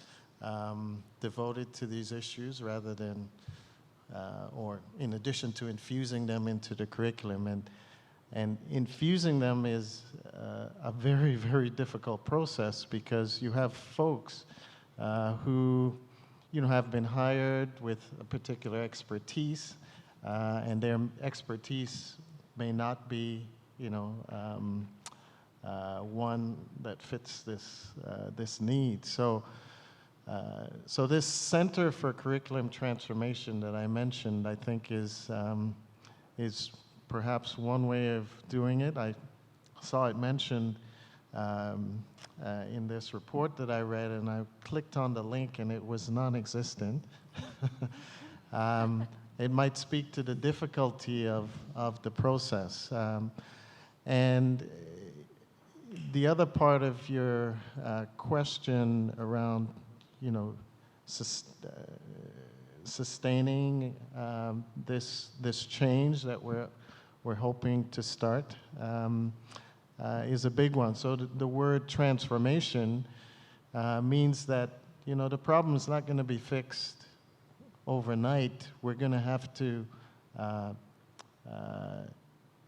devoted to these issues, rather than, or in addition to infusing them into the curriculum. And infusing them is a very, very difficult process, because you have folks who have been hired with a particular expertise, and their expertise may not be one that fits this need. So this Center for Curriculum Transformation that I mentioned, I think is perhaps one way of doing it. I saw it mentioned in this report that I read, and I clicked on the link and it was non-existent. It might speak to the difficulty of the process. And the other part of your question around, sustaining this change that we're hoping to start is a big one. So the word transformation means that the problem is not going to be fixed overnight. We're going to have to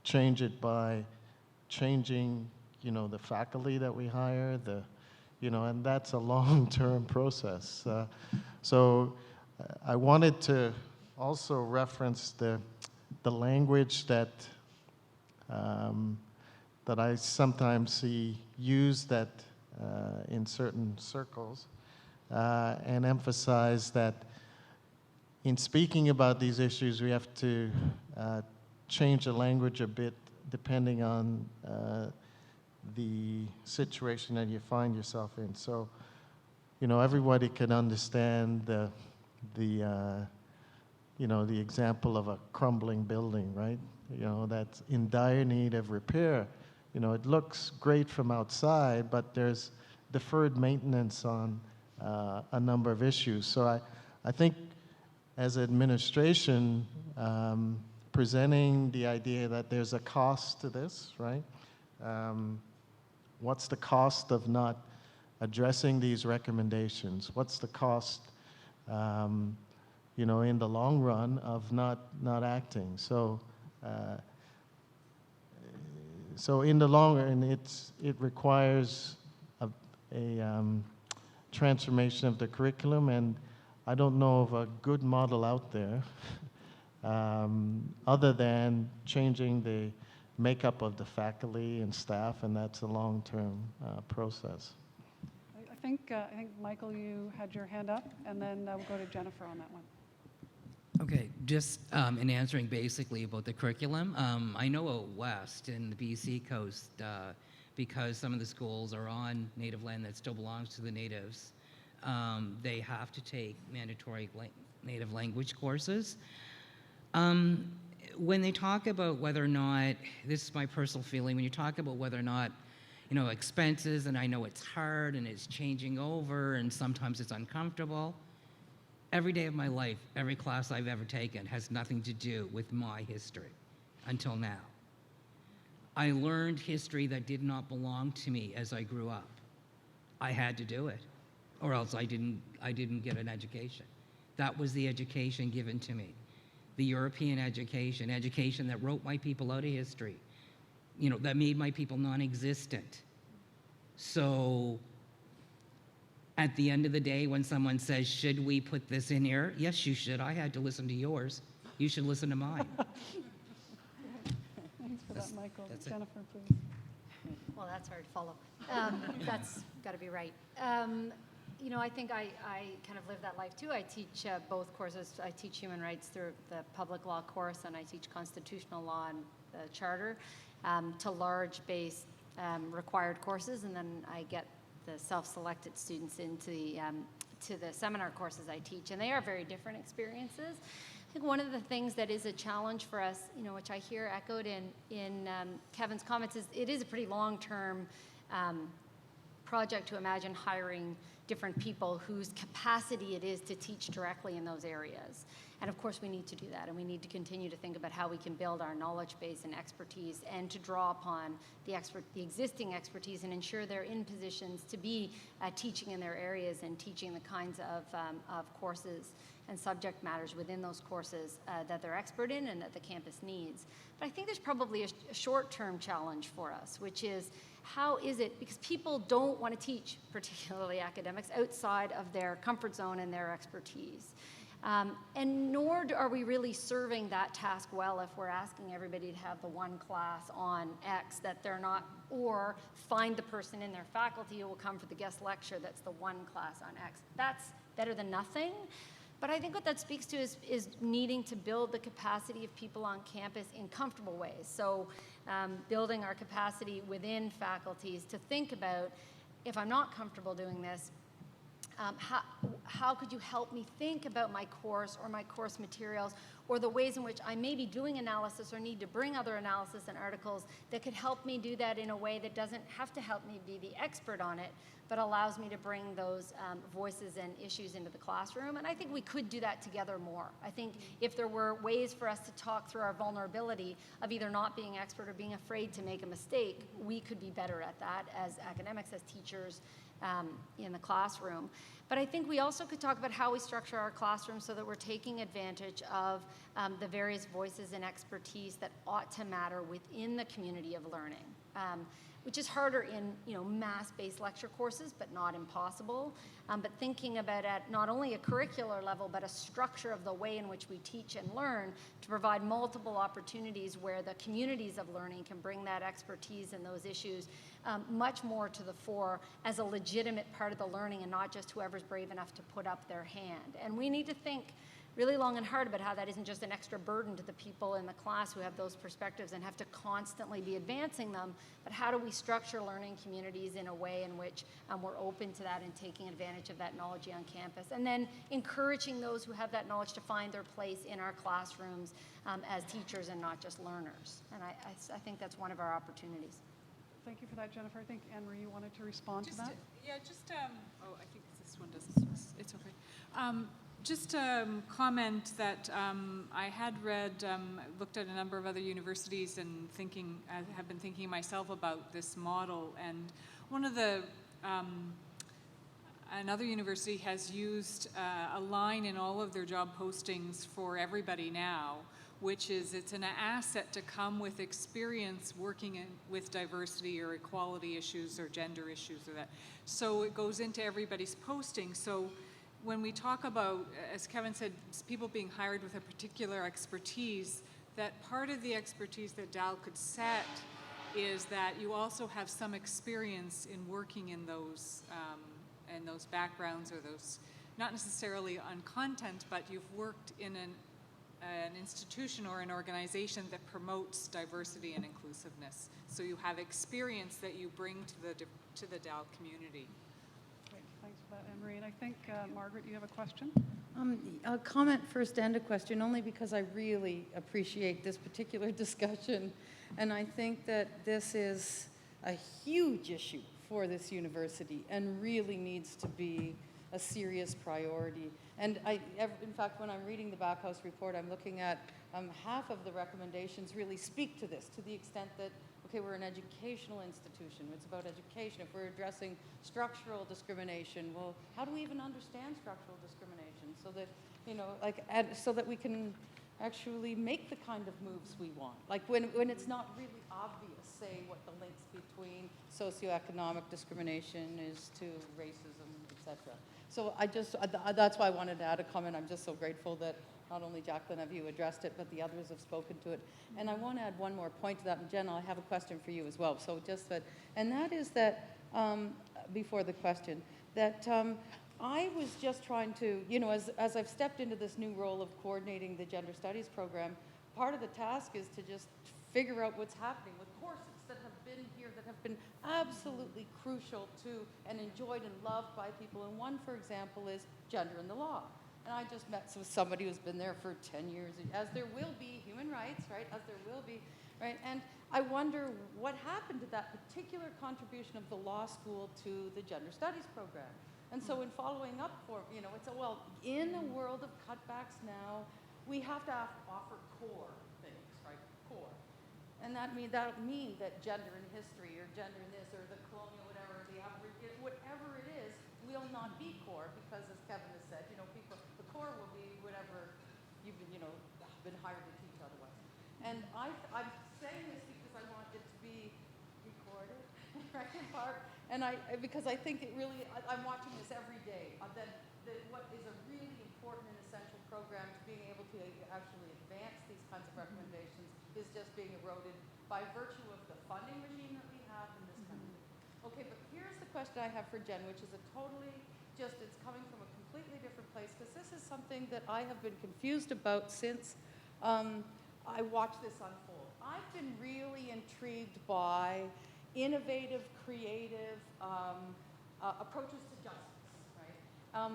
change it by changing, the faculty that we hire, and that's a long-term process. So I wanted to also reference the language that I sometimes see used in certain circles, and emphasize that in speaking about these issues, we have to change the language a bit depending on the situation that you find yourself in. So, everybody can understand the example of a crumbling building, right? That's in dire need of repair. It looks great from outside, but there's deferred maintenance on a number of issues. So I think as administration, presenting the idea that there's a cost to this, right? What's the cost of not addressing these recommendations? What's the cost, in the long run of not acting? So in the long run, it requires a transformation of the curriculum, and I don't know of a good model out there other than changing the makeup of the faculty and staff, and that's a long-term process. I think Michael, you had your hand up, and then we'll go to Jennifer on that one. Okay, just in answering basically about the curriculum, I know out west in the BC coast, because some of the schools are on native land that still belongs to the natives, they have to take mandatory native language courses. When they talk about whether or not, this is my personal feeling, when you talk about whether or not, expenses, and I know it's hard and it's changing over and sometimes it's uncomfortable, every day of my life, every class I've ever taken has nothing to do with my history until now. I learned history that did not belong to me as I grew up. I had to do it, or else I didn't get an education. That was the education given to me. The European education that wrote my people out of history, that made my people non-existent. So at the end of the day, when someone says, should we put this in here? Yes, you should. I had to listen to yours. You should listen to mine. Thanks for that, Michael. That's it. Jennifer, please. Well, that's hard to follow. That's got to be right. I think I kind of live that life too. I teach both courses. I teach human rights through the public law course, and I teach constitutional law and the charter to large base required courses, and then I get the self-selected students into to the seminar courses I teach, and they are very different experiences. I think one of the things that is a challenge for us, which I hear echoed in Kevin's comments, is it is a pretty long-term project to imagine hiring different people whose capacity it is to teach directly in those areas. And of course we need to do that, and we need to continue to think about how we can build our knowledge base and expertise and to draw upon the existing expertise and ensure they're in positions to be teaching in their areas and teaching the kinds of courses and subject matters within those courses that they're expert in and that the campus needs. But I think there's probably a short-term challenge for us, which is how is it, because people don't want to teach, particularly academics, outside of their comfort zone and their expertise. And nor are we really serving that task well if we're asking everybody to have the one class on X that they're not, or find the person in their faculty who will come for the guest lecture that's the one class on X. That's better than nothing. But I think what that speaks to is needing to build the capacity of people on campus in comfortable ways. So building our capacity within faculties to think about, if I'm not comfortable doing this, how could you help me think about my course or my course materials or the ways in which I may be doing analysis or need to bring other analysis and articles that could help me do that in a way that doesn't have to help me be the expert on it, but allows me to bring those voices and issues into the classroom. And I think we could do that together more. I think if there were ways for us to talk through our vulnerability of either not being expert or being afraid to make a mistake, we could be better at that as academics, as teachers, in the classroom. But I think we also could talk about how we structure our classroom so that we're taking advantage of the various voices and expertise that ought to matter within the community of learning. which is harder in, mass-based lecture courses, but not impossible. But thinking about at not only a curricular level, but a structure of the way in which we teach and learn to provide multiple opportunities where the communities of learning can bring that expertise and those issues much more to the fore as a legitimate part of the learning and not just whoever's brave enough to put up their hand. And we need to think really long and hard about how that isn't just an extra burden to the people in the class who have those perspectives and have to constantly be advancing them, but how do we structure learning communities in a way in which we're open to that and taking advantage of that knowledge on campus, and then encouraging those who have that knowledge to find their place in our classrooms as teachers and not just learners. And I think that's one of our opportunities. Thank you for that, Jennifer. I think Anne-Marie, you wanted to respond to that? I think this one does, it's okay. Just a comment that I had read, looked at a number of other universities and I have been thinking myself about this model. And one of the, another university has used a line in all of their job postings for everybody now, which is it's an asset to come with experience working with diversity or equality issues or gender issues or that. So it goes into everybody's posting. So when we talk about, as Kevin said, people being hired with a particular expertise, that part of the expertise that Dal could set is that you also have some experience in working in those backgrounds, or those, not necessarily on content, but you've worked in an institution or an organization that promotes diversity and inclusiveness. So you have experience that you bring to the Dal community. Great, thanks for that, Anne-Marie. And I think, Margaret, you have a question? A comment first and a question, only because I really appreciate this particular discussion. And I think that this is a huge issue for this university and really needs to be a serious priority. And in fact, when I'm reading the Backhouse report, I'm looking at half of the recommendations really speak to this, to the extent that, okay, we're an educational institution. It's about education. If we're addressing structural discrimination, well, how do we even understand structural discrimination so that, so that we can actually make the kind of moves we want? Like when it's not really obvious, say, what the links between socioeconomic discrimination is to racism, etc. So that's why I wanted to add a comment. I'm just so grateful that not only Jacqueline, have you addressed it, but the others have spoken to it. And I want to add one more point to that. And Jen, I have a question for you as well. So just that, and that is that, before the question, that I was just trying to, as I've stepped into this new role of coordinating the gender studies program, part of the task is to just figure out what's happening with courses that have been here, that have been absolutely crucial to and enjoyed and loved by people. And one, for example, is gender in the law. And I just met somebody who's been there for 10 years, as there will be human rights, right? As there will be, right? And I wonder what happened to that particular contribution of the law school to the gender studies program. And so in following up for, it's in a world of cutbacks now, we have to offer core things, right? Core. And that'll mean that gender in history or gender in this or the colonial whatever, whatever it is, will not be core because, as Kevin has said, the core will be whatever you've been hired to teach otherwise. And I'm saying this because I want it to be recorded, right, in part. And because I think it really, I'm watching this every day, that what is a really important and essential program to being able to actually advance these kinds of recommendations is just being eroded by virtue of the funding regime that we have in this country. Okay, but here's the question I have for Jen, which is it's coming from a completely different place, because this is something that I have been confused about since I watched this unfold. I've been really intrigued by innovative, creative approaches to justice, right?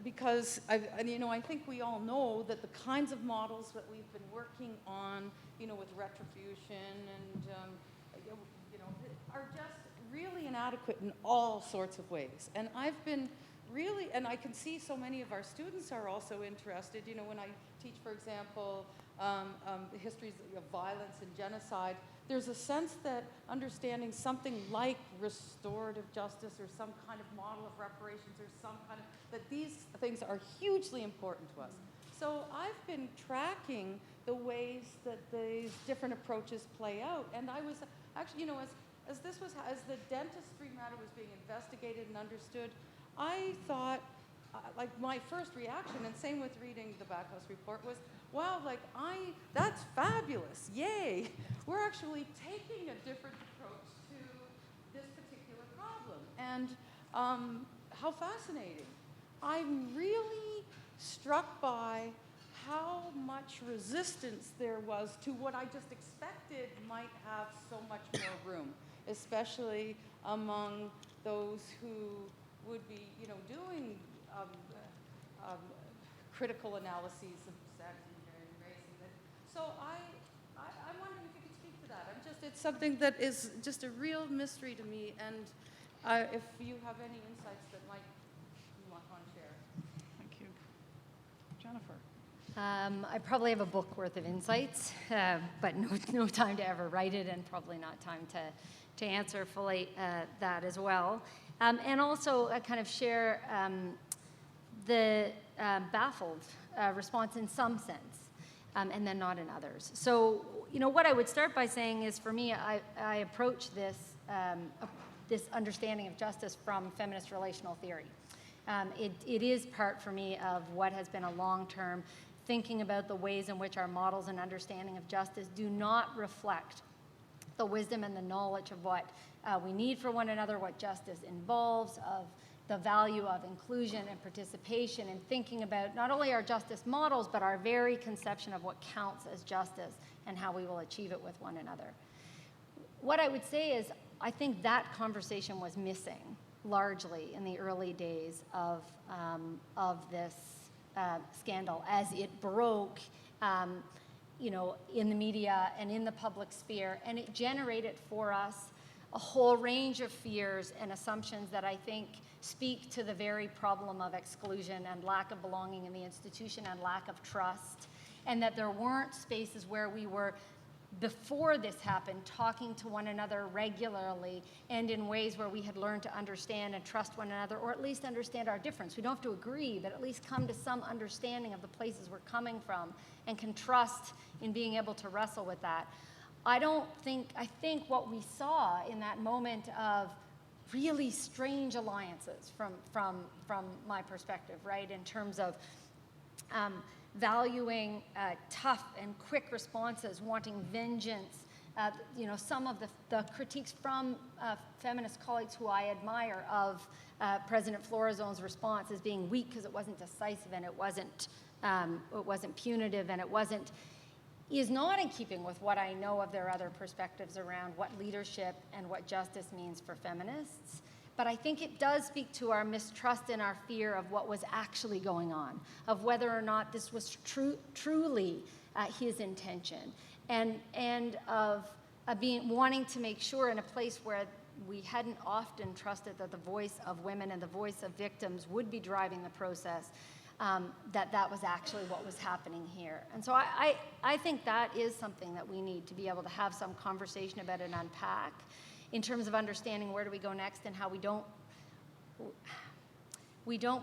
Because I think we all know that the kinds of models that we've been working on, with retribution and are just really inadequate in all sorts of ways. And I've been really, and I can see so many of our students are also interested, when I teach, for example, histories of violence and genocide, there's a sense that understanding something like restorative justice or some kind of model of reparations or that these things are hugely important to us. So I've been tracking the ways that these different approaches play out. And I was actually, as the dentistry matter was being investigated and understood, I thought, like my first reaction, and same with reading the Backhouse report, was, wow, that's fabulous, yay. We're actually taking a different approach to this particular problem. And how fascinating. I'm really struck by how much resistance there was to what I just expected might have so much more room, especially among those who would be, doing critical analyses of sex and race. So I'm wondering if you could speak to that. It's something that is just a real mystery to me, and if you have any insights that you might want to share. Thank you. Jennifer. I probably have a book worth of insights, but no time to ever write it, and probably not time to answer fully that as well. And also kind of share the baffled response in some sense, and then not in others. So, what I would start by saying is, for me, I approach this understanding of justice from feminist relational theory. It is part, for me, of what has been a long-term thinking about the ways in which our models and understanding of justice do not reflect the wisdom and the knowledge of what we need for one another, what justice involves, of the value of inclusion and participation, and thinking about not only our justice models, but our very conception of what counts as justice and how we will achieve it with one another. What I would say is, I think that conversation was missing largely in the early days of this scandal as it broke, in the media and in the public sphere, and it generated for us a whole range of fears and assumptions that I think speak to the very problem of exclusion and lack of belonging in the institution and lack of trust, and that there weren't spaces where we were, before this happened, talking to one another regularly and in ways where we had learned to understand and trust one another, or at least understand our difference. We don't have to agree, but at least come to some understanding of the places we're coming from and can trust in being able to wrestle with that. I think what we saw in that moment of really strange alliances from my perspective, right, in terms of valuing tough and quick responses, wanting vengeance. Some of the critiques from feminist colleagues who I admire of President Florazone's response as being weak because it wasn't decisive and it wasn't punitive and is not in keeping with what I know of their other perspectives around what leadership and what justice means for feminists. But I think it does speak to our mistrust and our fear of what was actually going on, of whether or not this was truly his intention, and of wanting to make sure in a place where we hadn't often trusted that the voice of women and the voice of victims would be driving the process, that was actually what was happening here. And so I think that is something that we need to be able to have some conversation about and unpack, in terms of understanding where do we go next and how we don't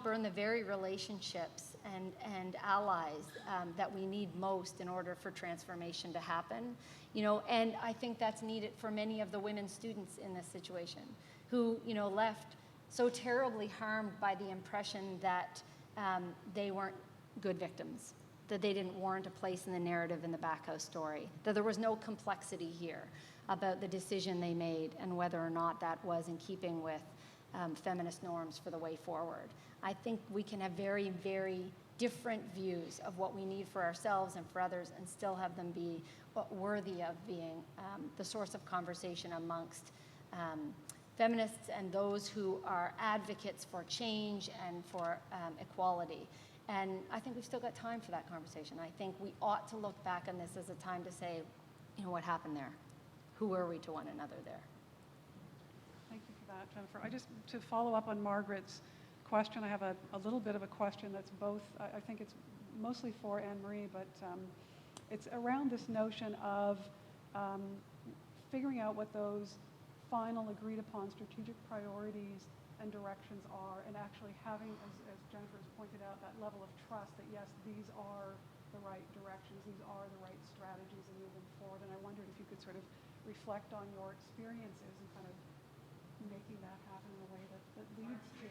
burn the very relationships and allies that we need most in order for transformation to happen. And I think that's needed for many of the women students in this situation who, left so terribly harmed by the impression that they weren't good victims, that they didn't warrant a place in the narrative in the Backhouse story, that there was no complexity here about the decision they made and whether or not that was in keeping with feminist norms for the way forward. I think we can have very, very different views of what we need for ourselves and for others and still have them be worthy of being the source of conversation amongst feminists and those who are advocates for change and for equality. And I think we've still got time for that conversation. I think we ought to look back on this as a time to say, what happened there? Who were we to one another there? Thank you for that, Jennifer. To follow up on Margaret's question, I have a little bit of a question that's both, I think it's mostly for Anne-Marie, but it's around this notion of figuring out what those final agreed upon strategic priorities and directions are, and actually having, as Jennifer has pointed out, that level of trust that yes, these are the right directions, these are the right strategies, and moving forward. And I wondered if you could sort of reflect on your experiences and kind of making that happen in a way that leads to,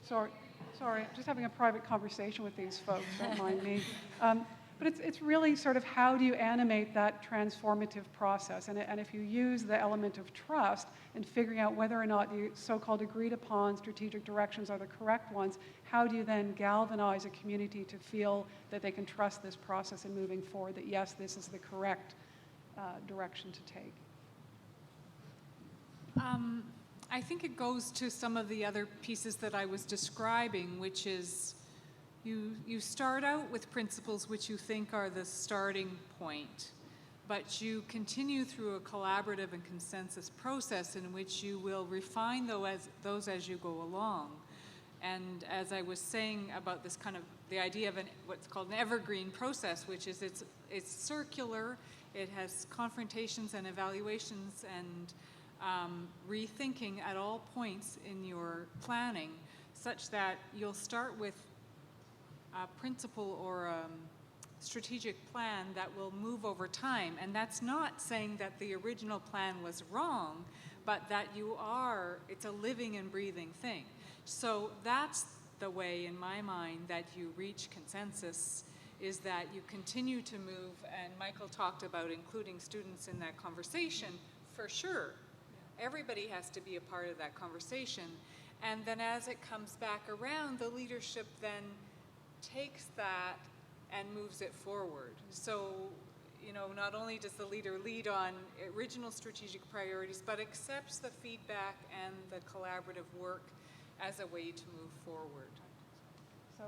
sorry, I'm just having a private conversation with these folks, don't mind me. But it's really sort of how do you animate that transformative process? And if you use the element of trust in figuring out whether or not the so-called agreed upon strategic directions are the correct ones, how do you then galvanize a community to feel that they can trust this process in moving forward, that yes, this is the correct direction to take? I think it goes to some of the other pieces that I was describing, which is you start out with principles which you think are the starting point, but you continue through a collaborative and consensus process in which you will refine those as you go along. And as I was saying about this kind of the idea of what's called an evergreen process, which is it's circular, it has confrontations and evaluations and rethinking at all points in your planning, such that you'll start with a principle or a strategic plan that will move over time. And that's not saying that the original plan was wrong, but that it's a living and breathing thing. So that's the way, in my mind, that you reach consensus, is that you continue to move, and Michael talked about including students in that conversation, for sure. Everybody has to be a part of that conversation. And then as it comes back around, the leadership then takes that and moves it forward. So, not only does the leader lead on original strategic priorities, but accepts the feedback and the collaborative work as a way to move forward. So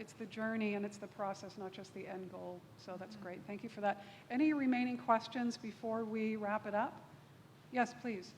it's the journey and it's the process, not just the end goal. So that's great. Thank you for that. Any remaining questions before we wrap it up? Yes, please.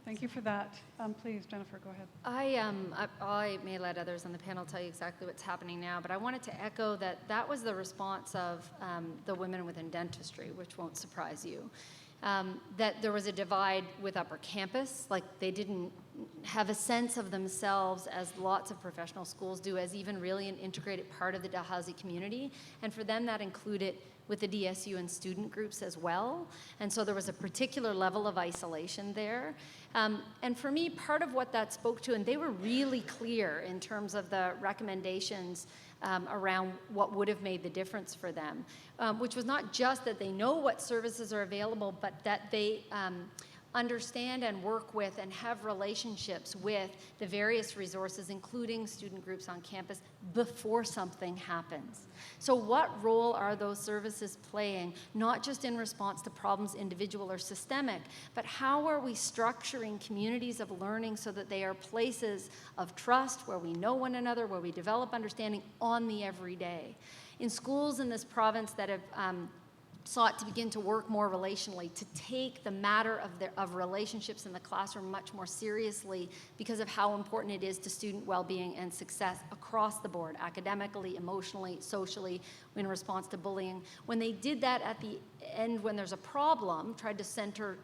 Thank you for that. Please, Jennifer, go ahead. I may let others on the panel tell you exactly what's happening now, but I wanted to echo that was the response of the women within dentistry, which won't surprise you. That there was a divide with Upper Campus, like they didn't have a sense of themselves, as lots of professional schools do, as even really an integrated part of the Dalhousie community. And for them, that included with the DSU and student groups as well. And so there was a particular level of isolation there. And for me, part of what that spoke to, and they were really clear in terms of the recommendations around what would have made the difference for them, which was not just that they know what services are available, but that they understand and work with and have relationships with the various resources, including student groups on campus, before something happens. So what role are those services playing, not just in response to problems individual or systemic, but how are we structuring communities of learning so that they are places of trust, where we know one another, where we develop understanding on the everyday. In schools in this province that have sought to begin to work more relationally, to take the matter of relationships in the classroom much more seriously because of how important it is to student well-being and success across the board, academically, emotionally, socially, in response to bullying. When they did that at the end, when there's a problem, tried to center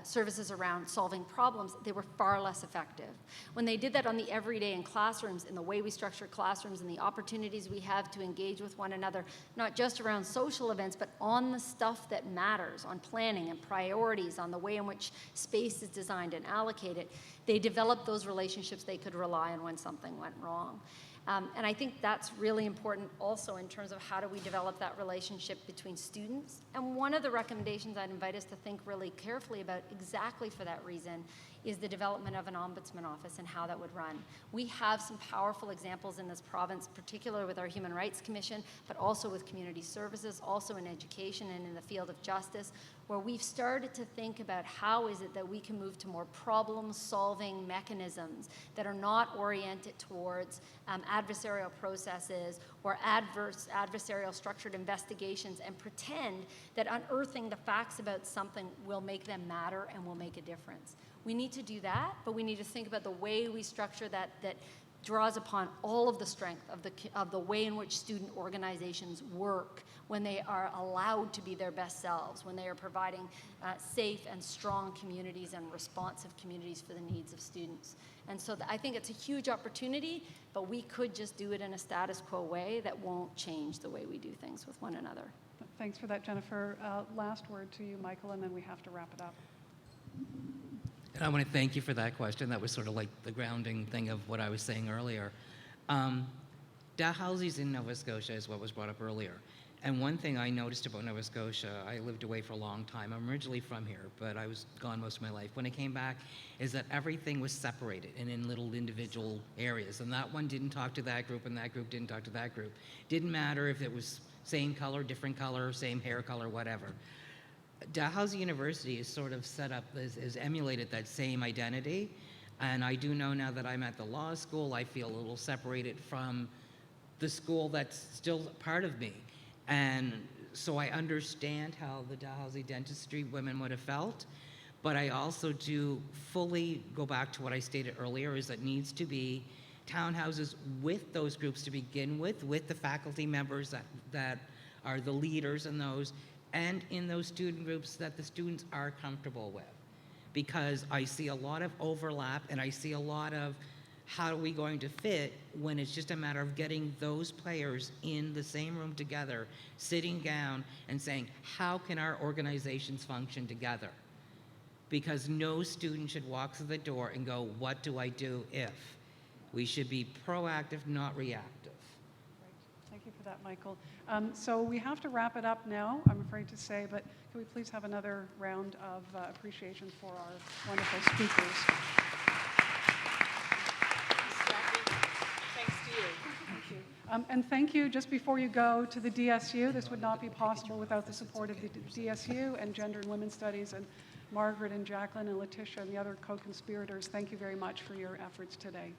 services around solving problems, they were far less effective. When they did that on the everyday in classrooms, in the way we structure classrooms and the opportunities we have to engage with one another, not just around social events, but on the stuff that matters, on planning and priorities, on the way in which space is designed and allocated, they developed those relationships they could rely on when something went wrong. And I think that's really important also in terms of how do we develop that relationship between students. And one of the recommendations I'd invite us to think really carefully about, exactly for that reason, is the development of an ombudsman office and how that would run. We have some powerful examples in this province, particularly with our Human Rights Commission, but also with community services, also in education and in the field of justice, where we've started to think about how is it that we can move to more problem-solving mechanisms that are not oriented towards adversarial processes or adversarial structured investigations, and pretend that unearthing the facts about something will make them matter and will make a difference. We need to do that, but we need to think about the way we structure that draws upon all of the strength of the way in which student organizations work when they are allowed to be their best selves, when they are providing safe and strong communities and responsive communities for the needs of students. And so I think it's a huge opportunity, but we could just do it in a status quo way that won't change the way we do things with one another. Thanks for that, Jennifer. Last word to you, Michael, and then we have to wrap it up. And I want to thank you for that question. That was sort of like the grounding thing of what I was saying earlier. Dalhousie's in Nova Scotia is what was brought up earlier. And one thing I noticed about Nova Scotia, I lived away for a long time. I'm originally from here, but I was gone most of my life. When I came back, is that everything was separated and in little individual areas. And that one didn't talk to that group, and that group didn't talk to that group. Didn't matter if it was same color, same hair color, whatever. Dalhousie University is sort of set up, is emulated that same identity. And I do know now that I'm at the law school, I feel a little separated from the school that's still part of me. And so I understand how the Dalhousie dentistry women would have felt, but I also do fully go back to what I stated earlier, is that needs to be townhouses with those groups to begin with the faculty members that are the leaders in those, and in those student groups that the students are comfortable with. Because I see a lot of overlap, and I see a lot of how are we going to fit when it's just a matter of getting those players in the same room together, sitting down and saying, how can our organizations function together? Because no student should walk through the door and go, what do I do if? We should be proactive, not reactive. Great. Thank you for that, Michael. So we have to wrap it up now, I'm afraid to say, but can we please have another round of appreciation for our wonderful speakers? Thanks to you. Thank you. And thank you, just before you go, to the DSU. This would not be possible without the support of the DSU and Gender and Women's Studies, and Margaret and Jacqueline and Letitia and the other co-conspirators. Thank you very much for your efforts today.